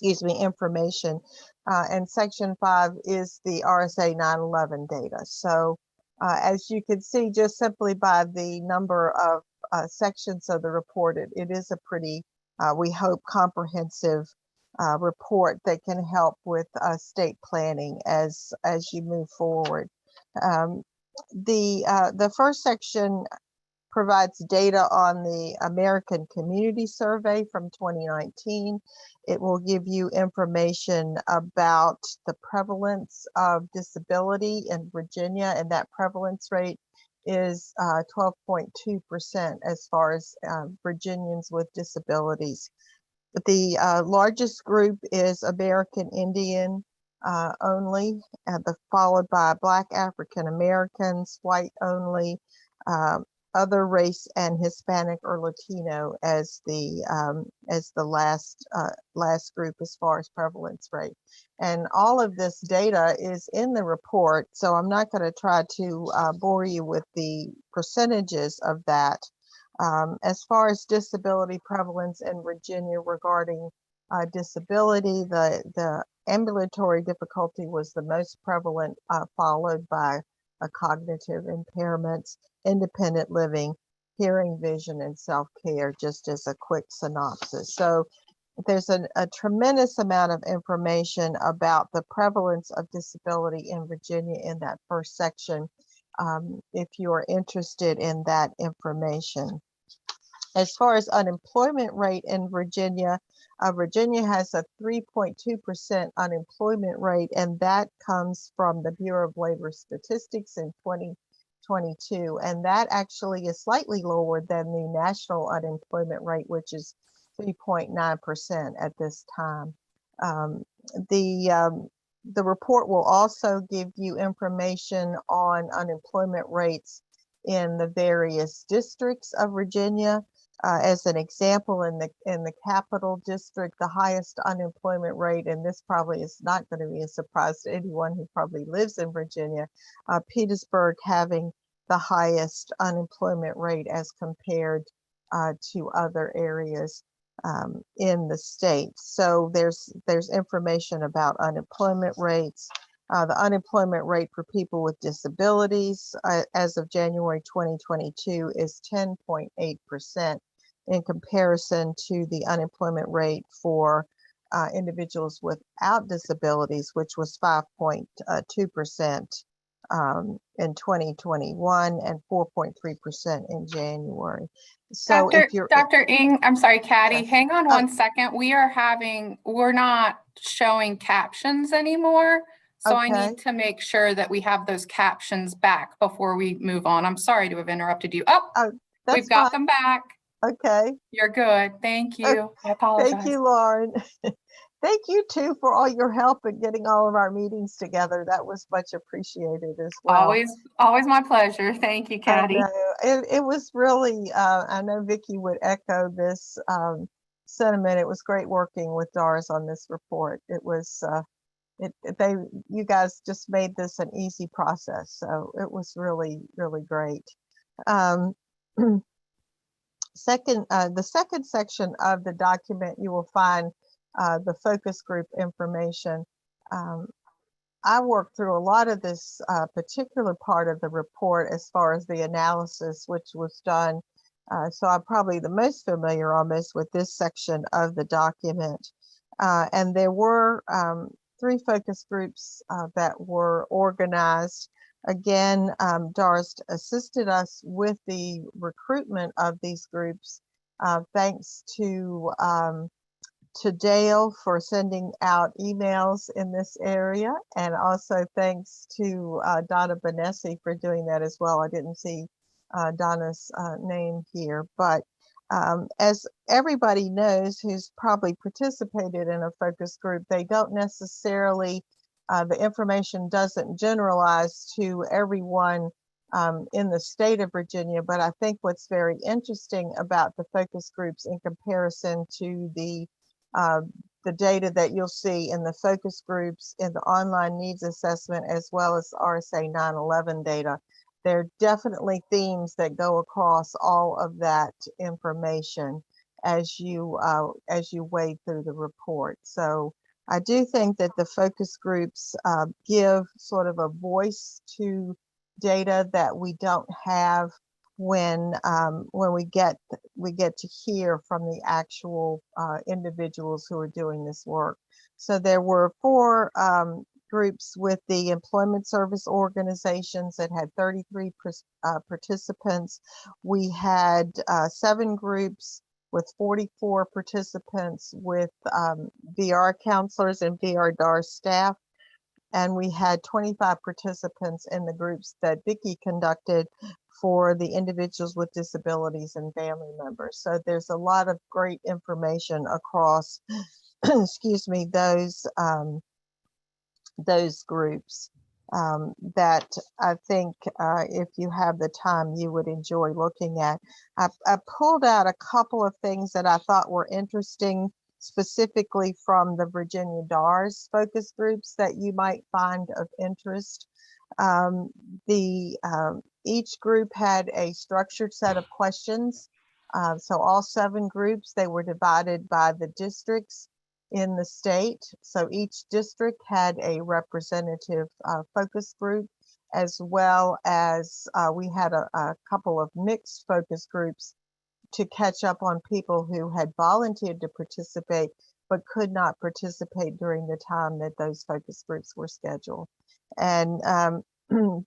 Q: information. And section 5 is the RSA 911 data. So as you can see, just simply by the number of sections of the report, it is a pretty, we hope, comprehensive report that can help with state planning as you move forward. The first section provides data on the American Community Survey from 2019. It will give you information about the prevalence of disability in Virginia, and that prevalence rate is 12.2% as far as Virginians with disabilities. The largest group is American Indian only, followed by Black African Americans, white only, other race, and Hispanic or Latino as the last group as far as prevalence rate. And all of this data is in the report, so I'm not going to try to bore you with the percentages of that. As far as disability prevalence in Virginia regarding disability, the ambulatory difficulty was the most prevalent, followed by cognitive impairments, independent living, hearing, vision, and self-care, just as a quick synopsis. So there's a tremendous amount of information about the prevalence of disability in Virginia in that first section, if you are interested in that information. As far as unemployment rate in Virginia, Virginia has a 3.2% unemployment rate, and that comes from the Bureau of Labor Statistics in 2022. And that actually is slightly lower than the national unemployment rate, which is 3.9% at this time. The report will also give you information on unemployment rates in the various districts of Virginia. As an example, in the Capital District, the highest unemployment rate, and this probably is not going to be a surprise to anyone who probably lives in Virginia, Petersburg having the highest unemployment rate as compared to other areas in the state. So there's information about unemployment rates. The unemployment rate for people with disabilities as of January 2022 is 10.8% in comparison to the unemployment rate for individuals without disabilities, which was 5.2% in 2021 and 4.3% in January. So if you're
B: Dr. Ng, I'm sorry, Caddy,
Q: Yes.
B: hang on one second. We're not showing captions anymore. So I
Q: Okay.
B: need to make sure that we have those captions back before we move on. I'm sorry to have interrupted you. Oh,
Q: that's
B: we've got
Q: fine.
B: them back.
Q: Okay.
B: You're good. Thank you. I apologize.
Q: Thank you, Lauren. Thank you too for all your help in getting all of our meetings together. That was much appreciated as well.
B: Always my pleasure. Thank you, Caddy.
Q: It was really, I know Vicki would echo this sentiment. It was great working with Doris on this report. It was, you guys just made this an easy process. So it was really, really great. The second section of the document, you will find the focus group information. I worked through a lot of this particular part of the report as far as the analysis, which was done. So I'm probably the most familiar almost with this section of the document. And there were 3 focus groups that were organized. Again, Doris assisted us with the recruitment of these groups. Thanks to Dale for sending out emails in this area, and also thanks to Donna Benessi for doing that as well. I didn't see Donna's name here, but as everybody knows who's probably participated in a focus group, they don't necessarily, the information doesn't generalize to everyone in the state of Virginia, but I think what's very interesting about the focus groups in comparison to the data that you'll see in the focus groups in the online needs assessment, as well as RSA 911 data, there are definitely themes that go across all of that information as you wade through the report. So I do think that the focus groups give sort of a voice to data that we don't have when we get to hear from the actual individuals who are doing this work. So there were 4 groups with the employment service organizations that had 33 participants. We had 7 groups with 44 participants with VR counselors and VR DARS staff. And we had 25 participants in the groups that Vicki conducted for the individuals with disabilities and family members. So there's a lot of great information across, excuse me, those groups that I think if you have the time, you would enjoy looking at. I pulled out a couple of things that I thought were interesting, specifically from the Virginia DARS focus groups that you might find of interest. Each group had a structured set of questions. So all 7 groups, they were divided by the districts in the state. So each district had a representative focus group, as well as we had a couple of mixed focus groups to catch up on people who had volunteered to participate but could not participate during the time that those focus groups were scheduled. And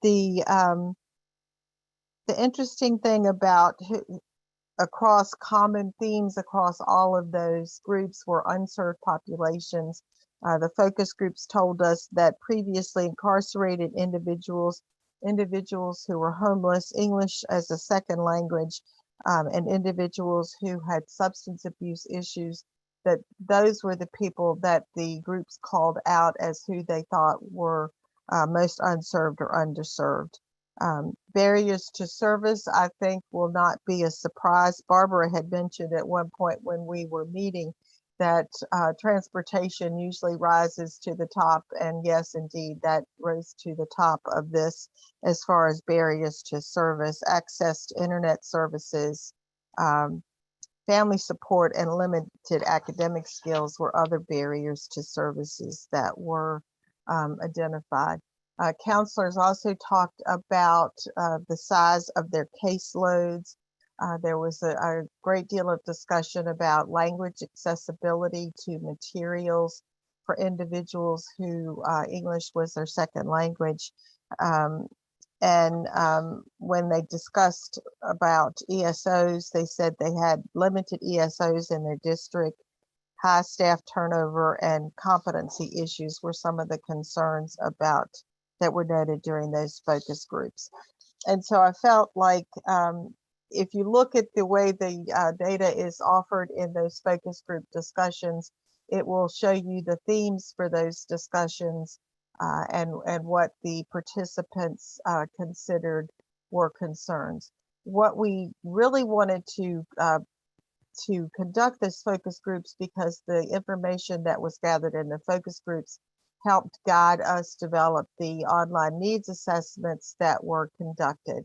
Q: the interesting thing about across common themes across all of those groups were unserved populations. The focus groups told us that previously incarcerated individuals who were homeless, English as a second language, and individuals who had substance abuse issues, that those were the people that the groups called out as who they thought were most unserved or underserved. Barriers to service, I think, will not be a surprise. Barbara had mentioned at one point when we were meeting that transportation usually rises to the top. And yes, indeed, that rose to the top of this as far as barriers to service, access to internet services, family support, and limited academic skills were other barriers to services that were identified. Counselors also talked about the size of their caseloads. There was a great deal of discussion about language accessibility to materials for individuals who English was their second language. When they discussed about ESOs, they said they had limited ESOs in their district. High staff turnover and competency issues were some of the concerns about that were noted during those focus groups. And so I felt like if you look at the way the data is offered in those focus group discussions, it will show you the themes for those discussions and what the participants considered were concerns. What we really wanted to conduct this focus groups, because the information that was gathered in the focus groups helped guide us develop the online needs assessments that were conducted.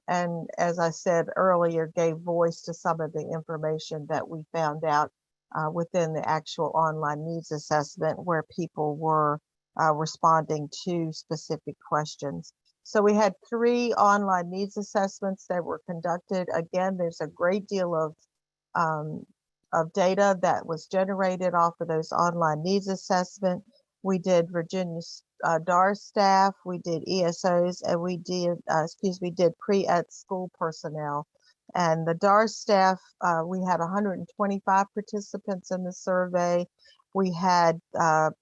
Q: And as I said earlier, gave voice to some of the information that we found out within the actual online needs assessment, where people were responding to specific questions. So we had 3 online needs assessments that were conducted. Again, there's a great deal of data that was generated off of those online needs assessment. We did Virginia's DARS staff, we did ESOs, and we did pre-ed school personnel. And the DARS staff, we had 125 participants in the survey. We had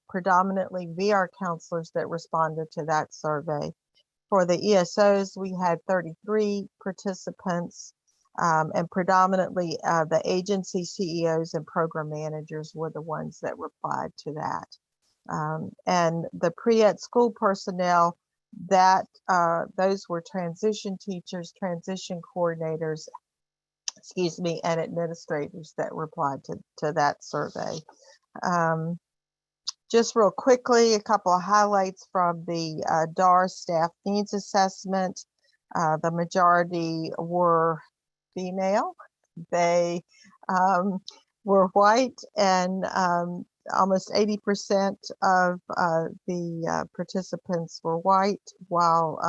Q: predominantly VR counselors that responded to that survey. For the ESOs, we had 33 participants, and predominantly the agency CEOs and program managers were the ones that replied to that. And the pre-ed school personnel, that those were transition teachers, transition coordinators, and administrators that replied to that survey. Just real quickly, a couple of highlights from the DARS staff needs assessment. The majority were female. They were white, and almost 80% of the participants were white, while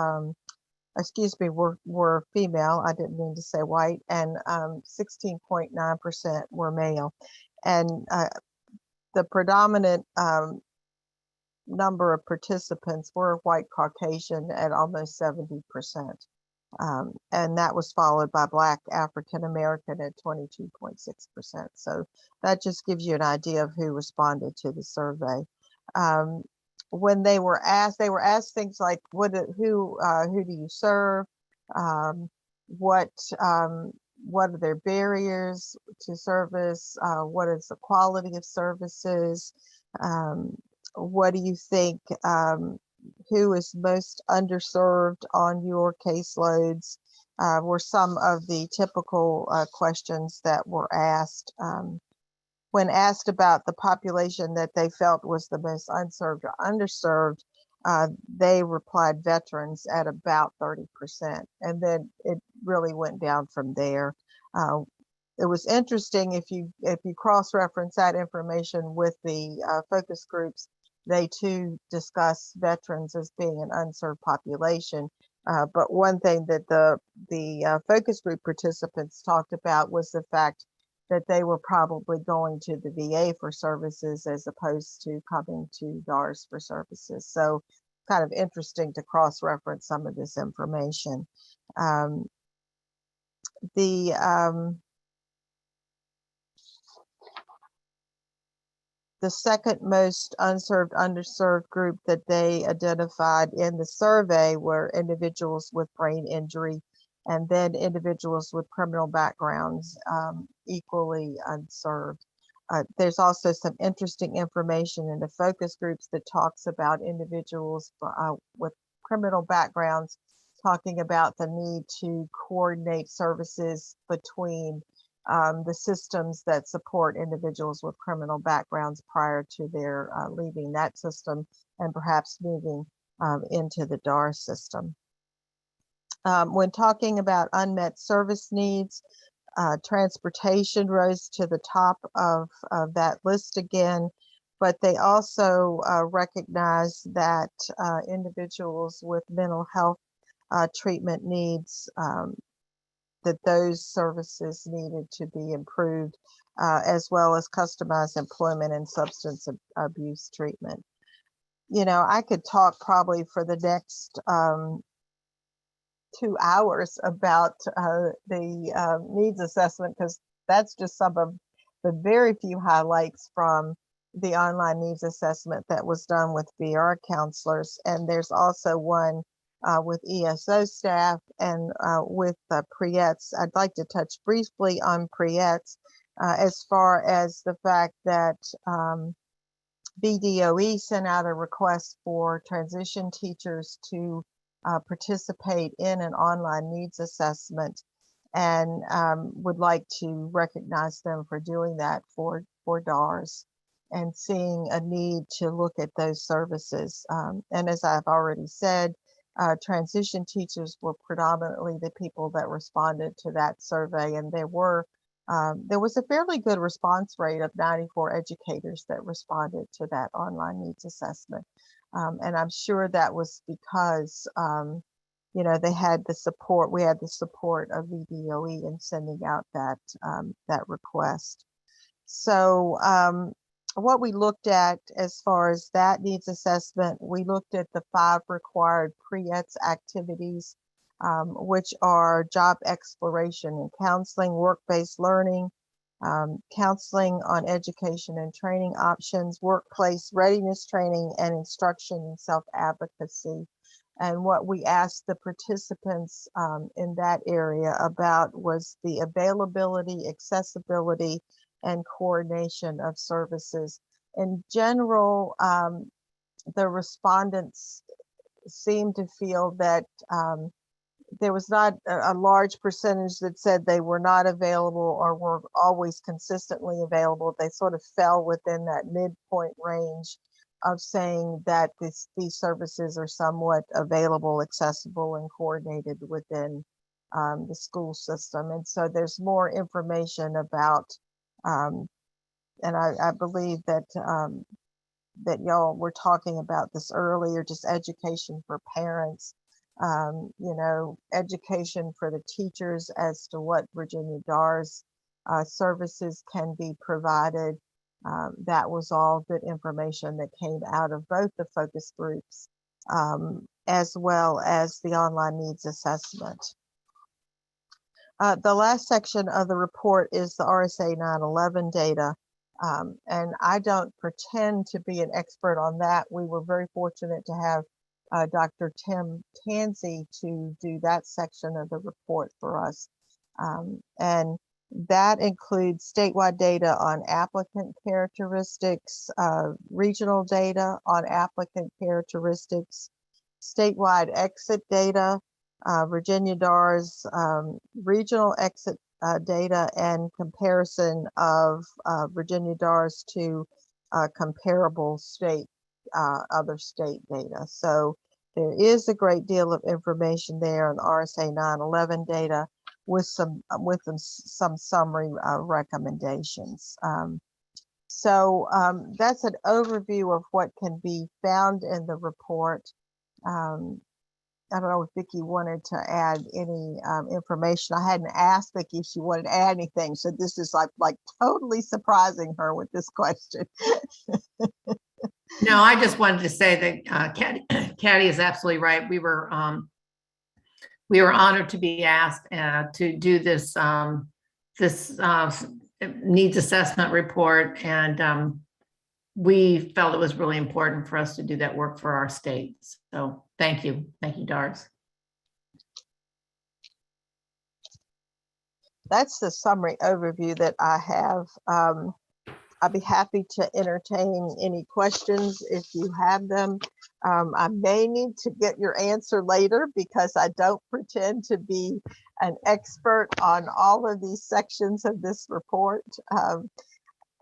Q: were female. I didn't mean to say white, and 16.9% were male. And the predominant number of participants were white Caucasian at almost 70%. And that was followed by Black African American at 22.6%. So that just gives you an idea of who responded to the survey. When they were asked things like, who do you serve? What are their barriers to service? What is the quality of services? What do you think? Who is most underserved on your caseloads? Were some of the typical questions that were asked. When asked about the population that they felt was the most unserved or underserved, they replied veterans at about 30%. And then it really went down from there. It was interesting, if you cross-reference that information with the focus groups, they too discuss veterans as being an unserved population. But one thing that the focus group participants talked about was the fact that they were probably going to the VA for services as opposed to coming to DARS for services. So kind of interesting to cross-reference some of this information. the second most unserved, underserved group that they identified in the survey were individuals with brain injury, and then individuals with criminal backgrounds, equally unserved. There's also some interesting information in the focus groups that talks about individuals with criminal backgrounds, talking about the need to coordinate services between the systems that support individuals with criminal backgrounds prior to their leaving that system and perhaps moving into the DAR system. When talking about unmet service needs, transportation rose to the top of that list again, but they also recognize that individuals with mental health treatment needs, that those services needed to be improved, as well as customized employment and substance abuse treatment. You know, I could talk probably for the next 2 hours about the needs assessment, because that's just some of the very few highlights from the online needs assessment that was done with VR counselors. And there's also one with ESO staff and with PREETs. I'd like to touch briefly on PREETs as far as the fact that BDOE sent out a request for transition teachers to participate in an online needs assessment, and would like to recognize them for doing that for DARS and seeing a need to look at those services. And as I've already said, transition teachers were predominantly the people that responded to that survey, and there was a fairly good response rate of 94 educators that responded to that online needs assessment. And I'm sure that was because, you know, they had the support, we had the support of VDOE in sending out that request. So what we looked at as far as that needs assessment, we looked at the 5 required PREETs activities, which are job exploration and counseling, work-based learning, counseling on education and training options, workplace readiness training, and instruction in self-advocacy. And what we asked the participants in that area about was the availability, accessibility, and coordination of services. In general, the respondents seemed to feel that there was not a large percentage that said they were not available or were always consistently available. They sort of fell within that midpoint range of saying that these services are somewhat available, accessible, and coordinated within the school system. And so there's more information about, and I believe that that y'all were talking about this earlier, just education for parents, you know, education for the teachers as to what Virginia DARS services can be provided. That was all good information that came out of both the focus groups as well as the online needs assessment. The last section of the report is the RSA 911 data. And I don't pretend to be an expert on that. We were very fortunate to have Dr. Tim Tansey to do that section of the report for us. And that includes statewide data on applicant characteristics, regional data on applicant characteristics, statewide exit data, Virginia DARS regional exit data, and comparison of Virginia DARS to comparable state, other state data. So there is a great deal of information there on RSA 911 data with some summary recommendations. So that's an overview of what can be found in the report. I don't know if Vicki wanted to add any information. I hadn't asked Vicki if she wanted to add anything, so this is like totally surprising her with this question.
R: No, I just wanted to say that Caddy is absolutely right. We
I: we were honored to be asked to do this needs assessment report, and we felt it was really important for us to do that work for our states. So thank you, Dars.
Q: That's the summary overview that I have. I'd be happy to entertain any questions if you have them. I may need to get your answer later because I don't pretend to be an expert on all of these sections of this report.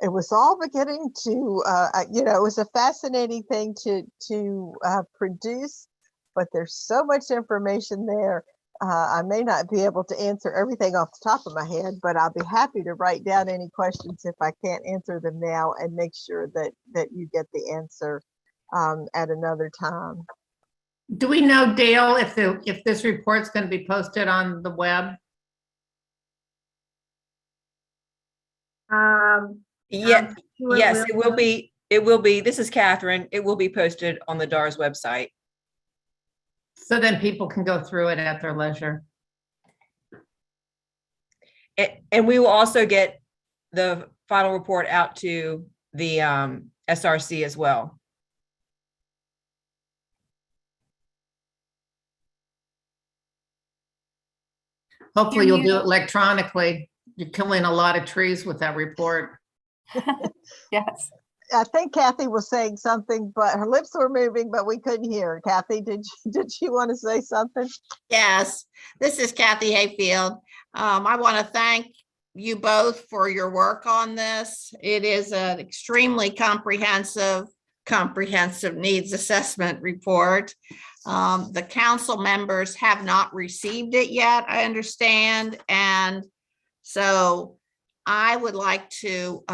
Q: It was all beginning to, it was a fascinating thing to produce, but there's so much information there. I may not be able to answer everything off the top of my head, but I'll be happy to write down any questions if I can't answer them now and make sure that you get the answer at another time.
I: Do we know, Dale, if this report's going to be posted on the web?
A: Yeah,
M: Sure
A: yes, it will be. It will be. This is Catherine. It will be posted on the DARS website.
I: So then people can go through it at their leisure.
A: And we will also get the final report out to the SRC as well.
I: Hopefully you'll do it electronically. You're killing a lot of trees with that report.
B: Yes.
Q: I think Kathy was saying something, but her lips were moving, but we couldn't hear her. Kathy, did you want to say something?
I: Yes, this is Kathy Hayfield. I want to thank you both for your work on this. It is an extremely comprehensive needs assessment report. The council members have not received it yet, I understand. And so I would like to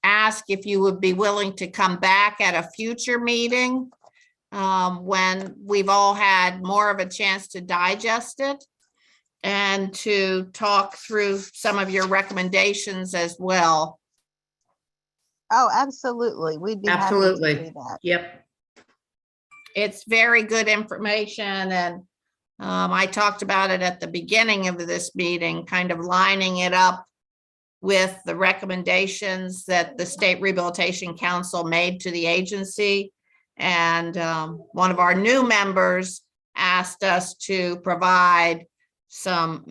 I: ask if you would be willing to come back at a future meeting when we've all had more of a chance to digest it and to talk through some of your recommendations as well.
Q: Oh, absolutely. We'd be happy to do that.
I: Yep. It's very good information, and I talked about it at the beginning of this meeting, kind of lining it up with the recommendations that the State Rehabilitation Council made to the agency. And one of our new members asked us to provide some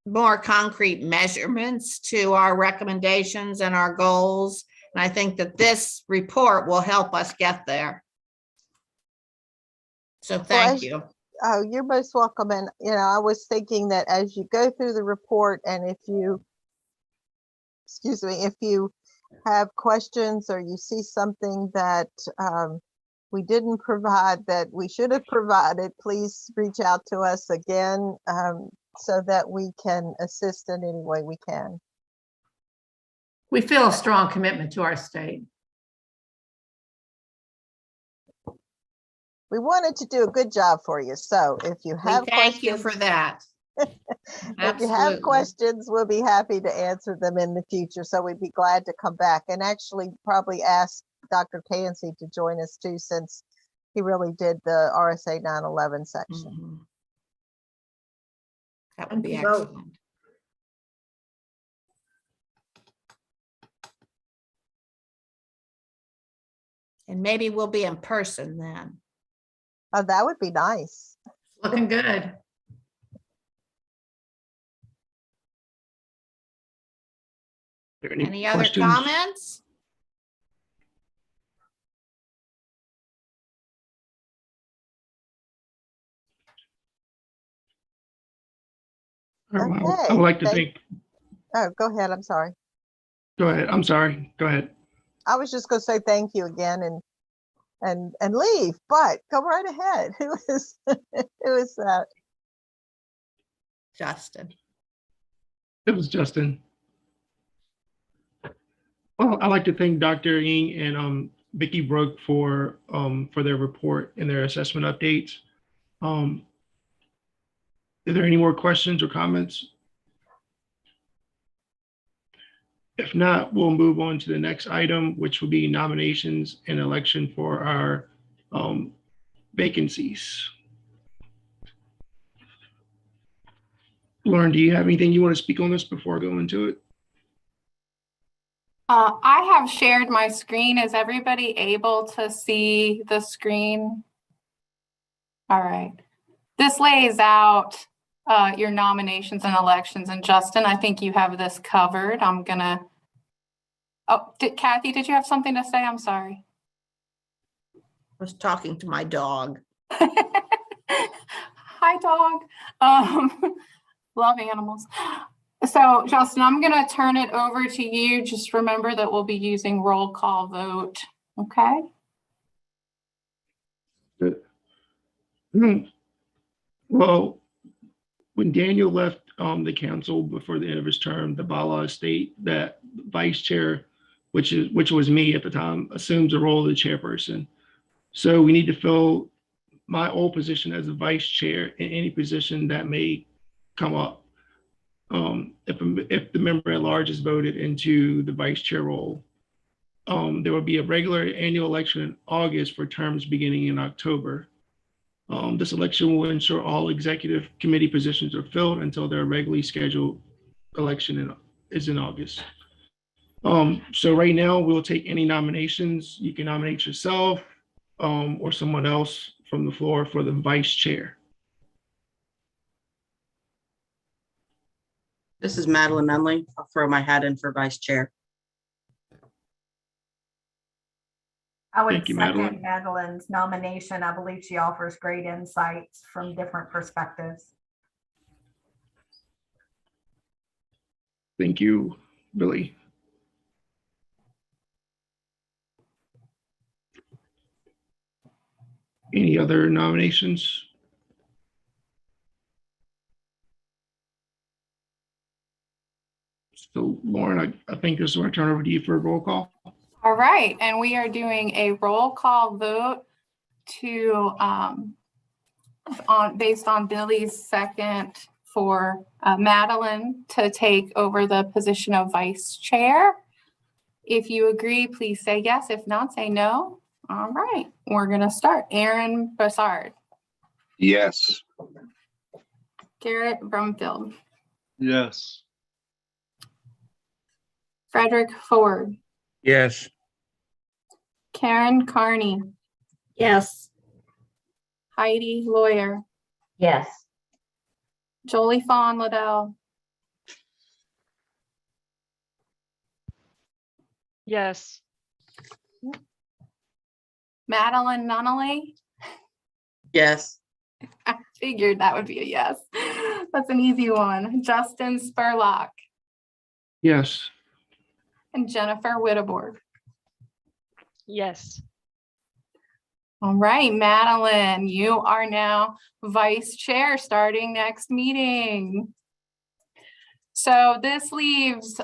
I: more concrete measurements to our recommendations and our goals. And I think that this report will help us get there. So thank you.
Q: Oh, you're most welcome. And, I was thinking that as you go through the report and if you have questions or you see something that we didn't provide that we should have provided, please reach out to us again so that we can assist in any way we can.
I: We feel a strong commitment to our state.
Q: We wanted to do a good job for you. So if you have
I: thank you for that.
Q: If you have questions, we'll be happy to answer them in the future. So we'd be glad to come back and actually probably ask Dr. Tansey to join us too, since he really did the RSA 911 section.
I: Mm-hmm. That would be excellent. And maybe we'll be in person then.
Q: Oh, that would be nice.
I: Looking good. Any other comments?
D: Okay. I would like to thank.
Q: Oh, go ahead. I'm sorry.
D: Go ahead. I'm sorry. Go ahead.
Q: I was just going to say thank you again and leave, but go right ahead. Who is that?
I: Justin.
D: It was Justin. Well, I'd like to thank Dr. Ying and Vicki Brooke for their report and their assessment updates. Are there any more questions or comments? If not, we'll move on to the next item, which will be nominations and election for our vacancies. Lauren, do you have anything you want to speak on this before I go into it?
B: I have shared my screen. Is everybody able to see the screen? All right. This lays out your nominations and elections. And Justin, I think you have this covered. I'm gonna, oh, Kathy, did you have something to say? I'm sorry.
I: I was talking to my dog.
B: Hi, dog. Love animals. So Justin, I'm gonna turn it over to you. Just remember that we'll be using roll call vote, okay?
D: Good. Well, when Daniel left the council before the end of his term, the bylaws state that vice chair, which was me at the time, assumes the role of the chairperson. So we need to fill my old position as a vice chair in any position that may come up. If the member at large is voted into the vice chair role, there will be a regular annual election in August for terms beginning in October. This election will ensure all executive committee positions are filled until their regularly scheduled election is in August. So right now we'll take any nominations. You can nominate yourself or someone else from the floor for the vice chair.
F: This is Madeline Nunley. I'll throw my hat in for vice chair.
J: I would
D: Thank you,
J: second
D: Madeline.
J: Madeline's nomination. I believe she offers great insights from different perspectives.
D: Thank you, Billy. Any other nominations? So Lauren, I think this is where I turn over to you for a roll call.
B: All right, and we are doing a roll call vote to based on Billy's second for Madeline to take over the position of vice chair. If you agree, please say yes. If not, say no. All right, we're gonna start. Aaron Bassard.
E: Yes.
B: Garrett Brumfield.
G: Yes.
B: Frederick Ford.
N: Yes.
B: Karen Carney.
H: Yes.
B: Heidi Lawyer.
K: Yes.
B: Jolie Fawn Liddell.
C: Yes.
B: Madeline Nunnally.
F: Yes.
B: I figured that would be a yes. That's an easy one. Justin Spurlock.
D: Yes.
B: And Jennifer Whitteborg.
C: Yes.
B: All right, Madeline, you are now vice chair starting next meeting. So this leaves,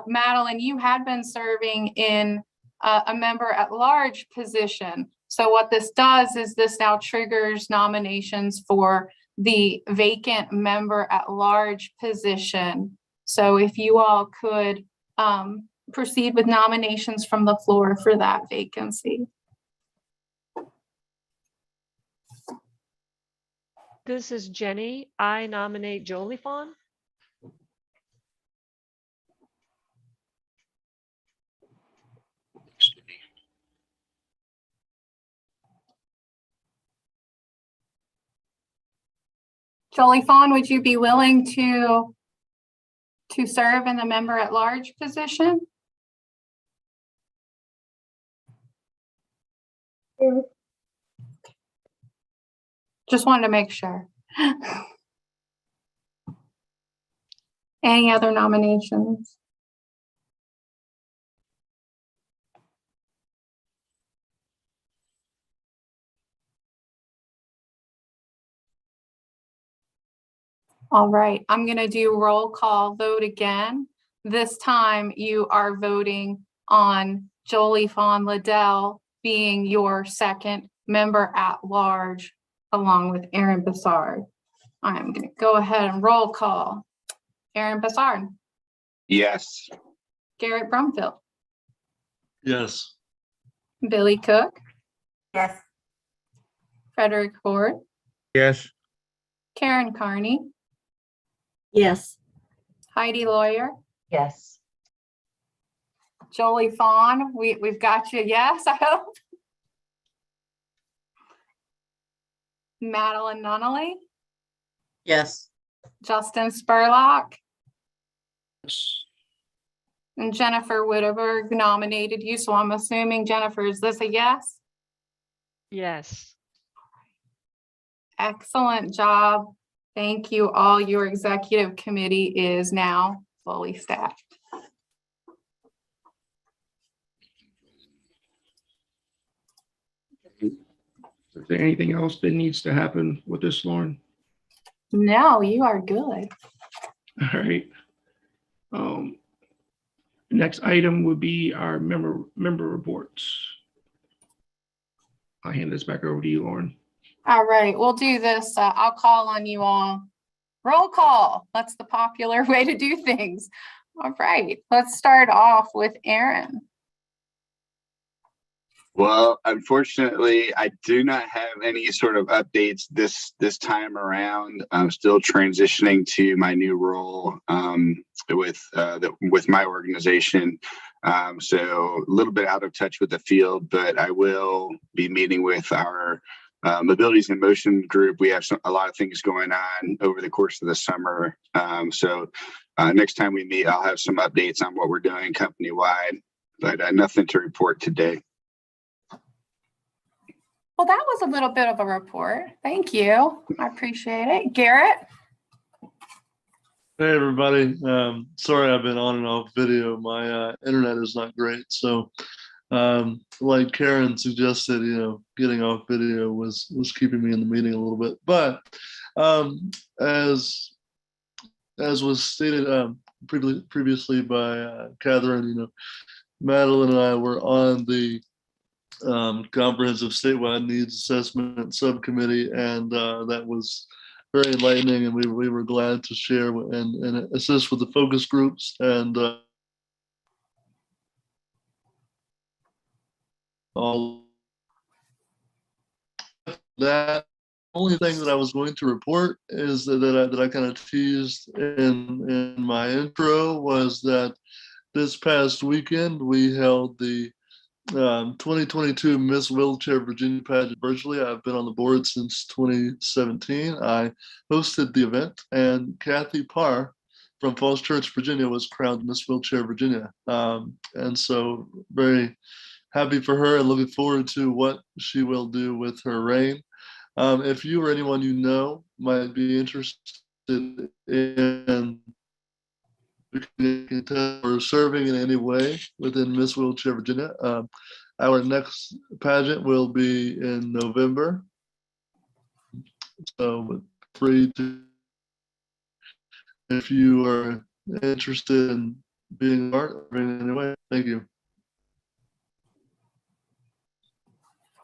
B: Madeline, you had been serving in a member at large position. So what this does is this now triggers nominations for the vacant member at large position. So if you all could proceed with nominations from the floor for that vacancy.
C: This is Jenny. I nominate Jolie Fawn.
B: Jolie Fawn, would you be willing to serve in the member at large position? Just wanted to make sure. Any other nominations? All right, I'm going to do roll call vote again. This time you are voting on Jolie Fawn Liddell being your second member at large, along with Aaron Bassard. I'm going to go ahead and roll call. Aaron Bassard.
E: Yes.
B: Garrett Brumfield.
G: Yes.
B: Billy Cook.
J: Yes.
B: Frederick Ford.
N: Yes.
B: Karen Carney.
H: Yes.
B: Heidi Lawyer,
K: Yes.
B: Jolie Fawn, we've got you. Yes, I hope. Madeline Nunnally,
F: Yes.
B: Justin Spurlock,
D: Yes.
B: and Jennifer Whitaberg nominated you. So I'm assuming, Jennifer, is this a yes?
C: Yes.
B: Excellent job. Thank you all. Your executive committee is now fully staffed.
D: Is there anything else that needs to happen with this, Lauren?
B: No, you are good.
D: All right. Next item would be our member reports. I'll hand this back over to you, Lauren.
B: All right, we'll do this. I'll call on you all. Roll call. That's the popular way to do things. All right, let's start off with Aaron.
E: Well, unfortunately, I do not have any sort of updates this time around. I'm still transitioning to my new role with my organization. So a little bit out of touch with the field, but I will be meeting with our Mobilities in Motion group. We have a lot of things going on over the course of the summer. So next time we meet, I'll have some updates on what we're doing company-wide, but nothing to report today.
B: Well, that was a little bit of a report. Thank you. I appreciate it. Garrett?
G: Hey, everybody. Sorry I've been on and off video. My internet is not great. So like Karen suggested, getting off video was keeping me in the meeting a little bit. But as was stated previously by Catherine, Madeline and I were on the comprehensive statewide needs assessment subcommittee, and that was very enlightening, and we were glad to share and assist with the focus groups, and all that. Only thing that I was going to report is that I kind of teased in my intro was that this past weekend we held the 2022 Miss Wheelchair Virginia pageant virtually. I've been on the board since 2017. I hosted the event, and Kathy Parr from Falls Church, Virginia was crowned Miss Wheelchair Virginia. And so very happy for her and looking forward to what she will do with her reign. If you or anyone you know might be interested in or serving in any way within Miss Wheelchair Virginia, our next pageant will be in November. So free to, if you are interested in being a part in any way. Thank you.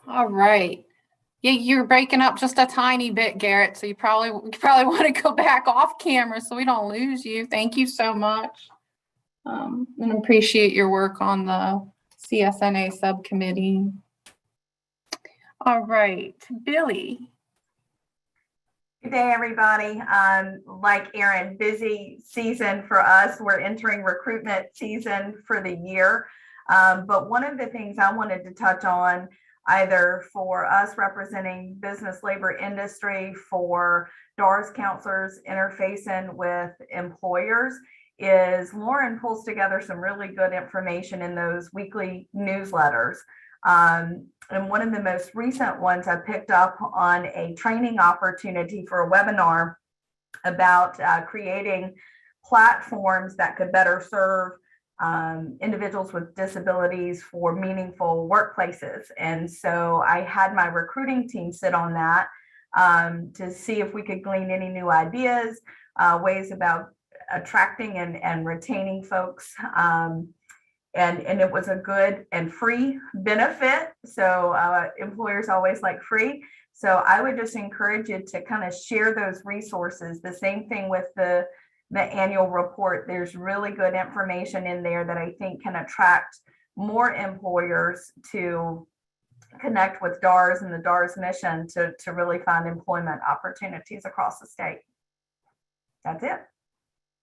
B: All right. Yeah, you're breaking up just a tiny bit, Garrett. So you probably want to go back off camera so we don't lose you. Thank you so much. And appreciate your work on the CSNA subcommittee. All right, Billy.
J: Good day, everybody. Like Aaron, busy season for us. We're entering recruitment season for the year. But one of the things I wanted to touch on, either for us representing business labor industry, for DARS counselors interfacing with employers, is Lauren pulls together some really good information in those weekly newsletters. And one of the most recent ones I picked up on a training opportunity for a webinar about creating platforms that could better serve individuals with disabilities for meaningful workplaces. And so I had my recruiting team sit on that to see if we could glean any new ideas, ways about attracting and retaining folks. And it was a good and free benefit. So employers always like free. So I would just encourage you to kind of share those resources. The same thing with the annual report. There's really good information in there that I think can attract more employers to connect with DARS and the DARS mission to really find employment opportunities across the state. That's it.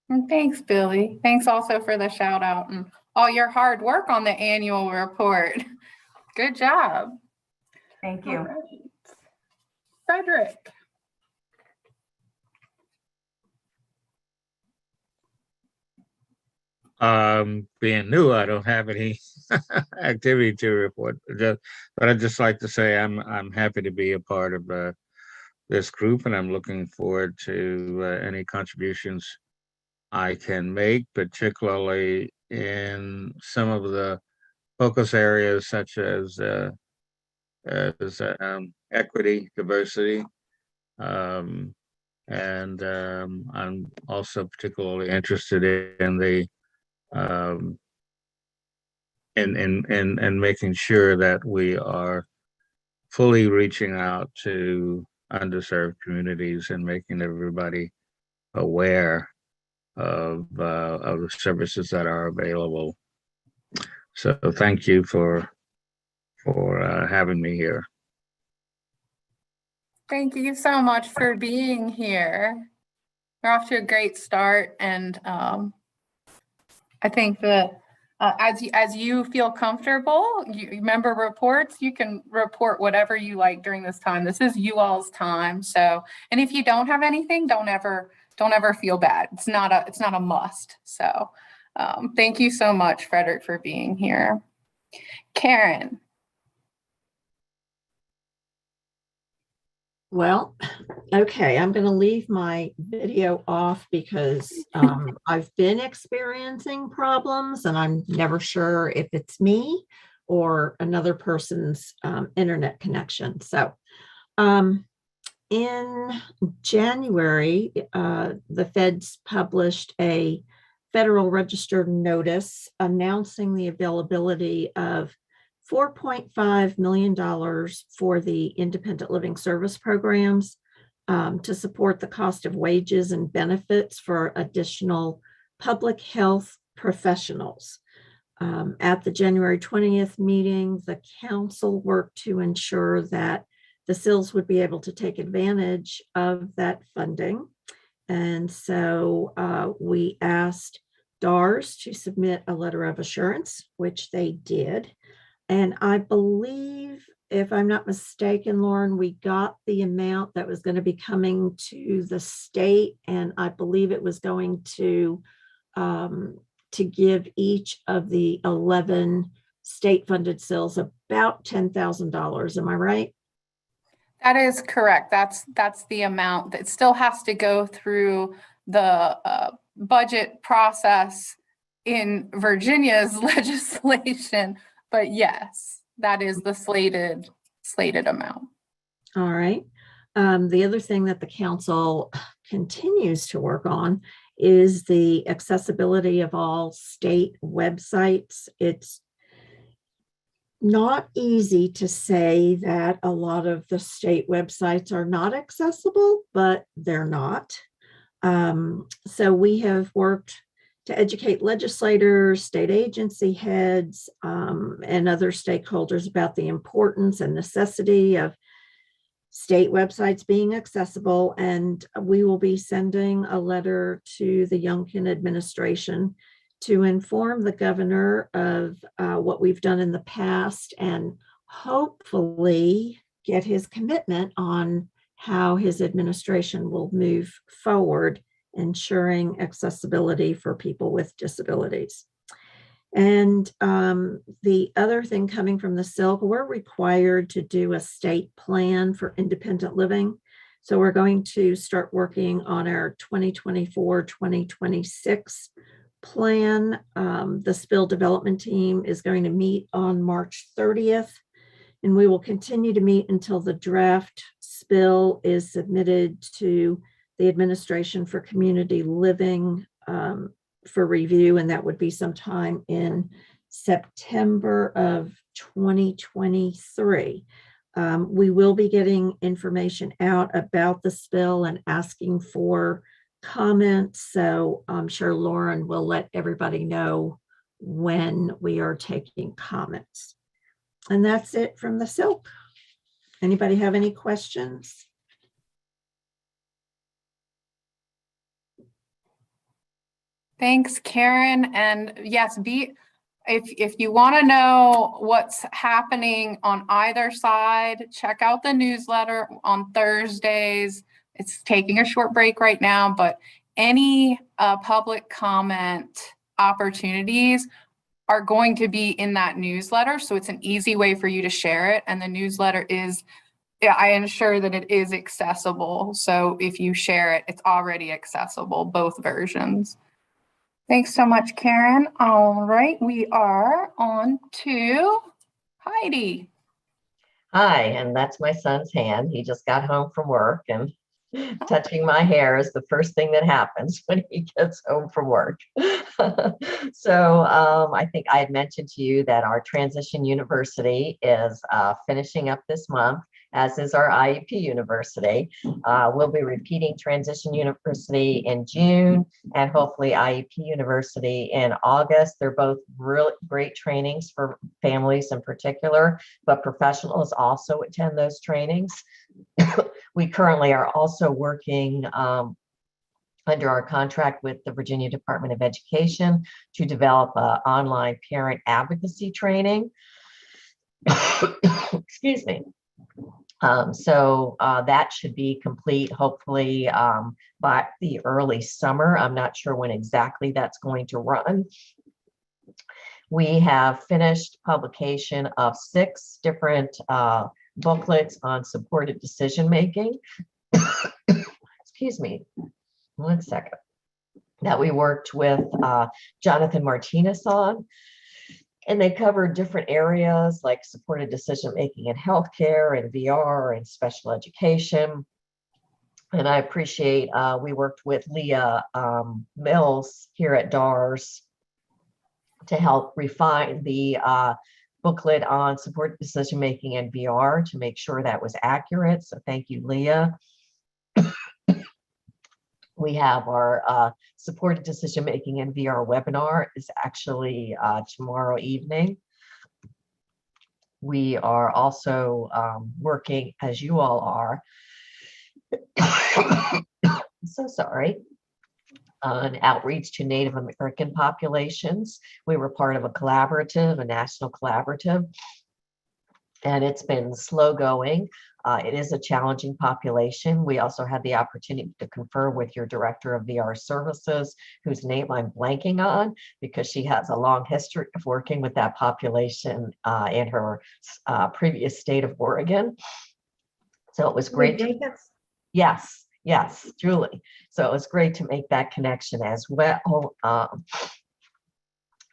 B: And thanks, Billy. Thanks also for the shout out and all your hard work on the annual report. Good job.
J: Thank you.
B: All right. Frederick.
N: Being new, I don't have any activity to report. But I'd just like to say I'm happy to be a part of this group, and I'm looking forward to any contributions I can make, particularly in some of the focus areas such as equity, diversity, and I'm also particularly interested in the in making sure that we are fully reaching out to underserved communities and making everybody aware of the services that are available. So thank you for having me here.
B: Thank you so much for being here. We're off to a great start, and I think that as you feel comfortable, you member reports, you can report whatever you like during this time. This is you all's time. So, and if you don't have anything, don't ever feel bad. It's not a must. So thank you so much, Frederick, for being here. Karen.
H: Well, okay, I'm going to leave my video off because I've been experiencing problems and I'm never sure if it's me or another person's internet connection. So in January, the feds published a Federal Register notice announcing the availability of $4.5 million for the independent living service programs to support the cost of wages and benefits for additional public health professionals. At the January 20th meeting, the council worked to ensure that the CILs would be able to take advantage of that funding. And so we asked DARS to submit a letter of assurance, which they did. And I believe, if I'm not mistaken, Lauren, we got the amount that was going to be coming to the state, and I believe it was going to give each of the 11 state-funded CILs about $10,000. Am I right?
B: That is correct. That's the amount that still has to go through the budget process in Virginia's legislation. But yes, that is the slated amount.
H: All right. The other thing that the council continues to work on is the accessibility of all state websites. It's not easy to say that a lot of the state websites are not accessible, but they're not. So we have worked to educate legislators, state agency heads, and other stakeholders about the importance and necessity of state websites being accessible. And we will be sending a letter to the Youngkin administration to inform the governor of what we've done in the past and hopefully get his commitment on how his administration will move forward, ensuring accessibility for people with disabilities. And the other thing coming from the SILC, we're required to do a state plan for independent living. So we're going to start working on our 2024-2026 plan. The SPIL development team is going to meet on March 30th, and we will continue to meet until the draft SPIL is submitted to the Administration for Community Living for review, and that would be sometime in September of 2023. We will be getting information out about the SPIL and asking for comments, so I'm sure Lauren will let everybody know when we are taking comments. And that's it from the SILC. Anybody have any questions?
B: Thanks, Karen. And yes, if you want to know what's happening on either side, check out the newsletter on Thursdays. It's taking a short break right now, but any public comment opportunities are going to be in that newsletter. So it's an easy way for you to share it. And the newsletter is, I ensure that it is accessible. So if you share it, it's already accessible, both versions. Thanks so much, Karen. All right, we are on to Heidi.
K: Hi, and that's my son's hand. He just got home from work, and touching my hair is the first thing that happens when he gets home from work. So I think I had mentioned to you that our Transition University is finishing up this month, as is our IEP University. We'll be repeating Transition University in June and hopefully IEP University in August. They're both really great trainings for families in particular, but professionals also attend those trainings. We currently are also working under our contract with the Virginia Department of Education to develop an online parent advocacy training. Excuse me. So that should be complete hopefully by the early summer. I'm not sure when exactly that's going to run. We have finished publication of 6 different booklets on supported decision-making. Excuse me, 1 second. That we worked with Jonathan Martinez on. And they covered different areas like supported decision-making in healthcare and VR and special education. And I appreciate, we worked with Leah Mills here at DARS to help refine the booklet on supported decision-making in VR to make sure that was accurate. So thank you, Leah. We have our supported decision-making in VR webinar is actually tomorrow evening. We are also working, as you all are, so sorry, on outreach to Native American populations. We were part of a collaborative, a national collaborative, and it's been slow going. It is a challenging population. We also had the opportunity to confer with your director of VR services, whose name I'm blanking on, because she has a long history of working with that population in her previous state of Oregon. So it was great. Yes, Julie. So it was great to make that connection as well.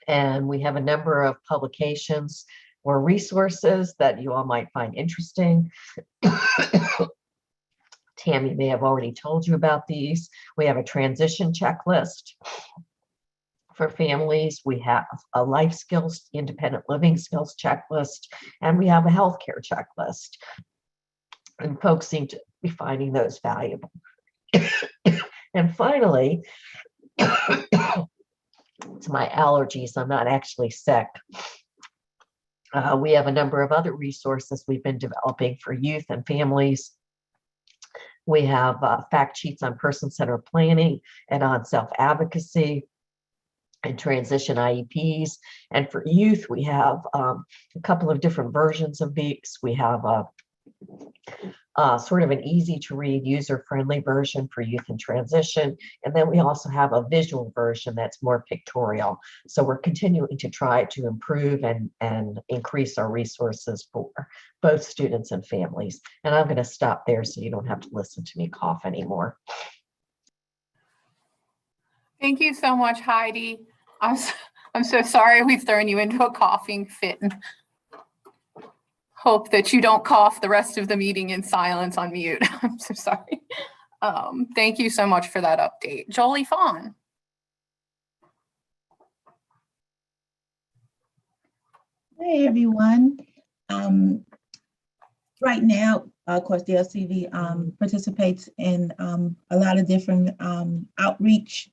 K: And we have a number of publications or resources that you all might find interesting. Tammy may have already told you about these. We have a transition checklist for families. We have a life skills, independent living skills checklist, and we have a healthcare checklist. And folks seem to be finding those valuable. And finally, it's my allergies. I'm not actually sick. We have a number of other resources we've been developing for youth and families. We have fact sheets on person-centered planning and on self-advocacy and transition IEPs. And for youth, we have a couple of different versions of these. We have sort of an easy to read, user-friendly version for youth in transition. And then we also have a visual version that's more pictorial. So we're continuing to try to improve and increase our resources for both students and families. And I'm going to stop there so you don't have to listen to me cough anymore.
B: Thank you so much, Heidi. I'm so sorry we've thrown you into a coughing fit. Hope that you don't cough the rest of the meeting in silence on mute. I'm so sorry. Thank you so much for that update. Jolie Fawn.
O: Hey, everyone. Right now, of course, the LCV participates in a lot of different outreach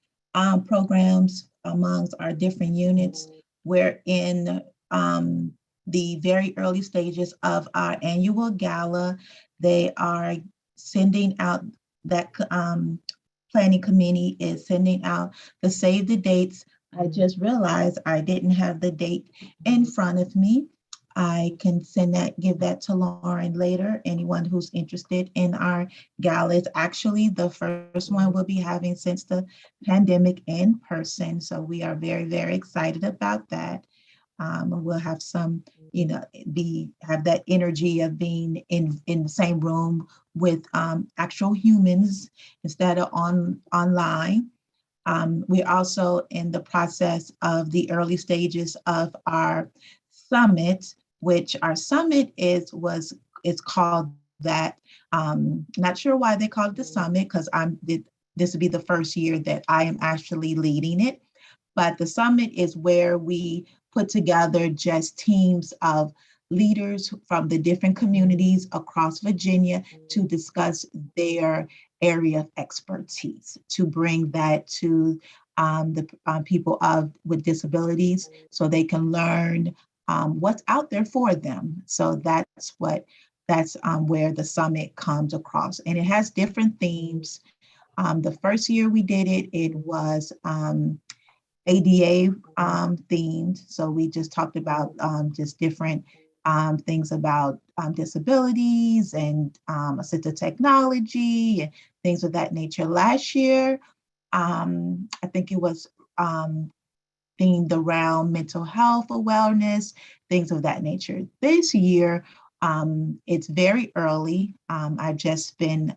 O: programs amongst our different units. We're in the very early stages of our annual gala. They are sending out that planning committee is sending out the save the dates. I just realized I didn't have the date in front of me. I can give that to Lauren later. Anyone who's interested in our gala, is actually the first one we'll be having since the pandemic in person. So we are very, very excited about that. We'll have some, have that energy of being in the same room with actual humans instead of online. We're also in the process of the early stages of our summit, which our summit is called that. Not sure why they call it the summit, because this will be the first year that I am actually leading it. But the summit is where we put together just teams of leaders from the different communities across Virginia to discuss their area of expertise, to bring that to the people with disabilities so they can learn what's out there for them. So that's where the summit comes across. And it has different themes. The first year we did it, it was ADA themed. So we just talked about just different things about disabilities and assistive technology and things of that nature. Last year, I think it was themed around mental health awareness, things of that nature. This year, it's very early. I've just been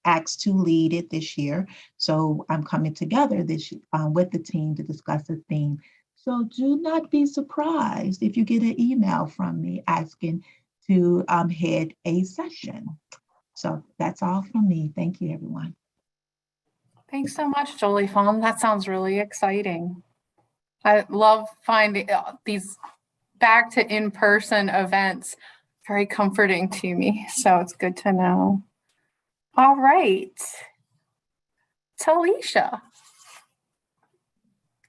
O: asked to lead it this year. So I'm coming together with the team to discuss the theme. So do not be surprised if you get an email from me asking to head a session. So that's all from me. Thank you, everyone.
B: Thanks so much, Jolie Fawn. That sounds really exciting. I love finding these back to in-person events very comforting to me. So it's good to know. All right. Talisha,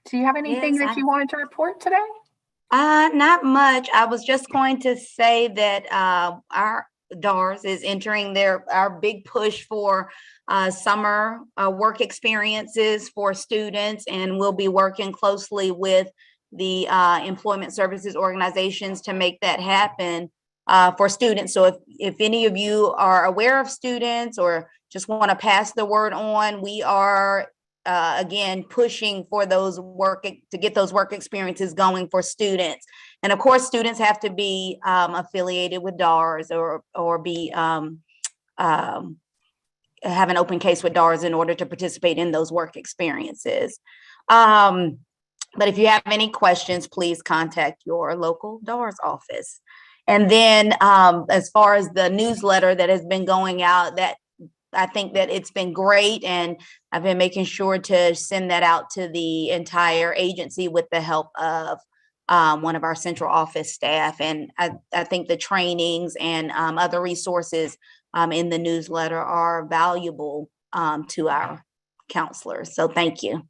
B: do you have anything that you wanted to report today?
L: Not much. I was just going to say that our DARS is entering our big push for summer work experiences for students, and we'll be working closely with the employment services organizations to make that happen for students. So if any of you are aware of students or just want to pass the word on, we are again pushing for to get those work experiences going for students. And of course, students have to be affiliated with DARS or be have an open case with DARS in order to participate in those work experiences. But if you have any questions, please contact your local DARS office. And then as far as the newsletter that has been going out, that I think that it's been great, and I've been making sure to send that out to the entire agency with the help of one of our central office staff. And I think the trainings and other resources in the newsletter are valuable to our counselors. So thank you.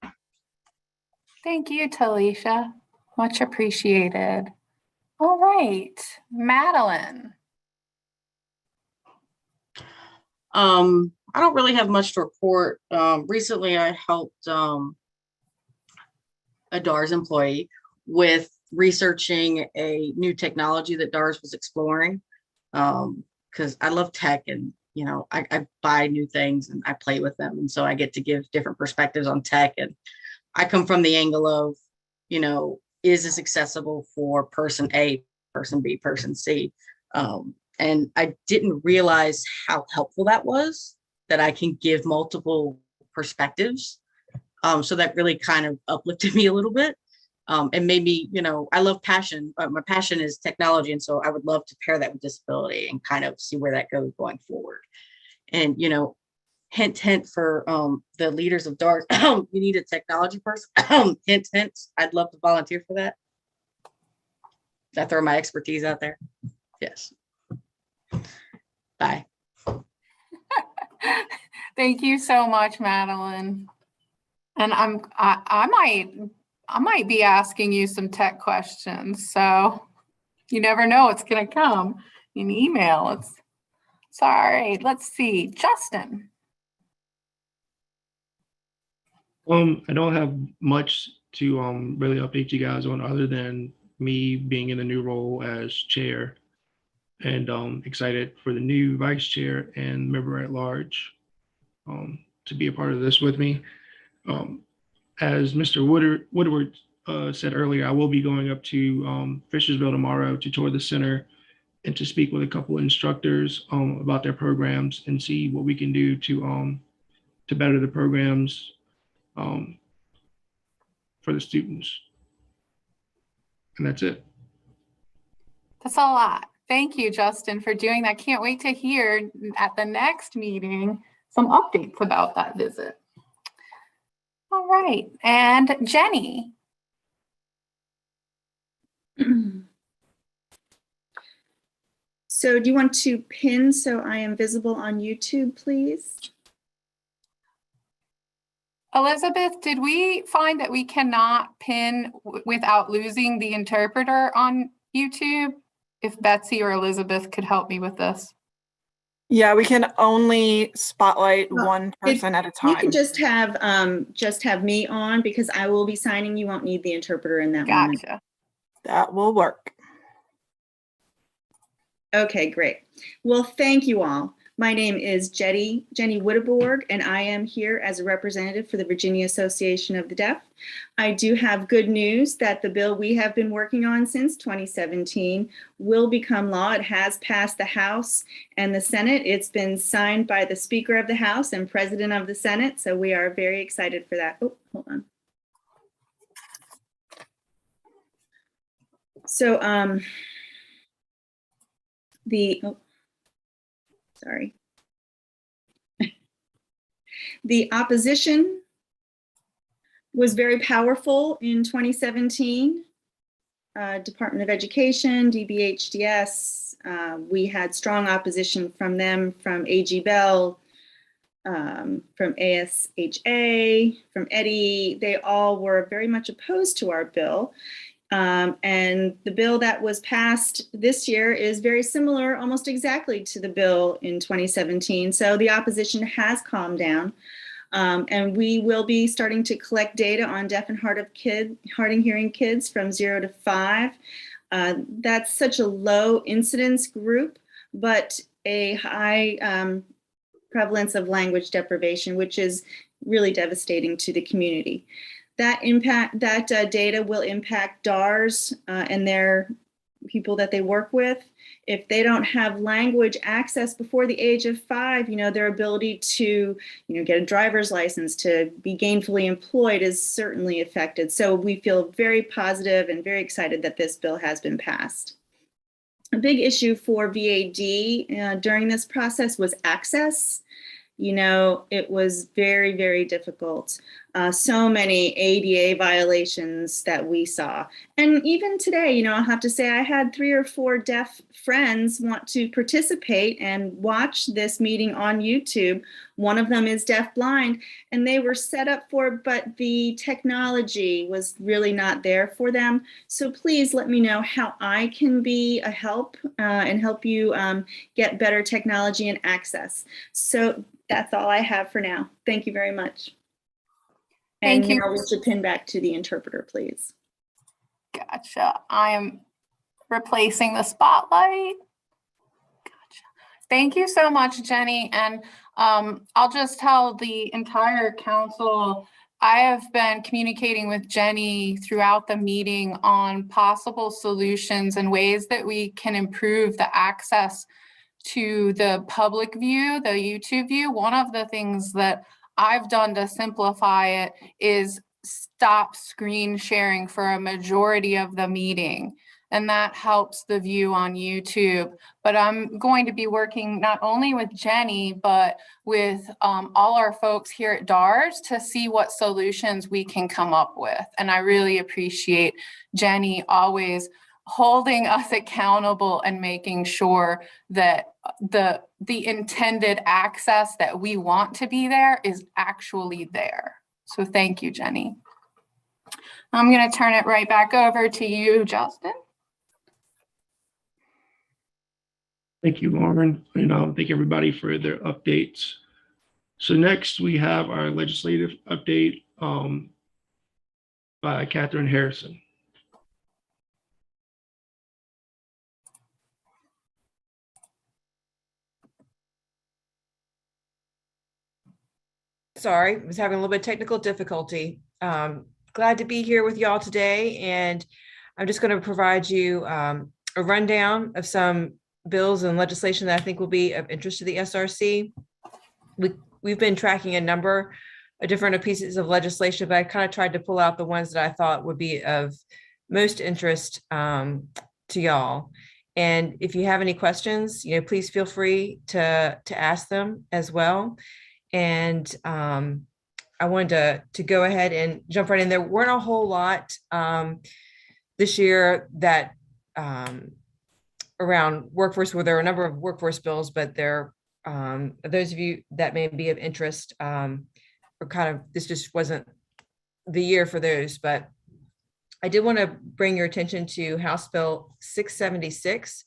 B: Thank you, Talisha. Much appreciated. All right, Madeline.
F: I don't really have much to report. Recently, I helped a DARS employee with researching a new technology that DARS was exploring. Because I love tech, and I buy new things and I play with them, and so I get to give different perspectives on tech. And I come from the angle of, is this accessible for person A, person B, person C? And I didn't realize how helpful that was, that I can give multiple perspectives. So that really kind of uplifted me a little bit and made me, I love passion. My passion is technology. And so I would love to pair that with disability and kind of see where that goes going forward. And, hint, hint for the leaders of DARS, you need a technology person. Hint, hint, I'd love to volunteer for that. I throw my expertise out there. Yes. Bye.
B: Thank you so much, Madeline. And I might be asking you some tech questions, so you never know what's going to come in email. Sorry. Let's see, Justin.
D: I don't have much to really update you guys on other than me being in the new role as chair, and excited for the new vice chair and member at large to be a part of this with me. As Mr. Woodward said earlier, I will be going up to Fishersville tomorrow to tour the center and to speak with a couple of instructors about their programs and see what we can do to better the programs for the students. And that's it.
B: That's a lot. Thank you, Justin, for doing that. Can't wait to hear at the next meeting some updates about that visit. All right, and Jenny.
R: So do you want to pin so I am visible on YouTube, please?
B: Elizabeth, did we find that we cannot pin without losing the interpreter on YouTube? If Betsy or Elizabeth could help me with this.
S: Yeah, we can only spotlight one person at a time.
R: You can just have me on because I will be signing. You won't need the interpreter in that moment.
B: Gotcha.
S: That will work.
R: Okay, great. Well, thank you all. My name is Jenny Witteborg, and I am here as a representative for the Virginia Association of the Deaf. I do have good news that the bill we have been working on since 2017 will become law. It has passed the House and the Senate. It's been signed by the Speaker of the House and President of the Senate, so we are very excited for that. Oh, hold on. So the opposition was very powerful in 2017. Department of Education, DBHDS, we had strong opposition from them, from AG Bell, from ASHA, from Eddie. They all were very much opposed to our bill. And the bill that was passed this year is very similar, almost exactly, to the bill in 2017. So the opposition has calmed down. And we will be starting to collect data on deaf and hard of hearing kids from 0 to 5. That's such a low incidence group, but a high prevalence of language deprivation, which is really devastating to the community. That data will impact DARS and their people that they work with. If they don't have language access before the age of 5, their ability to, get a driver's license, to be gainfully employed is certainly affected. So we feel very positive and very excited that this bill has been passed. A big issue for VAD during this process was access. It was very, very difficult. So many ADA violations that we saw. And even today, I'll have to say I had 3 or 4 deaf friends want to participate and watch this meeting on YouTube. One of them is deafblind, and they were set up for it, but the technology was really not there for them. So please let me know how I can be a help and help you get better technology and access. So that's all I have for now. Thank you very much.
B: Thank you.
R: Now we should pin back to the interpreter, please.
B: Gotcha. I am replacing the spotlight. Gotcha. Thank you so much, Jenny. And I'll just tell the entire council, I have been communicating with Jenny throughout the meeting on possible solutions and ways that we can improve the access to the public view, the YouTube view. One of the things that I've done to simplify it is stop screen sharing for a majority of the meeting, and that helps the view on YouTube. But I'm going to be working not only with Jenny, but with all our folks here at DARS to see what solutions we can come up with. And I really appreciate Jenny always holding us accountable and making sure that the intended access that we want to be there is actually there. So thank you, Jenny. I'm going to turn it right back over to you, Justin.
D: Thank you, Lauren, and thank everybody for their updates. So next we have our legislative update. by Catherine Harrison.
T: Sorry, was having a little bit of technical difficulty. Glad to be here with y'all today, and I'm just going to provide you a rundown of some bills and legislation that I think will be of interest to the SRC. We've been tracking a number of different pieces of legislation, but I kind of tried to pull out the ones that I thought would be of most interest to y'all. And if you have any questions, please feel free to ask them as well. And I wanted to go ahead and jump right in. There weren't a whole lot this year that around workforce, where there were a number of workforce bills, but there, those of you that may be of interest, or kind of, this just wasn't the year for those, but I did want to bring your attention to House Bill 676,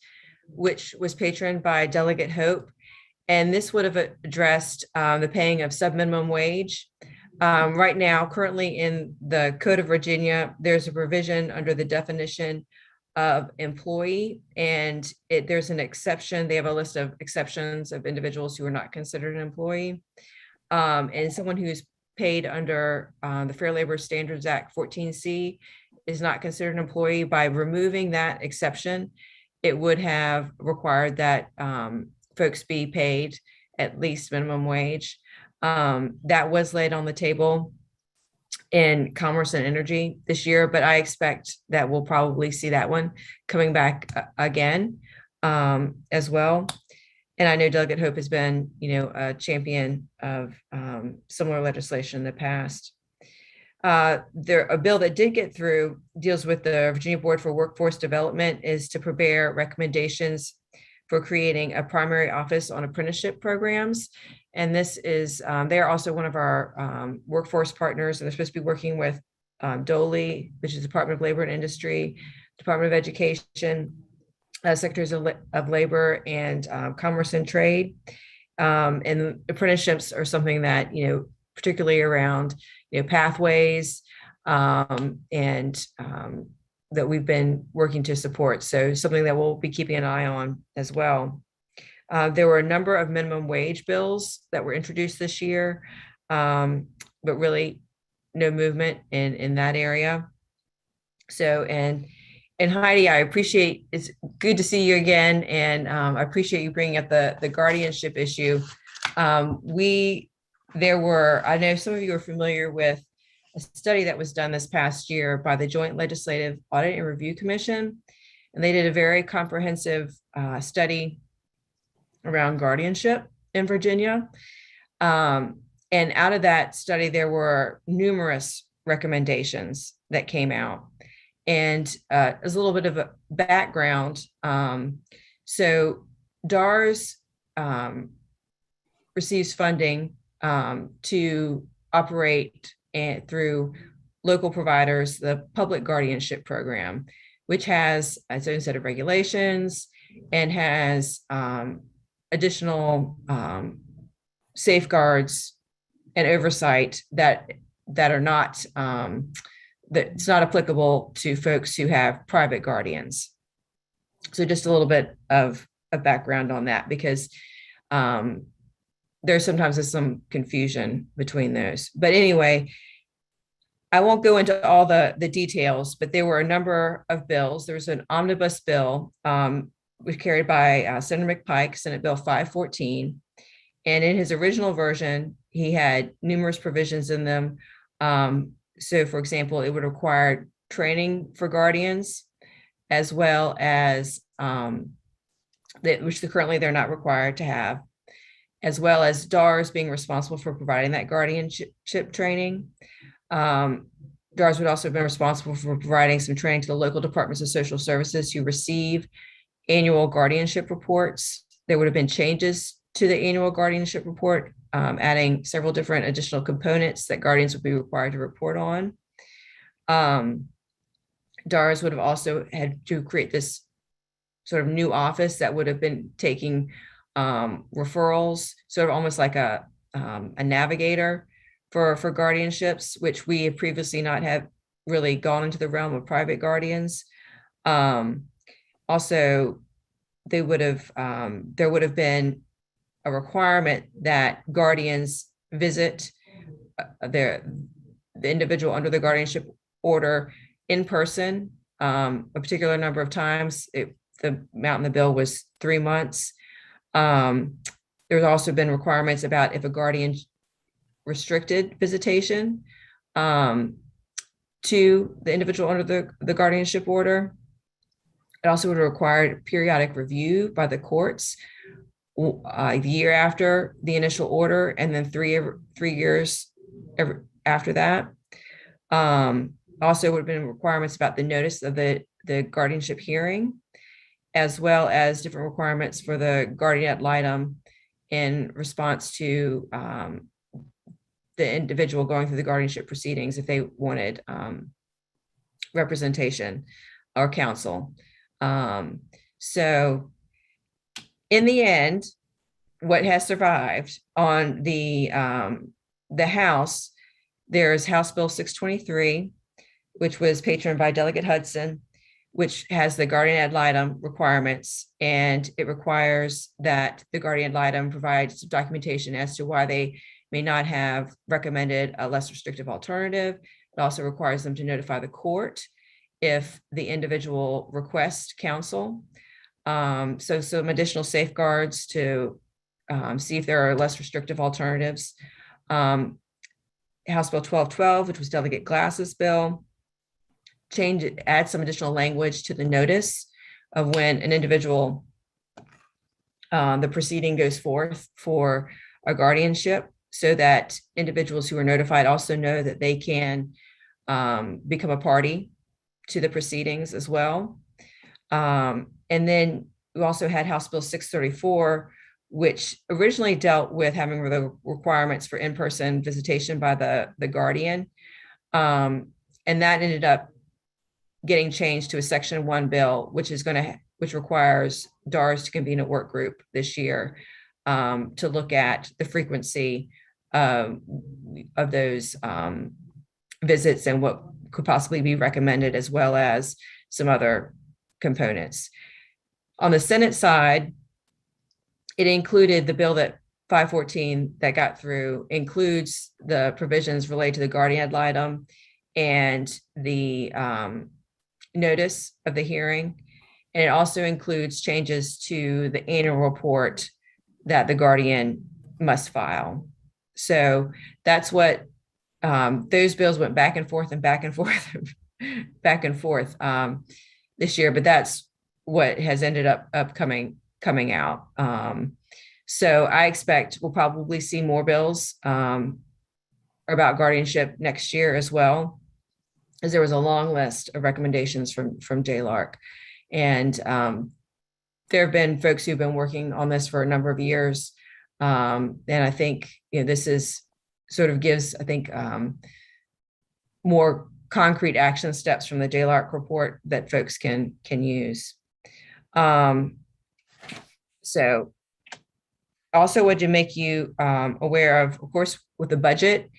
T: which was patroned by Delegate Hope. And this would have addressed the paying of subminimum wage. Right now, currently in the Code of Virginia, there's a provision under the definition of employee, and there's an exception. They have a list of exceptions of individuals who are not considered an employee. And someone who's paid under the Fair Labor Standards Act 14C is not considered an employee. By removing that exception, it would have required that folks be paid at least minimum wage. That was laid on the table in Commerce and Energy this year, but I expect that we'll probably see that one coming back again as well. And I know Delegate Hope has been, a champion of similar legislation in the past. A bill that did get through deals with the Virginia Board for Workforce Development, is to prepare recommendations for creating a primary office on apprenticeship programs. And this is, they're also one of our workforce partners, and they're supposed to be working with DOLE, which is Department of Labor and Industry, Department of Education, Secretaries of Labor, and Commerce and Trade. And apprenticeships are something that, particularly around, pathways and that we've been working to support. So something that we'll be keeping an eye on as well. There were a number of minimum wage bills that were introduced this year, but really no movement in that area. So, and Heidi, I appreciate, it's good to see you again. And I appreciate you bringing up the guardianship issue. I know some of you are familiar with a study that was done this past year by the Joint Legislative Audit and Review Commission. And they did a very comprehensive study around guardianship in Virginia. And out of that study, there were numerous recommendations that came out. And as a little bit of a background, so DARS receives funding to operate through local providers, the Public Guardianship Program, which has its own set of regulations and has additional safeguards and oversight that are not that's not applicable to folks who have private guardians. So just a little bit of a background on that, because there sometimes is some confusion between those. But anyway, I won't go into all the details, but there were a number of bills. There was an omnibus bill was carried by Senator McPike, Senate Bill 514. And in his original version, he had numerous provisions in them. So for example, it would require training for guardians, as well as which currently they're not required to have, as well as DARS being responsible for providing that guardianship training. DARS would also have been responsible for providing some training to the local departments of social services who receive annual guardianship reports. There would have been changes to the annual guardianship report, adding several different additional components that guardians would be required to report on. DARS would have also had to create this sort of new office that would have been taking referrals, sort of almost like a navigator for guardianships, which we have previously not have really gone into the realm of private guardians. Also, there would have been a requirement that guardians visit the individual under the guardianship order in person a particular number of times. The amount in the bill was 3 months. There's also been requirements about if a guardian restricted visitation to the individual under the guardianship order. It also would have required periodic review by the courts the year after the initial order, and then 3 years after that. Also would have been requirements about the notice of the guardianship hearing, as well as different requirements for the guardian ad litem in response to the individual going through the guardianship proceedings if they wanted representation or counsel. So in the end, what has survived on the House, there's House Bill 623, which was patroned by Delegate Hudson, which has the guardian ad litem requirements, and it requires that the guardian ad litem provides documentation as to why they may not have recommended a less restrictive alternative. It also requires them to notify the court if the individual requests counsel. So some additional safeguards to see if there are less restrictive alternatives. House Bill 1212, which was Delegate Glass's bill, add some additional language to the notice of when an individual, the proceeding goes forth for a guardianship, so that individuals who are notified also know that they can become a party to the proceedings as well. And then we also had House Bill 634, which originally dealt with having the requirements for in-person visitation by the guardian. And that ended up getting changed to a Section 1 bill, which requires DARS to convene a work group this year to look at the frequency of those visits and what could possibly be recommended, as well as some other components. On the Senate side, it included the bill that 514 that got through includes the provisions related to the guardian ad litem and the notice of the hearing. And it also includes changes to the annual report that the guardian must file. So that's what those bills went back and forth and back and forth, back and forth this year, but that's what has ended up coming out. So I expect we'll probably see more bills about guardianship next year as well, as there was a long list of recommendations from JLARC. And there have been folks who've been working on this for a number of years. And I think this is sort of gives, I think, more concrete action steps from the JLARC report that folks can use. So also wanted to make you aware of course, with the budget,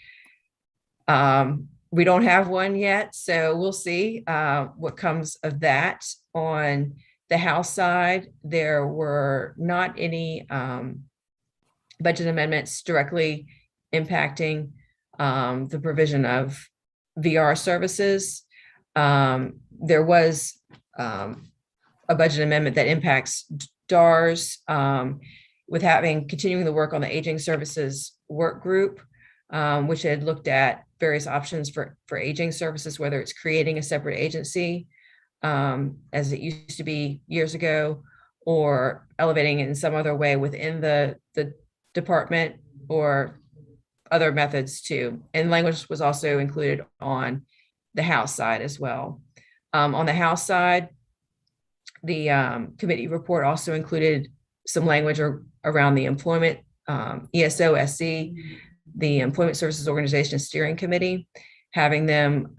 T: we don't have one yet, so we'll see what comes of that. On the House side, there were not any budget amendments directly impacting the provision of VR services. There was a budget amendment that impacts DARS with continuing the work on the aging services work group, which had looked at various options for aging services, whether it's creating a separate agency as it used to be years ago, or elevating it in some other way within the department, or other methods too. And language was also included on the House side as well. On the House side, the committee report also included some language around the employment, ESO-SC, the Employment Services Organization Steering Committee, having them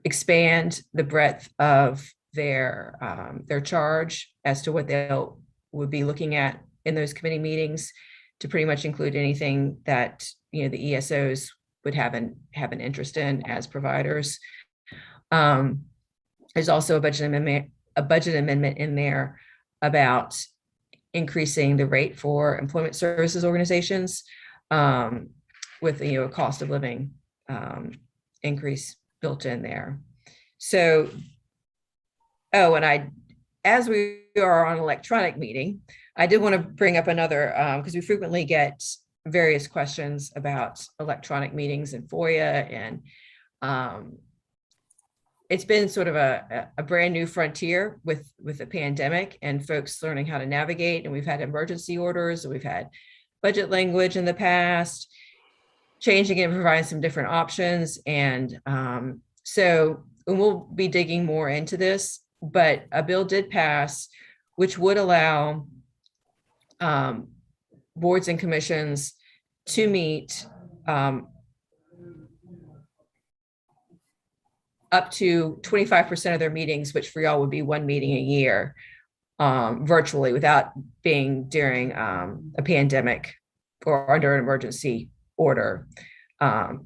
T: expand the breadth of their charge as to what they would be looking at in those committee meetings, to pretty much include anything that the ESOs would have an interest in as providers. There's also a budget amendment in there about increasing the rate for employment services organizations with a cost of living increase built in there. So, and as we are on electronic meeting, I did want to bring up another, because we frequently get various questions about electronic meetings and FOIA, and it's been sort of a brand new frontier with the pandemic and folks learning how to navigate. And we've had emergency orders, and we've had budget language in the past, changing and providing some different options. And so we'll be digging more into this, but a bill did pass, which would allow boards and commissions to meet up to 25% of their meetings, which for y'all would be one meeting a year, virtually, without being during a pandemic or under an emergency order.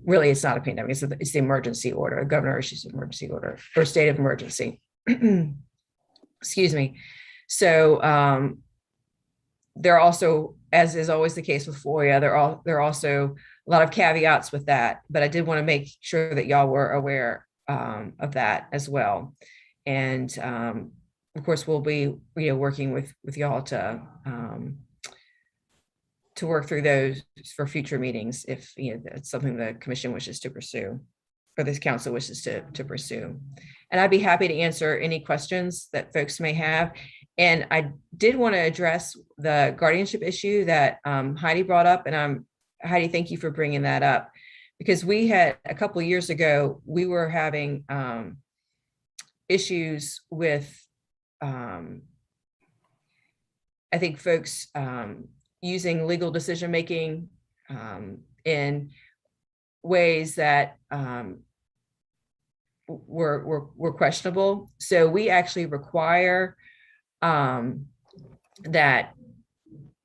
T: Really, it's not a pandemic, it's the emergency order. A governor issues an emergency order or state of emergency. Excuse me. So there are also, as is always the case with FOIA, there are also a lot of caveats with that, but I did want to make sure that y'all were aware of that as well. And of course, we'll be working with y'all to work through those for future meetings if it's something the commission wishes to pursue, or this council wishes to pursue. And I'd be happy to answer any questions that folks may have. And I did want to address the guardianship issue that Heidi brought up. And Heidi, thank you for bringing that up, because we had a couple of years ago, we were having issues with, I think, folks using legal decision-making in ways that were questionable. So we actually require that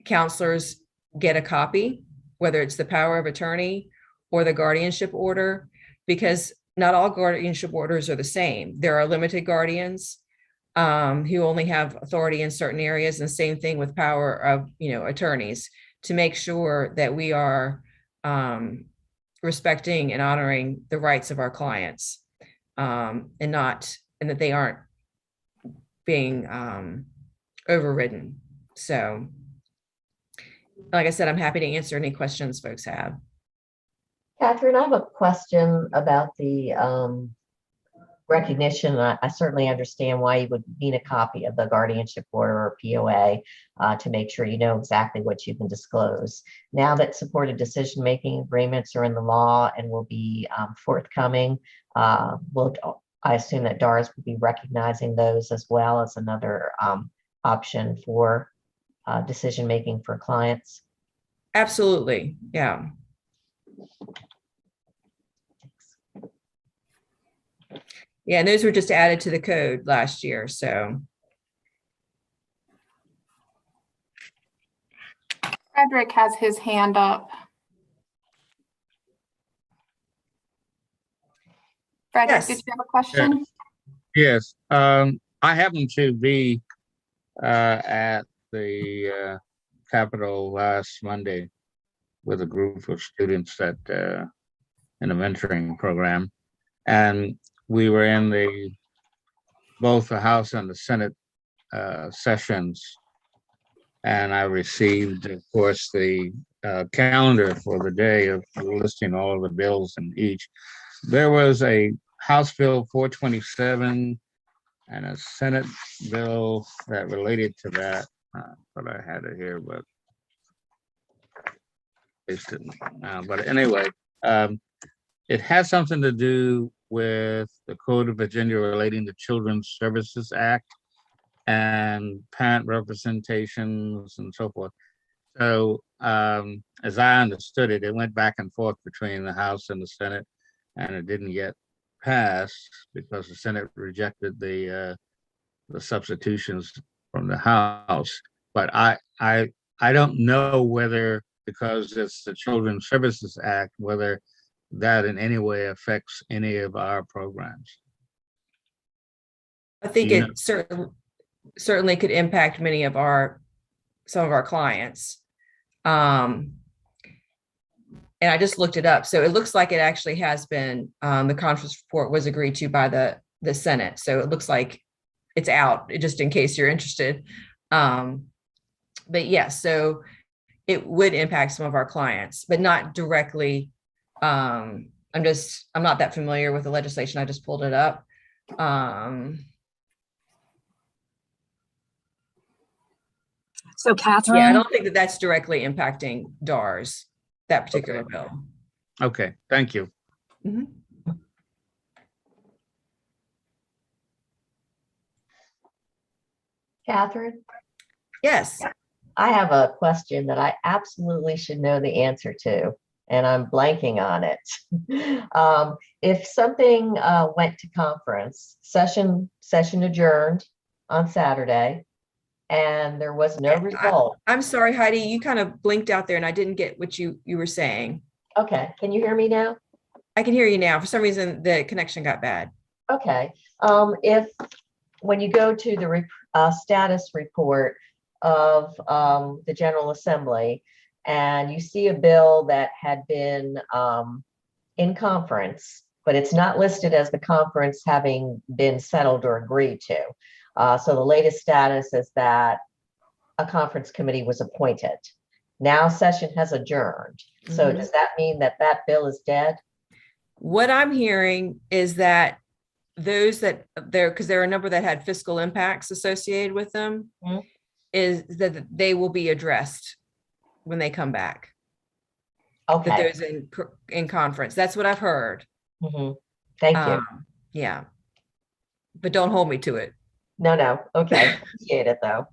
T: counselors get a copy, whether it's the power of attorney or the guardianship order, because not all guardianship orders are the same. There are limited guardians who only have authority in certain areas, and same thing with power of attorneys, to make sure that we are respecting and honoring the rights of our clients, and that they aren't being overridden. So, like I said, I'm happy to answer any questions folks have.
K: Catherine, I have a question about the recognition. I certainly understand why you would need a copy of the guardianship order or POA to make sure you know exactly what you can disclose. Now that supported decision-making agreements are in the law and will be forthcoming, I assume that DARS will be recognizing those as well as another option for decision-making for clients.
T: Absolutely, yeah. Yeah, and those were just added to the code last year, so.
B: Frederick has his hand up. Frederick,
T: Yes.
B: did you have a question?
N: Yes, I happened to be at the Capitol last Monday with a group of students in a mentoring program, and we were in both the House and the Senate sessions, and I received, of course, the calendar for the day of listing all of the bills in each. There was a House Bill 427 and a Senate bill that related to that, but I had it here, but but anyway, it has something to do with the Code of Virginia relating to Children's Services Act and parent representations and so forth. So as I understood it, it went back and forth between the House and the Senate, and it didn't get passed because the Senate rejected the substitutions from the House. But I don't know whether because it's the Children's Services Act, whether that in any way affects any of our programs.
T: I think
N: Do you
T: it certainly could impact some of our clients. And I just looked it up. So it looks like it actually has been, the conference report was agreed to by the Senate. So it looks like it's out, just in case you're interested. But yes, so it would impact some of our clients, but not directly. I'm not that familiar with the legislation. I just pulled it up.
U: So Catherine?
T: Yeah, I don't think that that's directly impacting DARS, that particular bill.
N: Okay, thank you.
T: Mhm.
K: Catherine?
T: Yes.
K: I have a question that I absolutely should know the answer to, and I'm blanking on it. If something went to conference, session adjourned on Saturday, and there was no result.
T: I'm sorry, Heidi, you kind of blinked out there and I didn't get what you were saying.
K: Okay, can you hear me now?
T: I can hear you now. For some reason, the connection got bad.
K: Okay, if when you go to the status report of the General Assembly and you see a bill that had been in conference, but it's not listed as the conference having been settled or agreed to. So the latest status is that a conference committee was appointed. Now session has adjourned. So does that mean that that bill is dead?
T: What I'm hearing is that those that because there are a number that had fiscal impacts associated with them, is that they will be addressed when they come back.
K: Okay.
T: That there's in conference. That's what I've heard.
K: Thank you.
T: Yeah. But don't hold me to it.
K: No. Okay. Appreciate it though.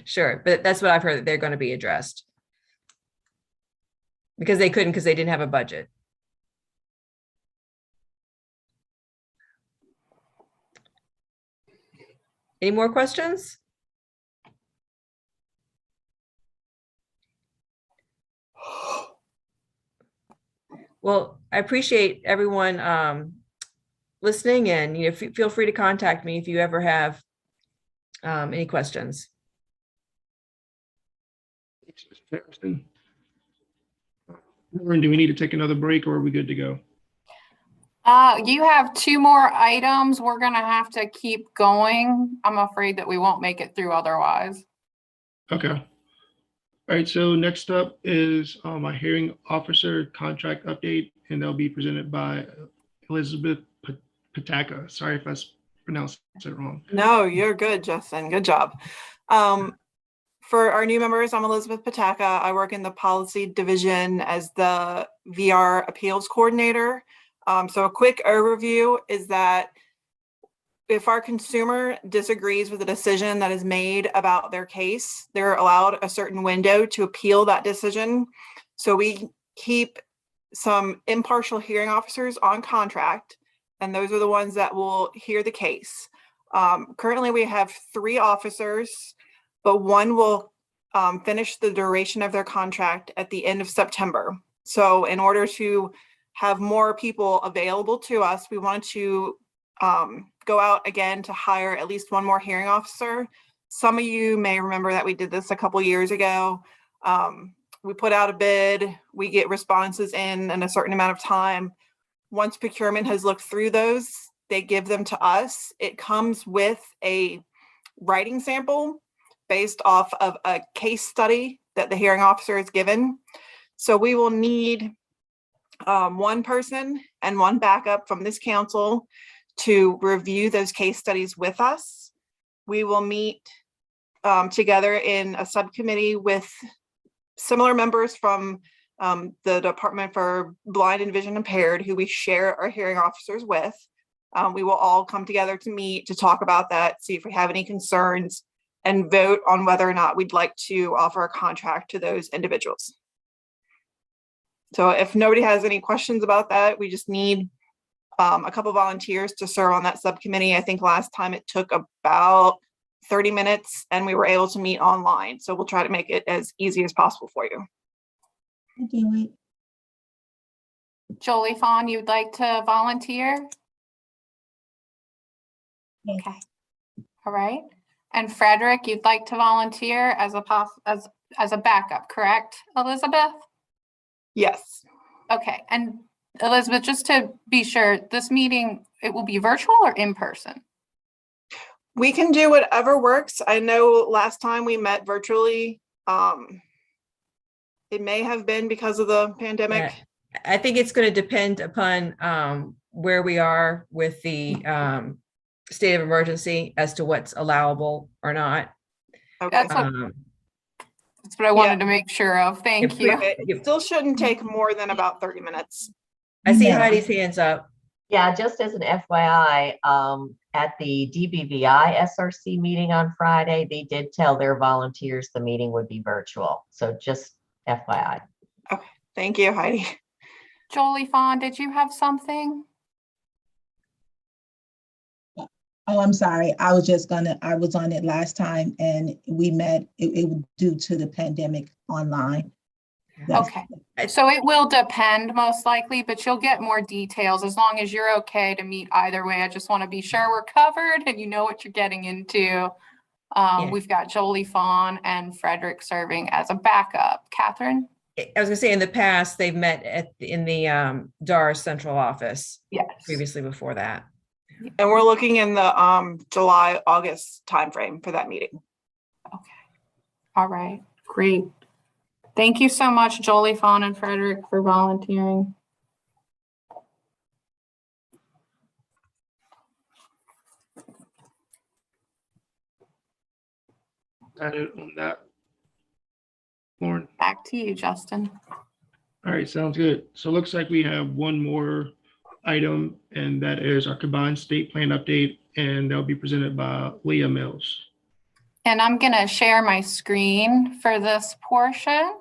T: Sure. But that's what I've heard, that they're going to be addressed. Because they couldn't, because they didn't have a budget. Any more questions? Well, I appreciate everyone listening, and feel free to contact me if you ever have any questions.
D: Lauren, do we need to take another break or are we good to go?
B: You have 2 more items. We're gonna have to keep going. I'm afraid that we won't make it through otherwise.
D: Okay. All right, so next up is my hearing officer contract update, and they'll be presented by Elizabeth Pataka. Sorry if I pronounced it wrong.
S: No, you're good, Justin. Good job. For our new members, I'm Elizabeth Pataka. I work in the policy division as the VR appeals coordinator. So a quick overview is that if our consumer disagrees with a decision that is made about their case, they're allowed a certain window to appeal that decision. So we keep some impartial hearing officers on contract, and those are the ones that will hear the case. Currently, we have 3 officers, but 1 will finish the duration of their contract at the end of September. So in order to have more people available to us, we wanted to go out again to hire at least 1 more hearing officer. Some of you may remember that we did this a couple years ago. We put out a bid, we get responses in a certain amount of time. Once procurement has looked through those, they give them to us. It comes with a writing sample based off of a case study that the hearing officer is given. So we will need 1 person and 1 backup from this council to review those case studies with us. We will meet together in a subcommittee with similar members from the Department for Blind and Vision Impaired, who we share our hearing officers with. We will all come together to meet to talk about that, see if we have any concerns, and vote on whether or not we'd like to offer a contract to those individuals. So if nobody has any questions about that, we just need a couple volunteers to serve on that subcommittee. I think last time it took about 30 minutes and we were able to meet online. So we'll try to make it as easy as possible for you.
O: I'll do it.
B: Jolie Fawn, you'd like to volunteer?
O: Yes.
B: Okay. All right. And Frederick, you'd like to volunteer as a backup, correct, Elizabeth?
S: Yes.
B: Okay. And Elizabeth, just to be sure, this meeting, it will be virtual or in person?
S: We can do whatever works. I know last time we met virtually, it may have been because of the pandemic.
T: Yeah. I think it's going to depend upon where we are with the state of emergency as to what's allowable or not.
S: Okay.
B: That's what I wanted to make sure of. Thank you.
S: It still shouldn't take more than about 30 minutes.
T: I see
K: No.
T: Heidi's hands up.
K: Yeah, just as an FYI, at the DBVI SRC meeting on Friday, they did tell their volunteers the meeting would be virtual. So just FYI.
S: Okay, thank you, Heidi.
B: Jolie Fawn, did you have something?
O: Oh, I'm sorry. I was on it last time and we met, it was due to the pandemic online.
B: Okay, so it will depend most likely, but you'll get more details as long as you're okay to meet either way. I just want to be sure we're covered and you know what you're getting into. We've got Jolie Fawn and Frederick serving as a backup. Catherine?
T: I was gonna say in the past, they've met in the DARS central office.
B: Yes.
T: Previously before that.
S: And we're looking in the July, August timeframe for that meeting.
B: Okay. All right, great. Thank you so much, Jolie Fawn and Frederick, for volunteering.
D: Got it on that. Lauren.
B: Back to you, Justin.
D: All right, sounds good. So it looks like we have one more item, and that is our combined state plan update, and that'll be presented by Leah Mills.
B: And I'm gonna share my screen for this portion.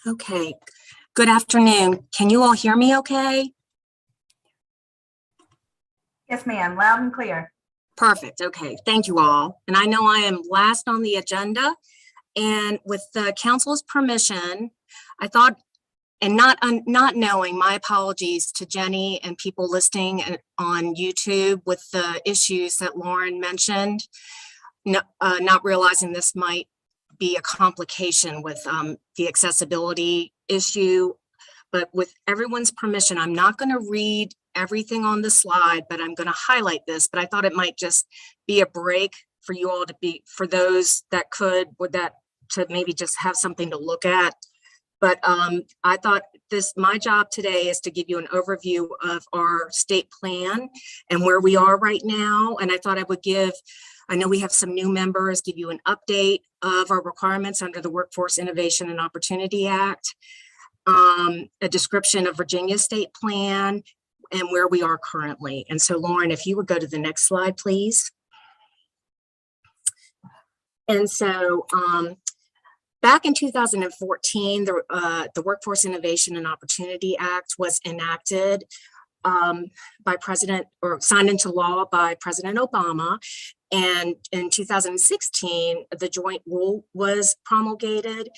U: Okay, good afternoon. Can you all hear me okay?
J: Yes, ma'am. Loud and clear.
U: Perfect. Okay, thank you all. And I know I am last on the agenda. And with the council's permission, I thought, and not knowing, my apologies to Jenny and people listening on YouTube with the issues that Lauren mentioned, not realizing this might be a complication with the accessibility issue. But with everyone's permission, I'm not going to read everything on the slide, but I'm going to highlight this. But I thought it might just be a break for you all to be, for those that could, to maybe just have something to look at. But I thought my job today is to give you an overview of our state plan and where we are right now. And I thought I would I know we have some new members, give you an update of our requirements under the Workforce Innovation and Opportunity Act, a description of Virginia's state plan and where we are currently. And so Lauren, if you would go to the next slide, please. And so back in 2014, the Workforce Innovation and Opportunity Act was enacted by signed into law by President Obama. And in 2016, the joint rule was promulgated.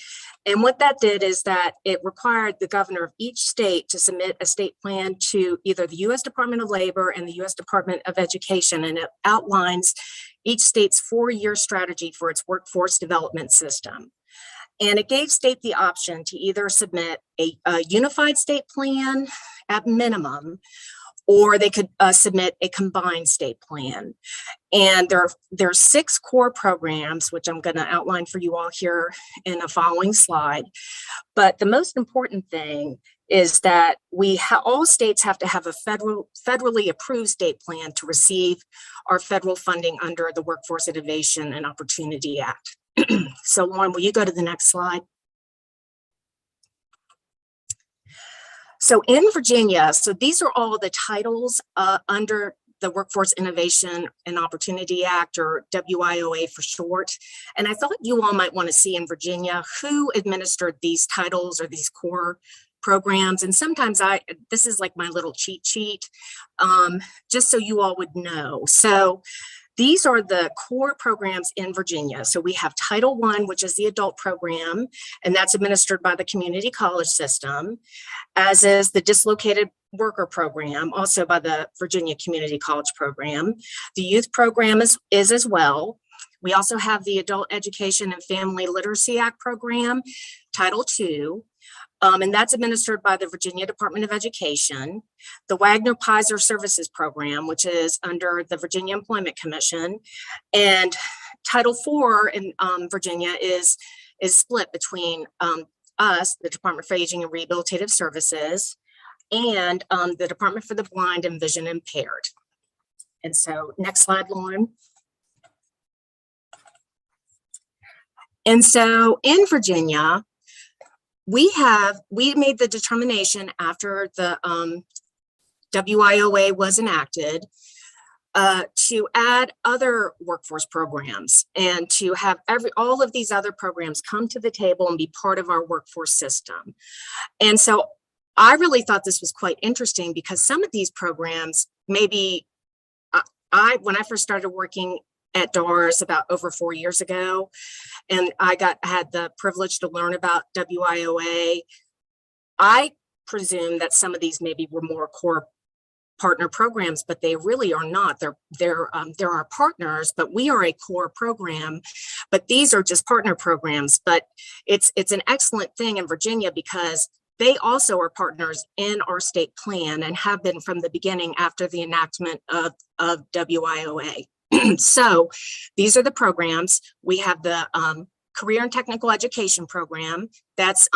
U: And what that did is that it required the governor of each state to submit a state plan to either the U.S. Department of Labor and the U.S. Department of Education. And it outlines each state's 4-year strategy for its workforce development system. And it gave state the option to either submit a unified state plan at minimum, or they could submit a combined state plan. And there are 6 core programs, which I'm going to outline for you all here in a following slide. But the most important thing is that all states have to have a federally approved state plan to receive our federal funding under the Workforce Innovation and Opportunity Act. So Lauren, will you go to the next slide? So in Virginia, so these are all the titles under the Workforce Innovation and Opportunity Act, or WIOA for short. And I thought you all might want to see in Virginia who administered these titles or these core programs. And sometimes this is like my little cheat sheet, just so you all would know. So these are the core programs in Virginia. So we have Title I, which is the adult program, and that's administered by the community college system, as is the dislocated worker program, also by the Virginia Community College program. The youth program is as well. We also have the Adult Education and Family Literacy Act program, Title II, and that's administered by the Virginia Department of Education. The Wagner-Pizer Services Program, which is under the Virginia Employment Commission. And Title IV in Virginia is split between us, the Department for Aging and Rehabilitative Services, and the Department for the Blind and Vision Impaired. And so next slide, Lauren. And so in Virginia, we made the determination after the WIOA was enacted to add other workforce programs and to have all of these other programs come to the table and be part of our workforce system. And so I really thought this was quite interesting because some of these programs, maybe when I first started working at DARS about over 4 years ago, and I had the privilege to learn about WIOA. I presume that some of these maybe were more core partner programs, but they really are not. They're our partners, but we are a core program. But these are just partner programs. But it's an excellent thing in Virginia because they also are partners in our state plan and have been from the beginning after the enactment of WIOA. So these are the programs. We have the Career and Technical Education program that's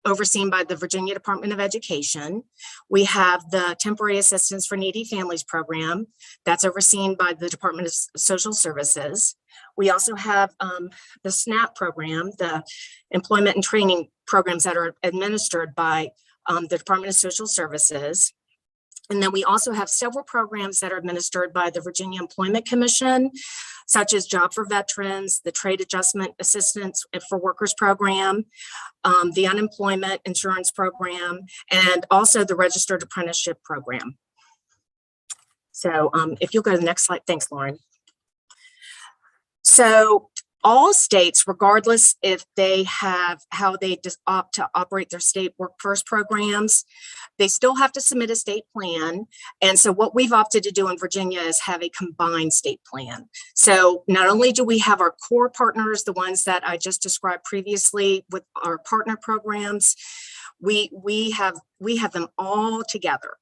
U: overseen by the Virginia Department of Education. We have the Temporary Assistance for Needy Families program that's overseen by the Department of Social Services. We also have the SNAP program, the Employment and Training programs that are administered by the Department of Social Services. And then we also have several programs that are administered by the Virginia Employment Commission, such as Job for Veterans, the Trade Adjustment Assistance for Workers program, the Unemployment Insurance program, and also the Registered Apprenticeship program. So if you'll go to the next slide. Thanks, Lauren. So all states, regardless if they have how they just opt to operate their state workforce programs, they still have to submit a state plan. And so what we've opted to do in Virginia is have a combined state plan. So not only do we have our core partners, the ones that I just described previously with our partner programs, we have them all together.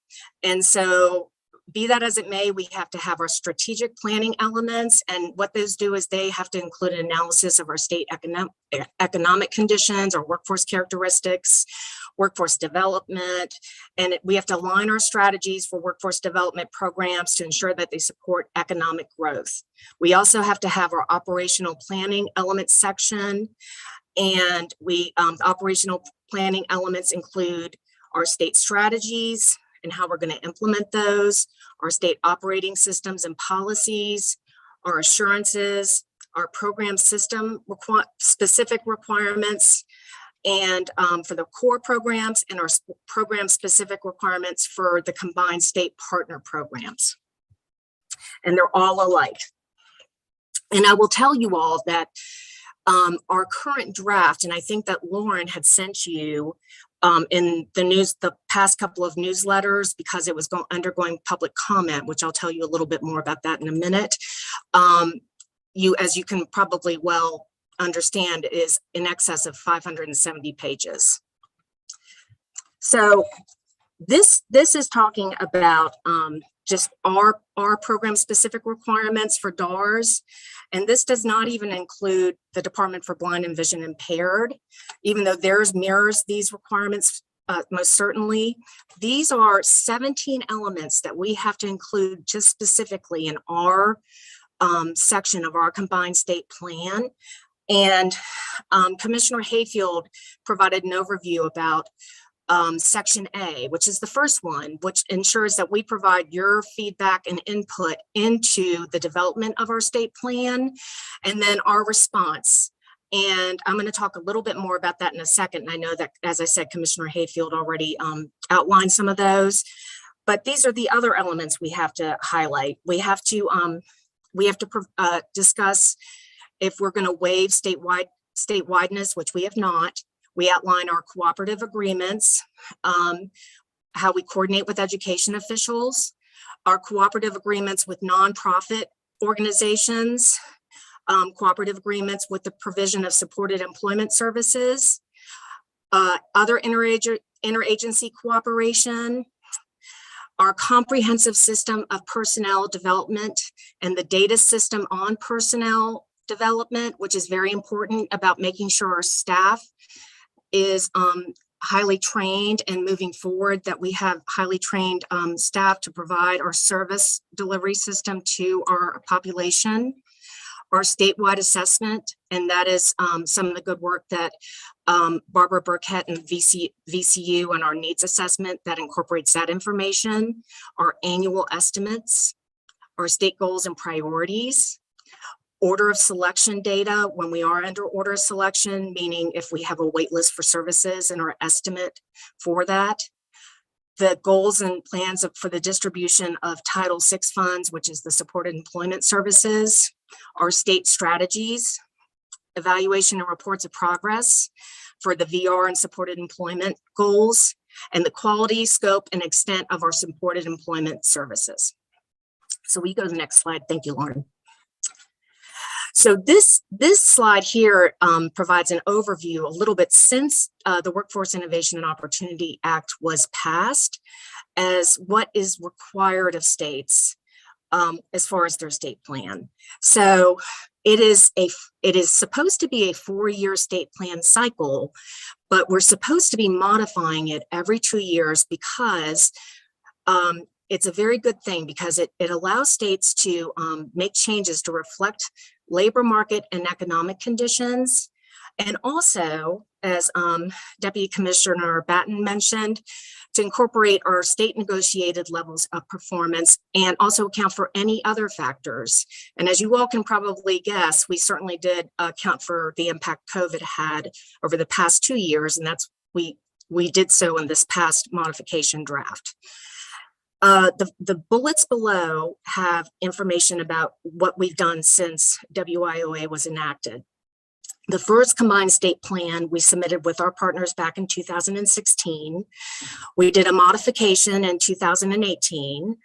U: And so be that as it may, we have to have our strategic planning elements, and what those do is they have to include an analysis of our state economic conditions or workforce characteristics, workforce development, and we have to align our strategies for workforce development programs to ensure that they support economic growth. We also have to have our operational planning elements section, and the operational planning elements include our state strategies and how we're going to implement those, our state operating systems and policies, our assurances, our program system specific requirements, and for the core programs, and our program specific requirements for the combined state partner programs. And they're all alike. And I will tell you all that our current draft, and I think that Lauren had sent you in the past couple of newsletters, because it was undergoing public comment, which I'll tell you a little bit more about that in a minute. As you can probably well understand, is in excess of 570 pages. So this is talking about just our program specific requirements for DARS. And this does not even include the Department for Blind and Vision Impaired, even though theirs mirrors these requirements most certainly. These are 17 elements that we have to include just specifically in our section of our combined state plan. And Commissioner Hayfield provided an overview about Section A, which is the first one, which ensures that we provide your feedback and input into the development of our state plan, and then our response And I'm going to talk a little bit more about that in a second. And I know that, as I said, Commissioner Hayfield already outlined some of those, but these are the other elements we have to highlight. We have to discuss if we're going to waive statewideness, which we have not. We outline our cooperative agreements, how we coordinate with education officials, our cooperative agreements with nonprofit organizations, cooperative agreements with the provision of supported employment services, other interagency cooperation, our comprehensive system of personnel development and the data system on personnel development, which is very important about making sure our staff is highly trained and moving forward, that we have highly trained staff to provide our service delivery system to our population, our statewide assessment, and that is some of the good work that Barbara Burkett and VCU and our needs assessment that incorporates that information, our annual estimates, our state goals and priorities, order of selection data when we are under order of selection, meaning if we have a wait list for services and our estimate for that, the goals and plans for the distribution of Title VI funds, which is the supported employment services, our state strategies, evaluation and reports of progress for the VR and supported employment goals, and the quality, scope, and extent of our supported employment services. So we go to the next slide. Thank you, Lauren. So this slide here provides an overview a little bit since the Workforce Innovation and Opportunity Act was passed as what is required of states as far as their state plan. So it is supposed to be a 4-year state plan cycle, but we're supposed to be modifying it every 2 years because it's a very good thing, because it allows states to make changes to reflect labor market and economic conditions. And also, as Deputy Commissioner Batten mentioned, to incorporate our state negotiated levels of performance and also account for any other factors. And as you all can probably guess, we certainly did account for the impact COVID had over the past 2 years, and that's we did so in this past modification draft. The bullets below have information about what we've done since WIOA was enacted. The first combined state plan we submitted with our partners back in 2016. We did a modification in 2018.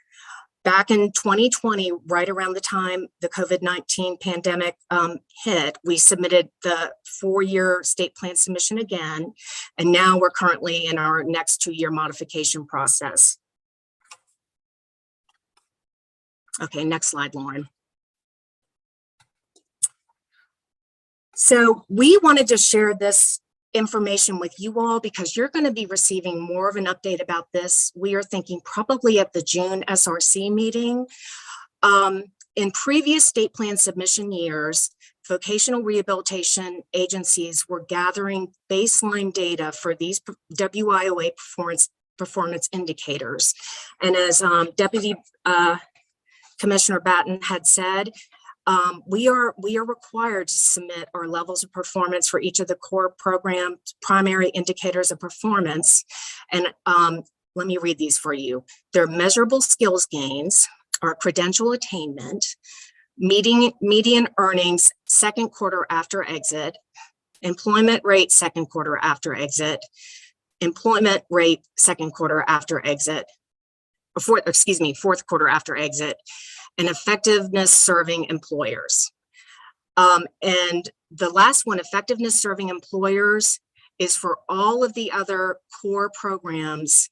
U: Back in 2020, right around the time the COVID-19 pandemic hit, we submitted the 4-year state plan submission again. And now we're currently in our next 2-year modification process. Okay, next slide, Lauren. So we wanted to share this information with you all because you're going to be receiving more of an update about this. We are thinking probably at the June SRC meeting. In previous state plan submission years, vocational rehabilitation agencies were gathering baseline data for these WIOA performance indicators. And as Deputy Commissioner Batten had said, we are required to submit our levels of performance for each of the core program primary indicators of performance. And let me read these for you. They're measurable skills gains, our credential attainment, median earnings second quarter after exit, employment rate second quarter after exit, employment rate second quarter after exit, fourth quarter after exit, and effectiveness serving employers. And the last one, effectiveness serving employers, is for all of the other core programs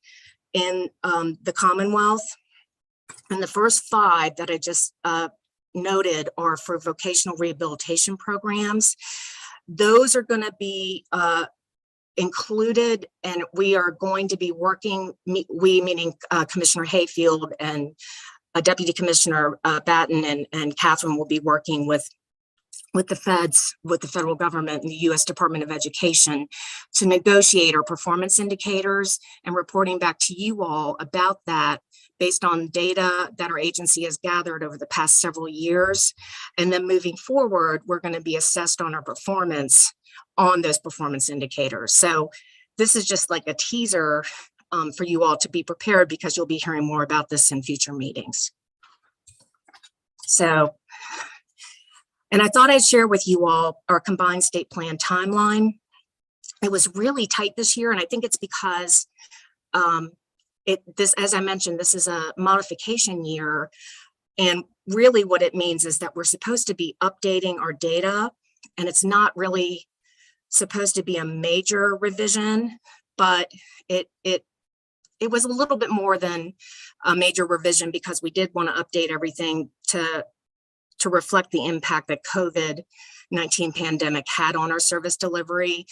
U: in the Commonwealth. And the first 5 that I just noted are for vocational rehabilitation programs. Those are going to be included, and we are going to be working, we meaning Commissioner Hayfield and Deputy Commissioner Batten and Catherine will be working with with the feds, with the federal government and the U.S. Department of Education to negotiate our performance indicators and reporting back to you all about that based on data that our agency has gathered over the past several years. And then moving forward, we're going to be assessed on our performance on those performance indicators. So this is just like a teaser for you all to be prepared, because you'll be hearing more about this in future meetings. So, and I thought I'd share with you all our combined state plan timeline. It was really tight this year, and I think it's because as I mentioned, this is a modification year, and really what it means is that we're supposed to be updating our data, and it's not really supposed to be a major revision, but it was a little bit more than a major revision, because we did want to update everything to reflect the impact that COVID-19 pandemic had on our service delivery.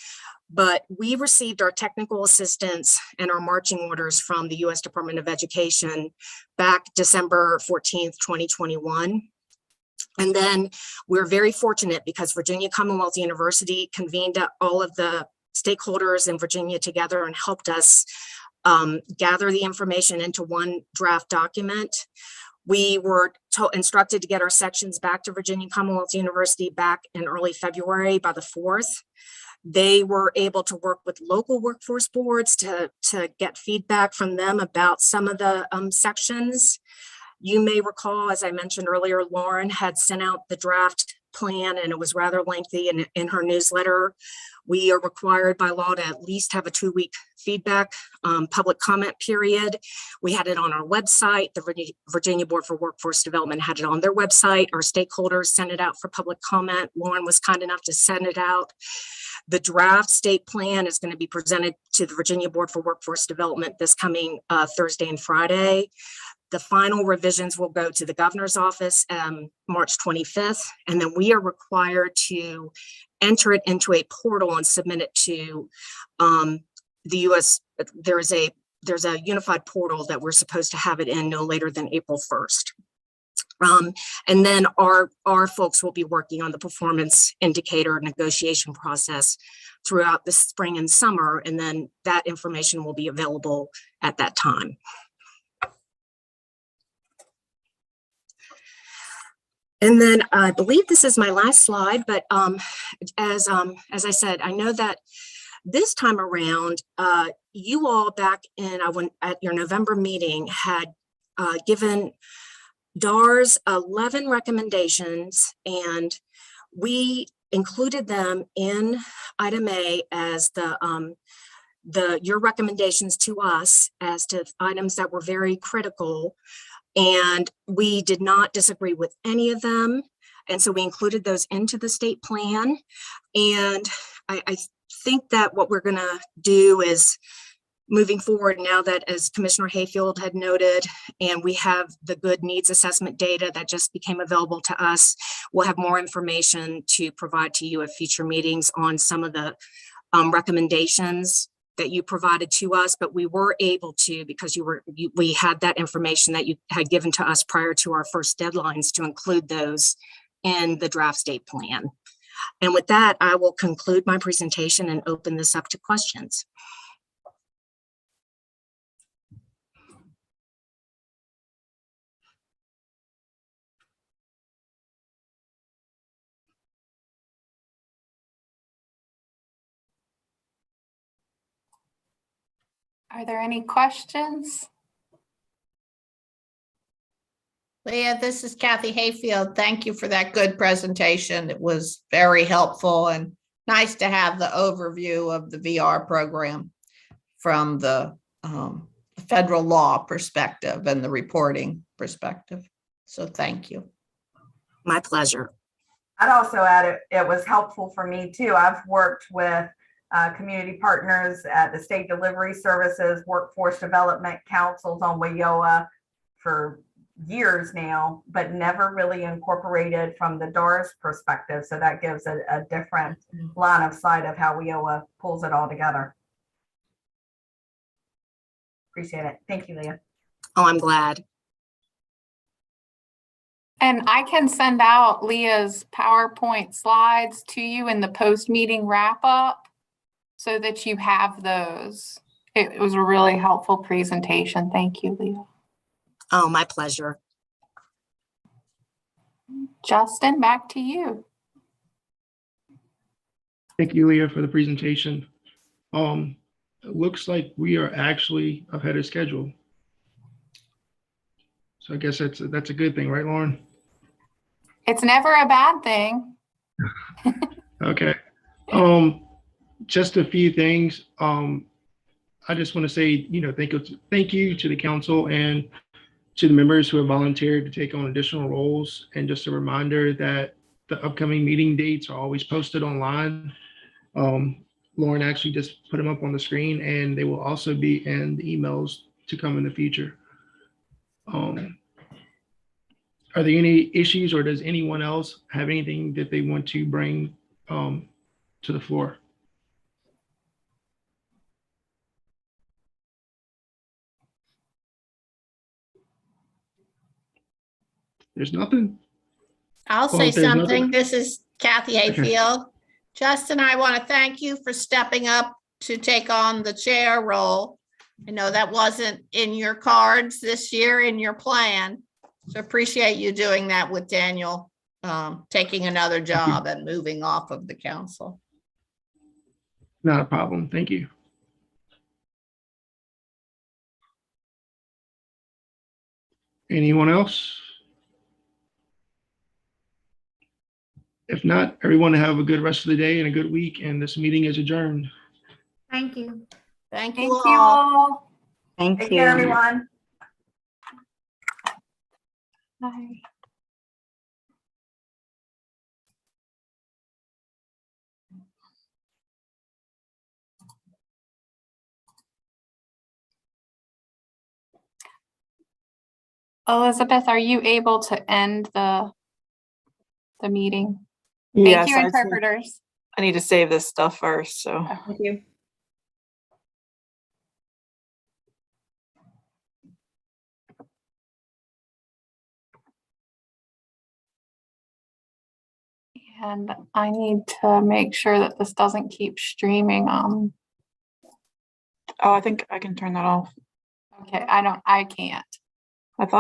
U: But we received our technical assistance and our marching orders from the U.S. Department of Education back December 14th, 2021. And then we're very fortunate because Virginia Commonwealth University convened all of the stakeholders in Virginia together and helped us gather the information into one draft document. We were instructed to get our sections back to Virginia Commonwealth University back in early February by the 4th. They were able to work with local workforce boards to get feedback from them about some of the sections. You may recall, as I mentioned earlier, Lauren had sent out the draft plan, and it was rather lengthy in her newsletter. We are required by law to at least have a 2-week feedback public comment period. We had it on our website. The Virginia Board for Workforce Development had it on their website. Our stakeholders sent it out for public comment. Lauren was kind enough to send it out. The draft state plan is going to be presented to the Virginia Board for Workforce Development this coming Thursday and Friday. The final revisions will go to the governor's office March 25th, and then we are required to enter it into a portal and submit it to the U.S. There's a unified portal that we're supposed to have it in no later than April 1st. And then our folks will be working on the performance indicator negotiation process throughout the spring and summer, and then that information will be available at that time. And then I believe this is my last slide, but as I said, I know that this time around, you all back at your November meeting had given DARS 11 recommendations, and we included them in item A as your recommendations to us as to items that were very critical. And we did not disagree with any of them. And so we included those into the state plan. And I think that what we're going to do is moving forward now that, as Commissioner Hayfield had noted, and we have the good needs assessment data that just became available to us, we'll have more information to provide to you at future meetings on some of the recommendations that you provided to us, but we were able to, because we had that information that you had given to us prior to our first deadlines, to include those in the draft state plan. And with that, I will conclude my presentation and open this up to questions.
B: Are there any questions?
I: Leah, this is Kathy Hayfield. Thank you for that good presentation. It was very helpful and nice to have the overview of the VR program from the federal law perspective and the reporting perspective. So thank you.
U: My pleasure.
J: I'd also add it was helpful for me too. I've worked with community partners at the state delivery services, workforce development councils on WIOA for years now, but never really incorporated from the DARS perspective. So that gives a different line of sight of how WIOA pulls it all together. Appreciate it. Thank you, Leah.
U: Oh, I'm glad.
B: And I can send out Leah's PowerPoint slides to you in the post-meeting wrap-up so that you have those. It was a really helpful presentation. Thank you, Leah.
U: Oh, my pleasure.
B: Justin, back to you.
D: Thank you, Leah, for the presentation. It looks like we are actually ahead of schedule. So I guess that's a good thing, right, Lauren?
B: It's never a bad thing.
D: Okay. Just a few things. I just want to say, thank you to the council and to the members who have volunteered to take on additional roles. And just a reminder that the upcoming meeting dates are always posted online. Lauren actually just put them up on the screen, and they will also be in the emails to come in the future. Are there any issues, or does anyone else have anything that they want to bring to the floor? There's nothing.
I: I'll
D: Well,
I: say
D: if there's nothing-
I: something. This is Kathy Hayfield. Justin, I want to thank you for stepping up to take on the chair role. I know that wasn't in your cards this year in your plan. So appreciate you doing that with Daniel, taking another job and moving off of the council.
D: Not a problem. Thank you. Anyone else? If not, everyone have a good rest of the day and a good week, and this meeting is adjourned.
M: Thank you.
I: Thank
B: Thank
I: you
B: you
I: all.
B: all.
L: Thank
J: Take
L: you.
J: care, everyone.
B: Bye. Elizabeth, are you able to end the meeting? Thank
S: Yes,
B: you, interpreters.
S: I need to save this stuff first, so.
R: Thank you.
B: And I need to make sure that this doesn't keep streaming.
S: Oh, I think I can turn that off.
B: Okay, I can't.
S: I thought